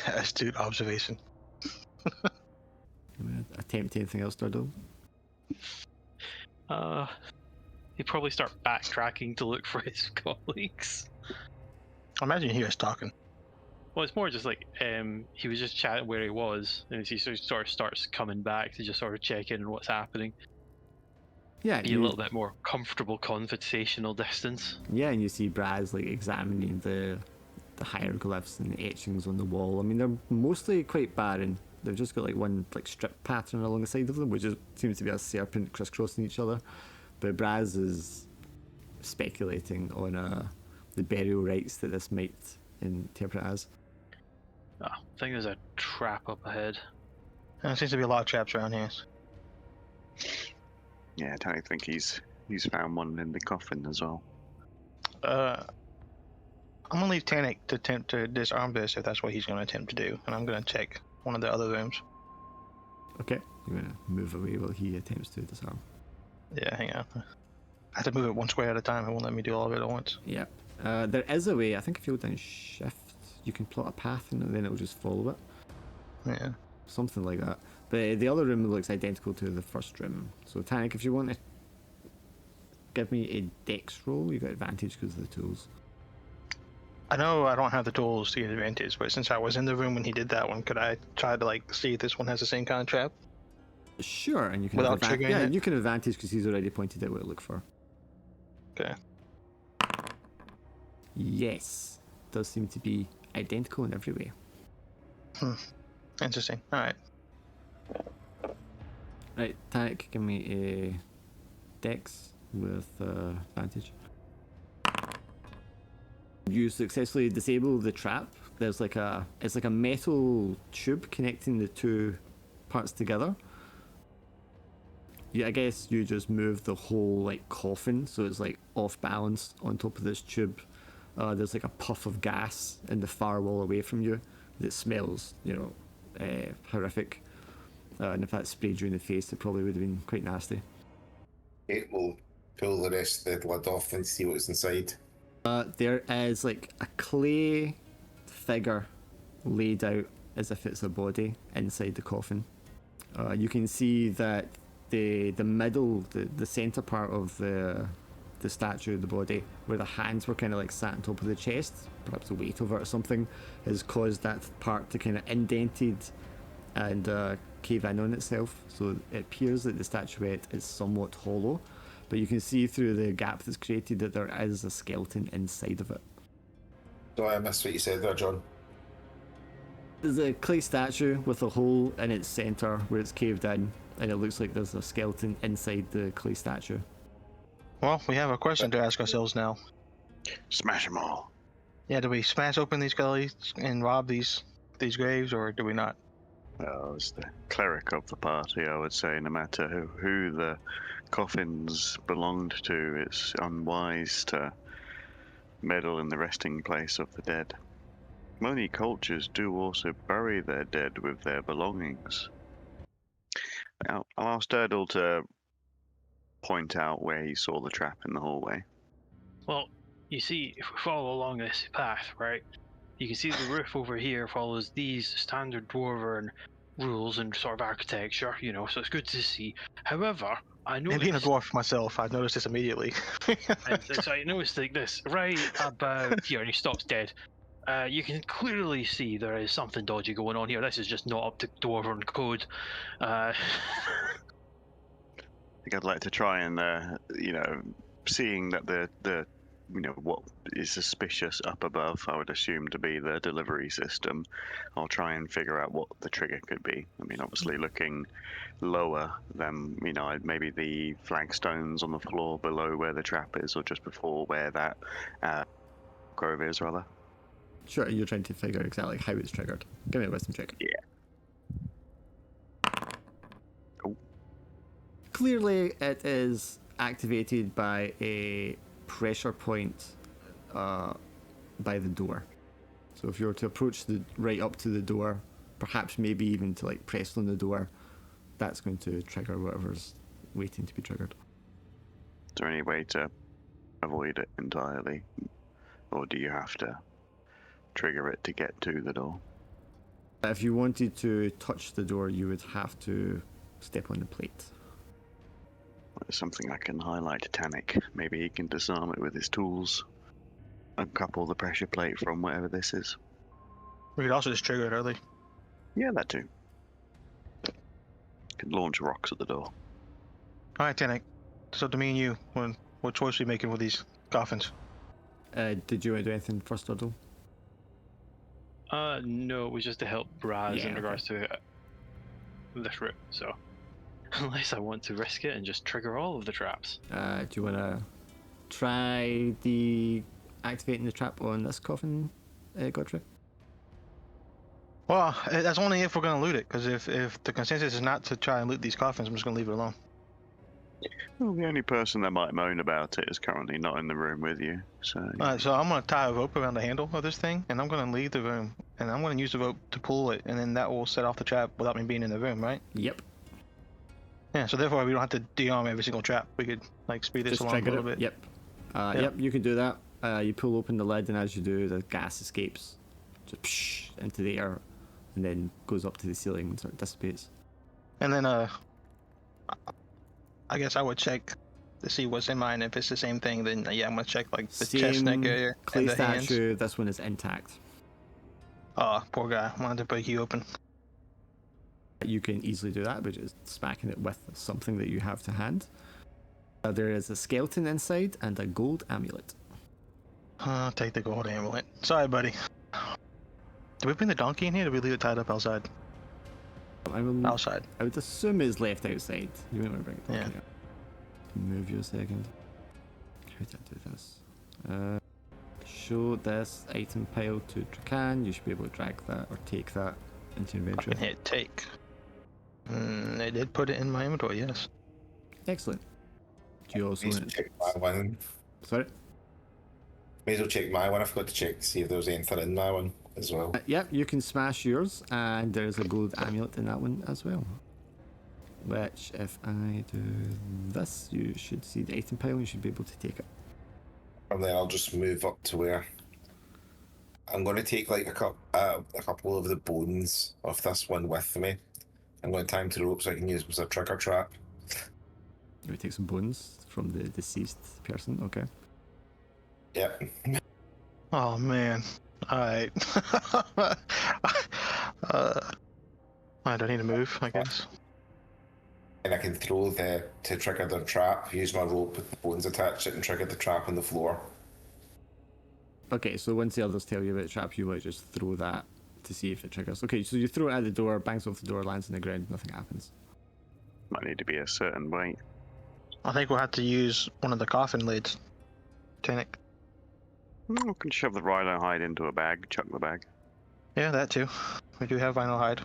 Astute observation. Attempt anything else, Durdle? He'd probably start backtracking to look for his colleagues. I imagine he was talking. Well, it's more just like he was just chatting where he was, and he sort of starts coming back to just sort of check in on what's happening. Yeah, Be a little bit more comfortable conversational distance. Yeah, and you see Braz like examining the hieroglyphs and the etchings on the wall. I mean, they're mostly quite barren. They've just got like one like strip pattern along the side of them, which seems to be a serpent crisscrossing each other. But Braz is speculating on the burial rites that this might interpret as. Oh, I think there's a trap up ahead. There seems to be a lot of traps around here. Yeah, I don't think he's found one in the coffin as well. I'm gonna leave Tannic to attempt to disarm this if that's what he's gonna attempt to do, and I'm gonna check one of the other rooms. Okay, you're gonna move away while he attempts to disarm. Yeah, hang on. I have to move it one square at a time. It won't let me do all of it at once. Yeah. There is a way, I think if you hold down shift, you can plot a path and then it'll just follow it. Yeah. Something like that. But the other room looks identical to the first room. So Tannic, if you want to give me a dex roll, you got advantage because of the tools. I know I don't have the tools to get advantage, but since I was in the room when he did that one, could I try to like see if this one has the same kind of trap? Sure, and you can Without triggering yeah, it? you can advantage because he's already pointed out what to look for. Okay. Yes, does seem to be identical in every way. Interesting. All right. Right, Tannic, give me a dex with advantage. You successfully disable the trap. There's like it's like a metal tube connecting the two parts together. Yeah, I guess you just move the whole like coffin, so it's like off balance on top of this tube. There's like a puff of gas in the far wall away from you that smells, horrific. And if that sprayed you in the face, it probably would have been quite nasty. It will pull the rest of the lid off and see what's inside. There is like a clay figure laid out as if it's a body inside the coffin. You can see that the middle, the center part of the statue, the body, where the hands were kind of like sat on top of the chest, perhaps the weight of it or something, has caused that part to kind of indented and cave in on itself. So it appears that the statuette is somewhat hollow, but you can see through the gap that's created that there is a skeleton inside of it. So I missed what you said there, John. There's a clay statue with a hole in its center where it's caved in, and it looks like there's a skeleton inside the clay statue. Well, we have a question to ask ourselves now. Smash them all. Yeah, do we smash open these gullies and rob these graves, or do we not? Well, as the cleric of the party, I would say no matter who the coffins belonged to, it's unwise to meddle in the resting place of the dead. Many cultures do also bury their dead with their belongings. I'll ask Durdle to point out where he saw the trap in the hallway. Well, you see, if we follow along this path, right, you can see the roof over here follows these standard dwarven rules and sort of architecture, you know, so it's good to see. However, I noticed... And being a dwarf myself, I noticed this immediately. so I noticed like this, right about here, and he stops dead. You can clearly see there is something dodgy going on here. This is just not up to dwarven code. I think I'd like to try and, seeing that the what is suspicious up above, I would assume to be the delivery system. I'll try and figure out what the trigger could be. I mean, obviously looking lower than, maybe the flagstones on the floor below where the trap is, or just before where that grove is, rather. Sure, you're trying to figure out exactly how it's triggered. Give me a wisdom check. Yeah. Oh. Clearly, it is activated by a pressure point by the door. So if you were to approach right up to the door, perhaps maybe even to like press on the door, that's going to trigger whatever's waiting to be triggered. Is there any way to avoid it entirely, or do you have to trigger it to get to the door? If you wanted to touch the door, you would have to step on the plate. It's something I can highlight to Tannic. Maybe he can disarm it with his tools. Uncouple the pressure plate from whatever this is. We could also just trigger it early. Yeah, that too. Can launch rocks at the door. Alright, Tannic. So to me and you, what choice are we making with these coffins? Did you want to do anything first, Doddle? No, it was just to help Raz Yeah, in regards to this route, so... Unless I want to risk it and just trigger all of the traps. Do you want to try activating the trap on this coffin, Godfrey? Well, that's only if we're going to loot it, because if the consensus is not to try and loot these coffins, I'm just going to leave it alone. Well, the only person that might moan about it is currently not in the room with you, so... Alright, so I'm going to tie a rope around the handle of this thing, and I'm going to leave the room, and I'm going to use the rope to pull it, and then that will set off the trap without me being in the room, right? Yep. Yeah, so therefore we don't have to de-arm every single trap. We could speed this Just along a trigger little it. bit. Yep. Yep, you can do that. You pull open the lid, and as you do, the gas escapes just psh, into the air, and then goes up to the ceiling and sort of dissipates. And then I guess I would check to see what's in mine. If it's the same thing, then yeah, I'm gonna check like the chest, neck area, clay and the statue. hands. This one is intact. Oh, poor guy. Wanted to break you open. You can easily do that by just smacking it with something that you have to hand. There is a skeleton inside and a gold amulet. I'll take the gold amulet. Sorry, buddy. Did we bring the donkey in here? Or did we leave it tied up outside? Outside. I would assume it's left outside. You might want to bring it back. Yeah. Move you a second. How did I do this? Show this item pile to Trakan. You should be able to drag that or take that into your I inventory. can hit take. I did put it in my inventory, yes. Excellent. Do you also May as well want check my one. Sorry? May as well check my one. I forgot to check to see if there was anything in my one as well. Yep, you can smash yours, and there's a gold amulet in that one as well. Which, if I do this, you should see the item pile, you should be able to take it. And then I'll just move up to where I'm going to take like a couple of the bones of this one with me. I'm going to tie them to the rope so I can use them as a trigger trap. We take some bones from the deceased person. Okay. Yep. Oh man. Alright. I don't need to move, I guess. And I can throw to trigger the trap, use my rope with the bones attached it and trigger the trap on the floor. Okay, so once the others tell you about the trap, you might just throw that to see if it triggers. Okay, so you throw it at the door, bangs off the door, lands on the ground, nothing happens. Might need to be a certain weight. I think we'll have to use one of the coffin lids. Tunic. We can shove the rhino hide into a bag, chuck the bag. Yeah, that too. We do have vinyl hide.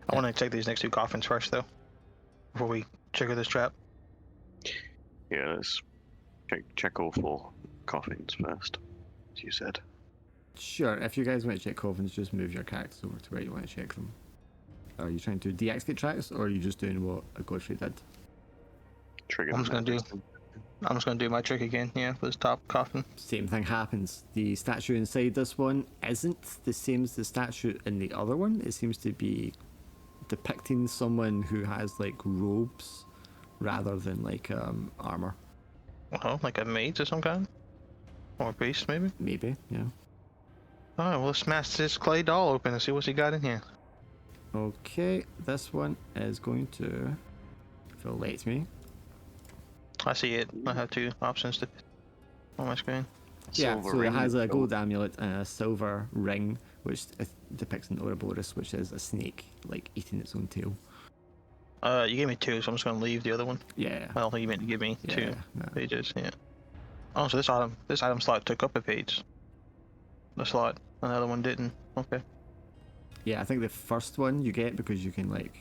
I want to check these next two coffins first, though, before we trigger this trap. Yeah, let's check all 4 coffins first, as you said. Sure, if you guys want to check coffins, just move your characters over to where you want to check them. Are you trying to deactivate tracks, or are you just doing what a Godfrey did? Trigger. I'm just gonna do my trick again, yeah, for this top coffin. Same thing happens. The statue inside this one isn't the same as the statue in the other one. It seems to be depicting someone who has like robes rather than like armor. Oh, like a mage of some kind? Or a priest, maybe? Maybe, yeah. Alright, well, let's smash this clay doll open and see what's he got in here. Okay, this one is going to, if it'll let me. I see it. I have 2 options to on my screen. Yeah, Silver so it ring has a with gold amulet and a silver ring, which depicts an Ouroboros, which is a snake, like eating its own tail. You gave me 2, so I'm just gonna leave the other one. Yeah. I don't think you meant to give me 2 no. pages, yeah. Oh, so this item slot took up a page. The slot, another one didn't. Okay. Yeah, I think the first one you get because you can like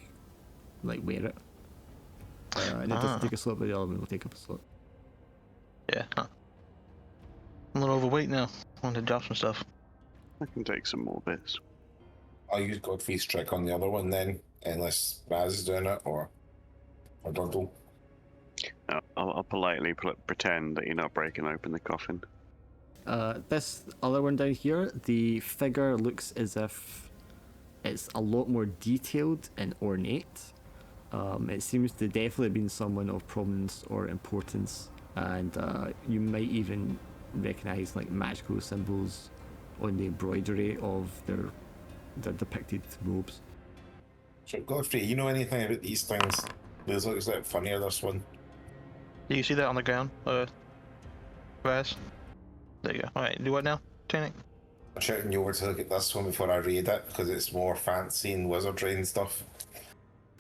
wear it. And it doesn't take a slot, but the other one will take up a slot. Yeah. Huh. I'm a little overweight now. I want to drop some stuff. I can take some more bits. I'll use Godfrey's trick on the other one then, unless Baz is doing it or Dundle. I'll politely pretend that you're not breaking open the coffin. This other one down here, the figure looks as if it's a lot more detailed and ornate. It seems to definitely have been someone of prominence or importance, and you might even recognize like magical symbols on the embroidery of their depicted robes. So Godfrey, you know anything about these things? This looks like funnier, this one. Do you see that on the ground? Raz? There you go. Alright, do what now, Tunic? I'm shouting you over to look at this one before I read it, because it's more fancy and wizardry and stuff.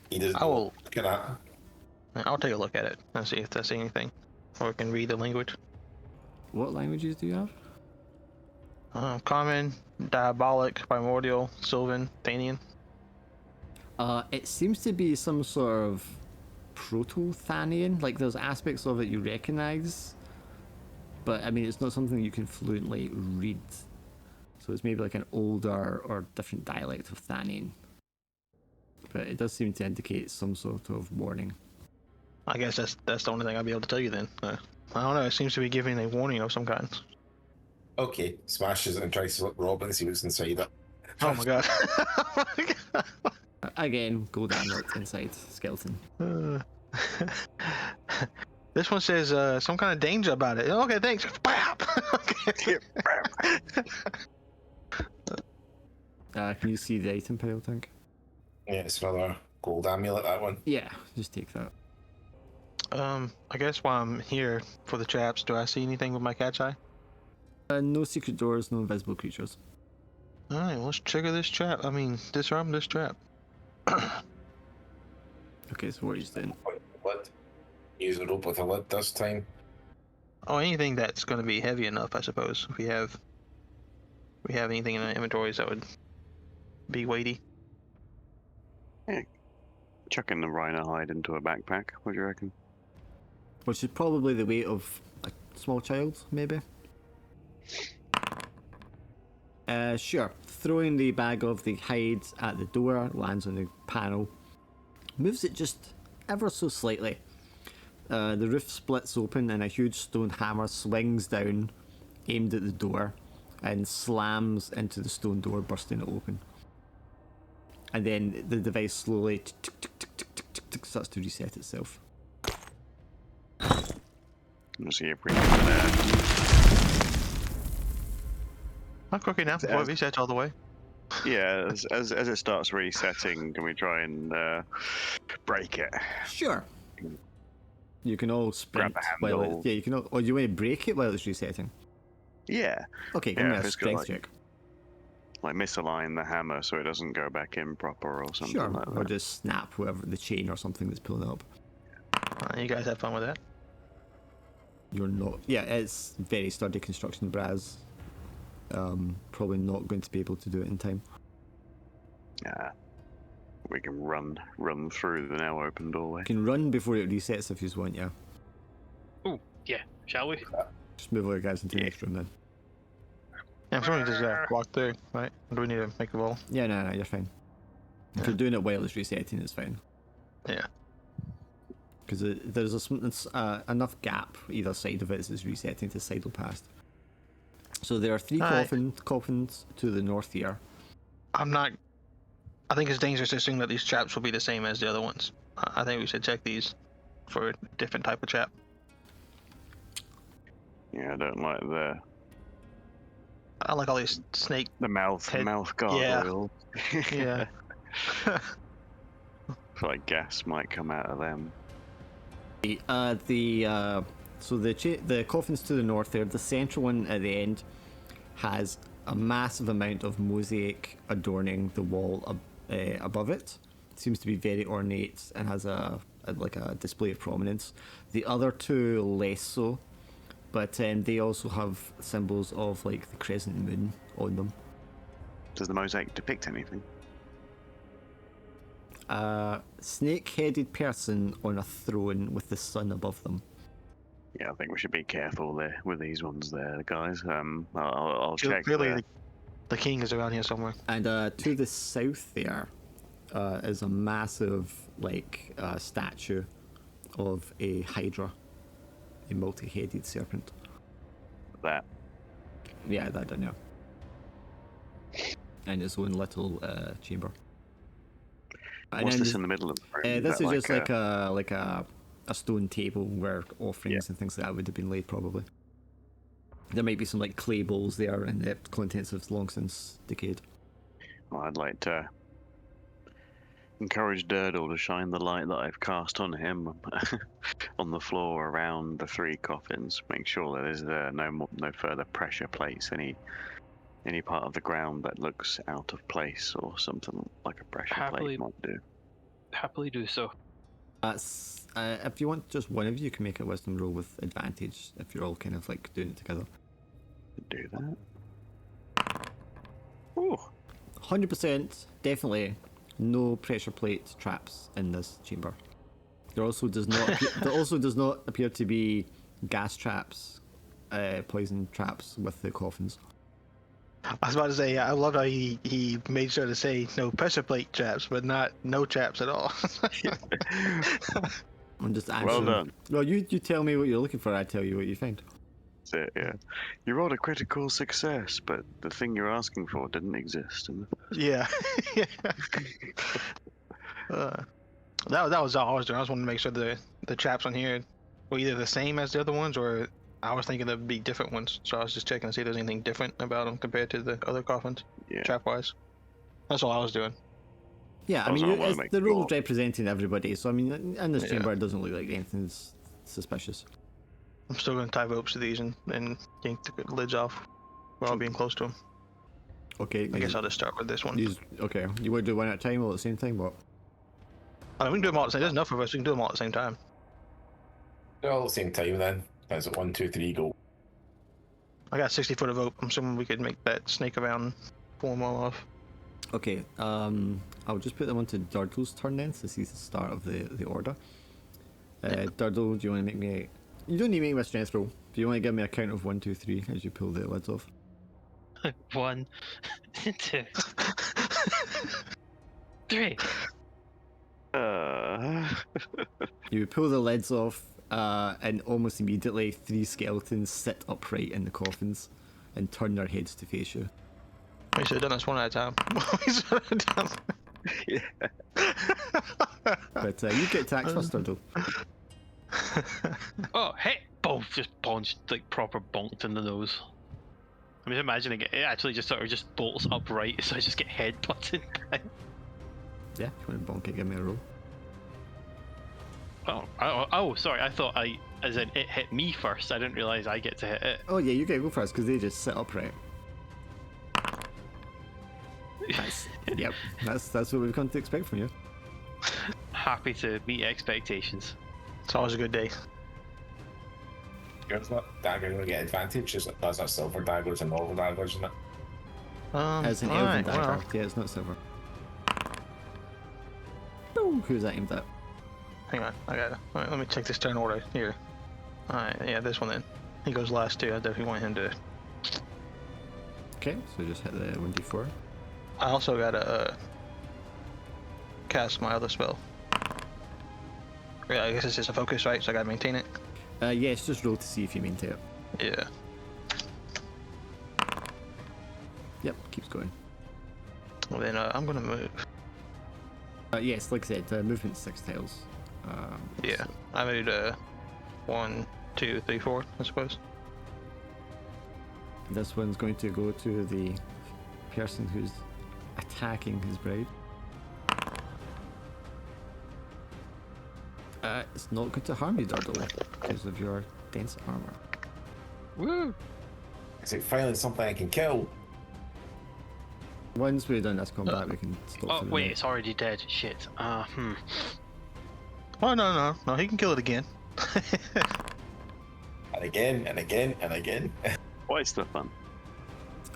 He doesn't look at that. I'll take a look at it and see if there's anything. Or we can read the language. What languages do you have? Common, Diabolic, Primordial, Sylvan, Thanian. It seems to be some sort of proto-Thanian. Like there's aspects of it you recognize, but I mean it's not something you can fluently read. So it's maybe like an older or different dialect of Thanian. But it does seem to indicate some sort of warning. I guess that's the only thing I'll be able to tell you then. I don't know, it seems to be giving a warning of some kind. Okay, smashes it and tries to look Rob and see what's inside it. Oh my god. Oh my god. Again, gold amulet inside skeleton. This one says some kind of danger about it. Okay, thanks. Okay. Can you see the item pile, Tank? Yeah, it's another gold amulet, that one. Yeah, just take that. I guess while I'm here for the traps, do I see anything with my cat's eye? No secret doors, no invisible creatures. Alright, let's trigger this trap. I mean, disarm this trap. Okay, so what are you doing? Lid. Use a rope with a lid this time. Oh, anything that's going to be heavy enough, I suppose. If we have anything in our inventories that would be weighty. Chucking the rhino hide into a backpack. What do you reckon? Which is probably the weight of a small child, maybe. Sure. Throwing the bag of the hide at the door, lands on the panel, moves it just ever so slightly. The roof splits open and a huge stone hammer swings down, aimed at the door, and slams into the stone door, bursting it open. And then the device slowly starts to reset itself. We'll see if we can. Not cooking now. Boy, reset all the way. Yeah, as it starts resetting, can we try and break it? Sure. You can all sprint Grab a while handle. it, yeah, you can all, or you want to break it while it's resetting? Yeah. Okay, give Yeah, me if a it's got, strength like, check. Like misalign the hammer so it doesn't go back in proper or something Sure, like or that. just snap whoever the chain or something that's pulling it up. You guys have fun with that. You're not. Yeah, it's very sturdy construction, Braz. Probably not going to be able to do it in time. Yeah. We can run through the now open doorway. You can run before it resets if you want, yeah. Oh, yeah. Shall we? Just move all your guys into the next room then. Yeah, I'm sure we just walk through, right? Or do we need to make the wall? Yeah, no, you're fine. If you're doing it while it's resetting, it's fine. Yeah. Because there's enough gap either side of it as it's resetting to sidle past. So there are three coffins to the north here. I think it's dangerous to assume that these traps will be the same as the other ones. I think we should check these for a different type of trap. Yeah, I don't like I like all these snake. the mouth Head- gargoyle. Yeah. I feel like gas might come out of them. So the coffins to the north there, the central one at the end has a massive amount of mosaic adorning the wall above it. It seems to be very ornate and has a display of prominence. The other two less so, but they also have symbols of like the crescent moon on them. Does the mosaic depict anything? Snake-headed person on a throne with the sun above them. Yeah, I think we should be careful there with these ones there, guys. I'll check. Clearly, the king is around here somewhere. And to the south there is a massive statue of a Hydra, a multi-headed serpent. That. Yeah, that down there. And its own little chamber. What's this in the middle of the room? This is just like a stone table where offerings and things like that would have been laid probably. There might be some like clay bowls there and the contents have long since decayed. Well, I'd like to encourage Durdle to shine the light that I've cast on him on the floor around the three coffins. Make sure that there's no further pressure plates, any part of the ground that looks out of place or something like a pressure plate might do. Happily do so. If you want just one of you can make a wisdom roll with advantage if you're all kind of like doing it together. Do that. Ooh. 100% definitely no pressure plate traps in this chamber. There also does not appear to be gas traps, poison traps with the coffins. I was about to say, I love how he made sure to say no pressure plate traps, but not no traps at all. I'm just answering. Well done. Well, you tell me what you're looking for, I tell you what you find. That's it, yeah. You rolled a critical success, but the thing you're asking for didn't exist. Yeah. That was all I was doing. I just wanted to make sure the traps on here were either the same as the other ones, or I was thinking there'd be different ones. So I was just checking to see if there's anything different about them compared to the other coffins, trap-wise. That's all I was doing. Yeah, I mean, the rule's representing everybody, so I mean, in this chamber it doesn't look like anything's suspicious. I'm still going to tie ropes to these and yank the lids off while being close to them. Okay. I guess I'll just start with this one. Okay, you want to do one at a time or at the same time? What? I mean, we can do them all at the same time. There's enough of us. We can do them all at the same time. Do it all at the same time then. That's it. 1, 2, 3, go. I got 60 foot of rope. I'm assuming we could make that snake around and pull them all off. Okay, I'll just put them onto Durdle's turn then, since he's the start of the order. Durdle, do you want to make me... You don't need to make me a strength roll. Do you want to give me a count of 1, 2, 3 as you pull the lids off? 1, 2, 3. You pull the lids off, and almost immediately 3 skeletons sit upright in the coffins and turn their heads to face you. We should have done this one at a time. We should have done. But you get attacked first, Durdle. Oh, hey! boom, just punched, like proper bonked in the nose. I'm just imagining it actually just sort of just bolts upright, so I just get head butted. Yeah, if you want to bonk it, give me a roll. Oh, sorry. I thought as in it hit me first. I didn't realize I get to hit it. Oh yeah, you get to go first because they just sit upright. Yep, that's what we've come to expect from you. Happy to meet expectations. It's always a good day. It's not dagger going to get advantage, is it? That's not silver daggers and normal daggers, isn't it? As an elven alright, dagger. well, Yeah, it's not silver. Boom! Who's that aimed at? hang on, I got it. Alright, let me check this turn order here. Alright, yeah, this one then. He goes last too. I definitely want him to. Okay, so just hit the 1d4. I also gotta cast my other spell. Yeah, I guess it's just a focus, right? So I gotta maintain it. Yes, just roll to see if you maintain it. Yeah. Yep, keeps going. Well then, I'm gonna move. Yes, like I said, movement 6 tiles. Yeah, so- I moved 1, 2, 3, 4, I suppose. This one's going to go to the person who's attacking his bride. It's not going to harm you, Durdle, because of your dense armor. Woo! Is it finally something I can kill? Once we're done this combat, we can stop. Oh for the wait, night. it's already dead. Shit. Oh no, he can kill it again. And again, and again, and again. What's the fun?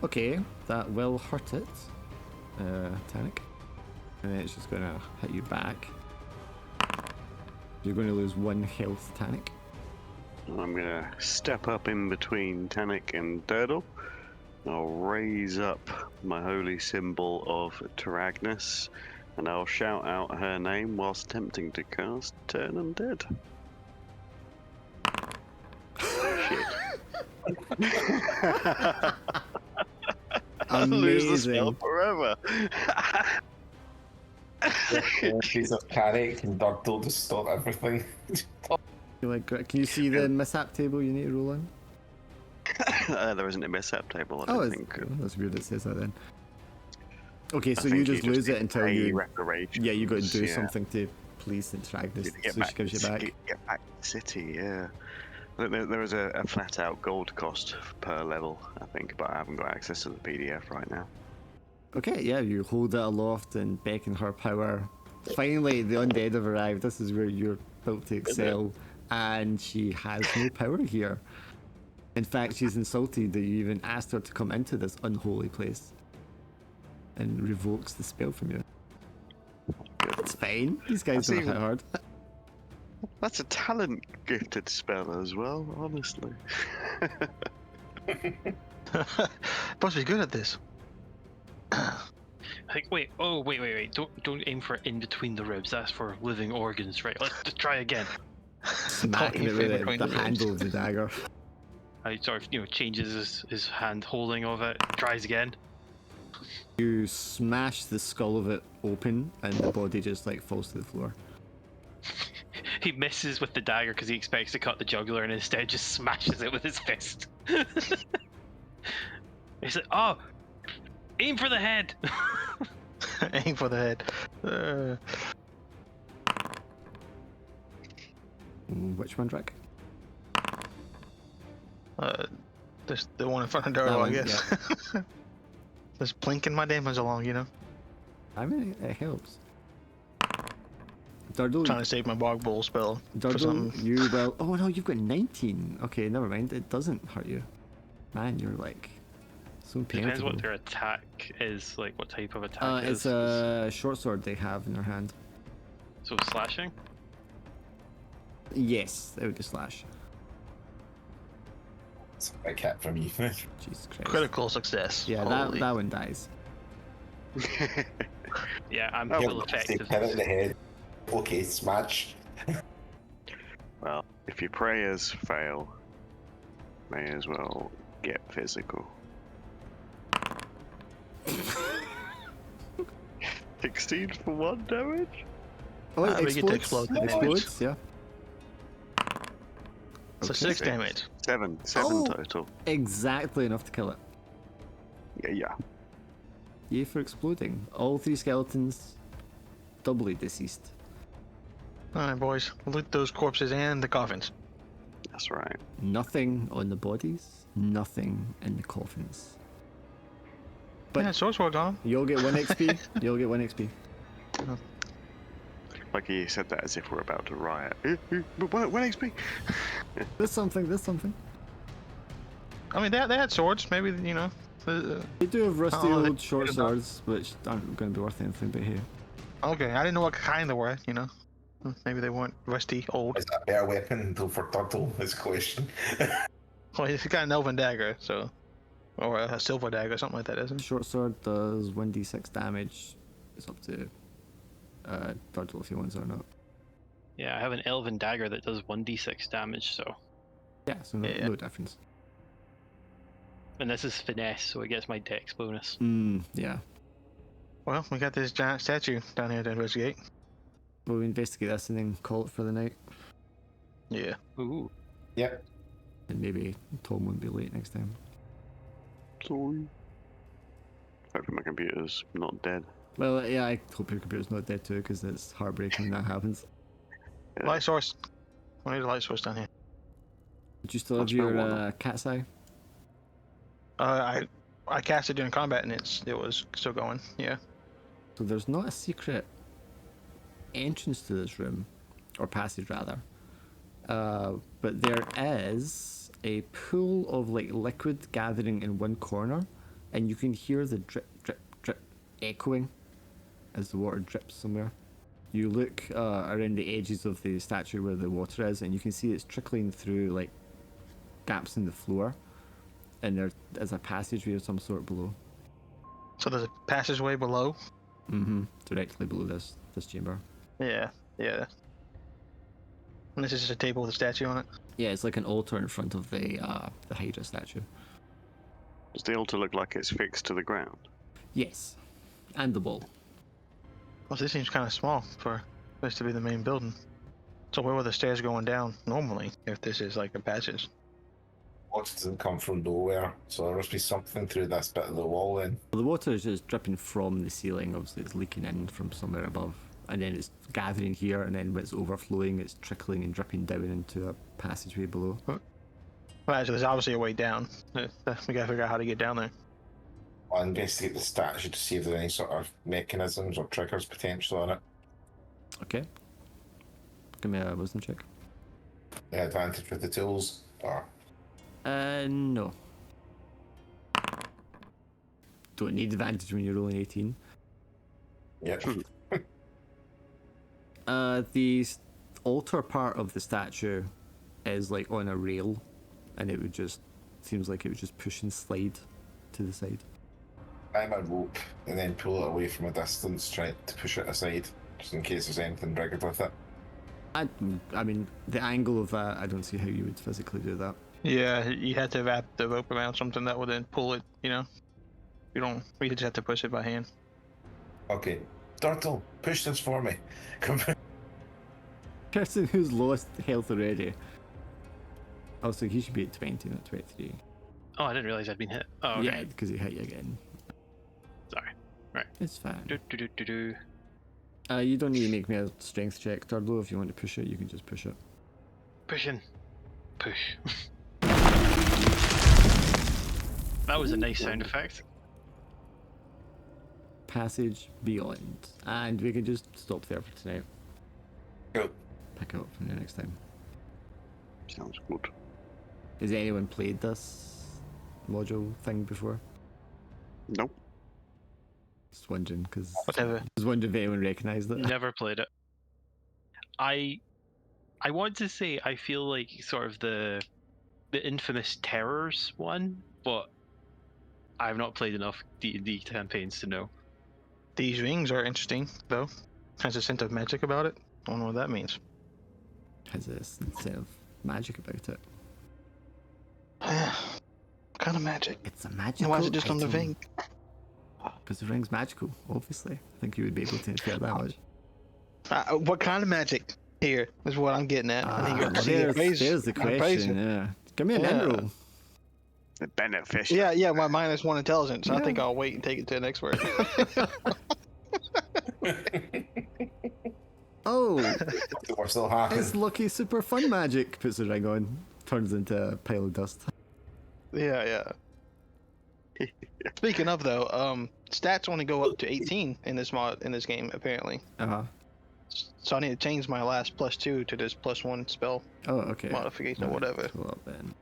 Okay, that will hurt it, Tannic. And then it's just going to hit you back. You're going to lose 1 health, Tannic. I'm gonna step up in between Tannic and Durdle. I'll raise up my holy symbol of Taragnus, and I'll shout out her name whilst attempting to cast Turn Undead. Shit. I'll lose the spell Amazing. forever. Piece of panic and Durdle to stop everything. You're like, can you see the mishap table you need to roll on? There isn't a mishap table, I Oh, don't it's, think. that's weird it says that then. Okay, I so you think just lose need it to until pay you... reparations, Yeah, you got to do yeah. something to please Taragnus, To get so back, she gives you back. Get back to the city, yeah. There is a flat out gold cost per level, I think, but I haven't got access to the PDF right now. Okay, yeah, you hold it aloft and beckon her power. Finally, the undead have arrived. This is where you're built to excel, and she has no power here. In fact, she's insulted that you even asked her to come into this unholy place, and revokes the spell from you. It's fine. These guys don't hit hard. That's a talent gifted spell as well, honestly. Supposed to be good at this. Like, wait. Don't aim for in between the ribs. That's for living organs, right? Let's just try again. Smacking it with the handle of the dagger. I sort of, changes his hand holding of it. Tries again. You smash the skull of it open, and the body just like falls to the floor. He misses with the dagger because he expects to cut the jugular, and instead just smashes it with his fist. He's like, "Oh, aim for the head." Aim for the head. Which one, Drake? This the one in front of Daryl, I one, guess. Just plinking my damage along, I mean, it helps. Durdle, Trying to save my bog bowl spell for Durdle, something. you will. Oh no, you've got 19. Okay, never mind. It doesn't hurt you. Man, you're like so Depends impenetrable. what their attack is, like what type of attack it It's is. a short sword they have in their hand. So slashing. Yes, they would just slash. It's a big hit from you. Jesus Christ. Critical success. Yeah, Holy. that one dies. Yeah, I'm Oh, still They effective. hit it in the head. Okay, smash. Well, if your prayers fail, may as well get physical. 16 for 1 damage? Oh, Ah, it we get to explodes. explode. It explodes, yeah. So Okay. 6 damage. Seven Oh! total. Exactly enough to kill it. Yeah. Yay for exploding. All 3 skeletons doubly deceased. Alright, boys. Loot those corpses and the coffins. That's right. Nothing on the bodies, nothing in the coffins. But yeah, source words on them. you'll get 1 XP. You'll get 1 XP. Like he said that as if we're about to riot. One XP. There's something. I mean, they had swords. Maybe, you know. They do have rusty Oh, they old short could have done- swords, which aren't going to be worth anything, but hey. Okay, I didn't know what kind they were, you know. Maybe they weren't rusty, old. Is that a better weapon though for Turtle? Is the question. Well, he's got an elven dagger, so. Or a silver dagger, something like that, isn't it? Short sword does 1d6 damage. It's up to Turtle if he wants it or not. Yeah, I have an elven dagger that does 1d6 damage, so. Yeah, so Yeah. no difference. And this is finesse, so it gets my dex bonus. Yeah. Well, we got this giant statue down here to investigate. We'll investigate this and then call it for the night. Yeah. Ooh. Yep. And maybe Tom won't be late next time. Sorry. Hopefully my computer's not dead. Well, yeah, I hope your computer's not dead too, because it's heartbreaking when that happens. Yeah. Light source. We need a light source down here. Do you still have That's my your one. cat's eye? I cast it during combat and it was still going. Yeah. So there's not a secret entrance to this room, or passage rather, but there is a pool of like liquid gathering in one corner, and you can hear the drip, drip, drip echoing as the water drips somewhere. You look around the edges of the statue where the water is, and you can see it's trickling through like gaps in the floor, and there is a passageway of some sort below. So there's a passageway below. Directly below this chamber. Yeah. Yeah. And this is just a table with a statue on it. Yeah, it's like an altar in front of the Hydra statue. Does the altar look like it's fixed to the ground? Yes, and the wall. Well, this seems kind of small for this to be the main building. So where were the stairs going down normally if this is like a passage? Water doesn't come from nowhere, so there must be something through this bit of the wall then. Well, the water is just dripping from the ceiling. Obviously, it's leaking in from somewhere above, and then it's gathering here, and then when it's overflowing, it's trickling and dripping down into a passageway below. Right, so there's obviously a way down. We gotta figure out how to get down there. I'll investigate the statue to see if there's any sort of mechanisms or triggers potential on it. Okay. Give me a wisdom check. The advantage with the tools, or No. Don't need advantage when you're rolling 18. yep. The altar part of the statue is like on a rail, and it would just seems like it would just push and slide to the side. Climb a rope and then pull it away from a distance, trying to push it aside, just in case there's anything rigged with it. I mean, the angle of that, I don't see how you would physically do that. Yeah, you had to wrap the rope around something that would then pull it, you know? You just have to push it by hand. Okay, Turtle, push this for me. Come on. Person who's lost health already. Also, he should be at 20, not 23. Oh, I didn't realize I'd been hit. Oh, okay. Yeah, because he hit you again. Sorry. Right. It's fine. Do. You don't need to make me a strength check, Turtle. If you want to push it, you can just push it. Pushing. Push. That was a nice sound effect. Passage beyond. And we can just stop there for tonight. Cool. Pick it up from the next time. Sounds good. Has anyone played this module thing before? Nope. Just wondering, because I Whatever. was wondering if anyone recognised it. Never played it. I want to say I feel like sort of the infamous Terrors one, but I've not played enough D&D campaigns to know. These rings are interesting, though. Has a scent of magic about it. I don't know what that means. Has a sense of magic about it. What kind of magic? It's a magical And why is it just on the item. ring? Because the ring's magical, obviously. I think you would be able to infer that much. What kind of magic? here. Is what I'm getting at. I think you're there's the question. Yeah, give me a mineral. The beneficial. Yeah. My -1 intelligence. I Yeah. think I'll wait and take it to the next word. Oh, We're still hacking. it's lucky super fun magic. Puts the ring on, turns into a pile of dust. Yeah. Speaking of though, stats only go up to 18 in this game apparently. So I need to change my last +2 to this +1 spell Oh, okay. modification or whatever. Cool up then.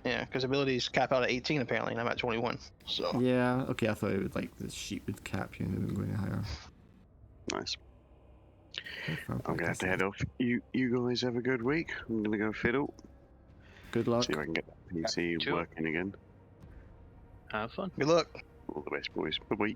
Yeah, because abilities cap out at 18 apparently, and I'm at 21. So Yeah. Okay, I thought it would like the sheet would cap you and then going higher. Nice. I'm gonna have to head off. You guys have a good week. I'm gonna go fiddle. Good luck. See if I can get the PC Sure. working again. Have fun. good luck. All the best, boys. Bye bye.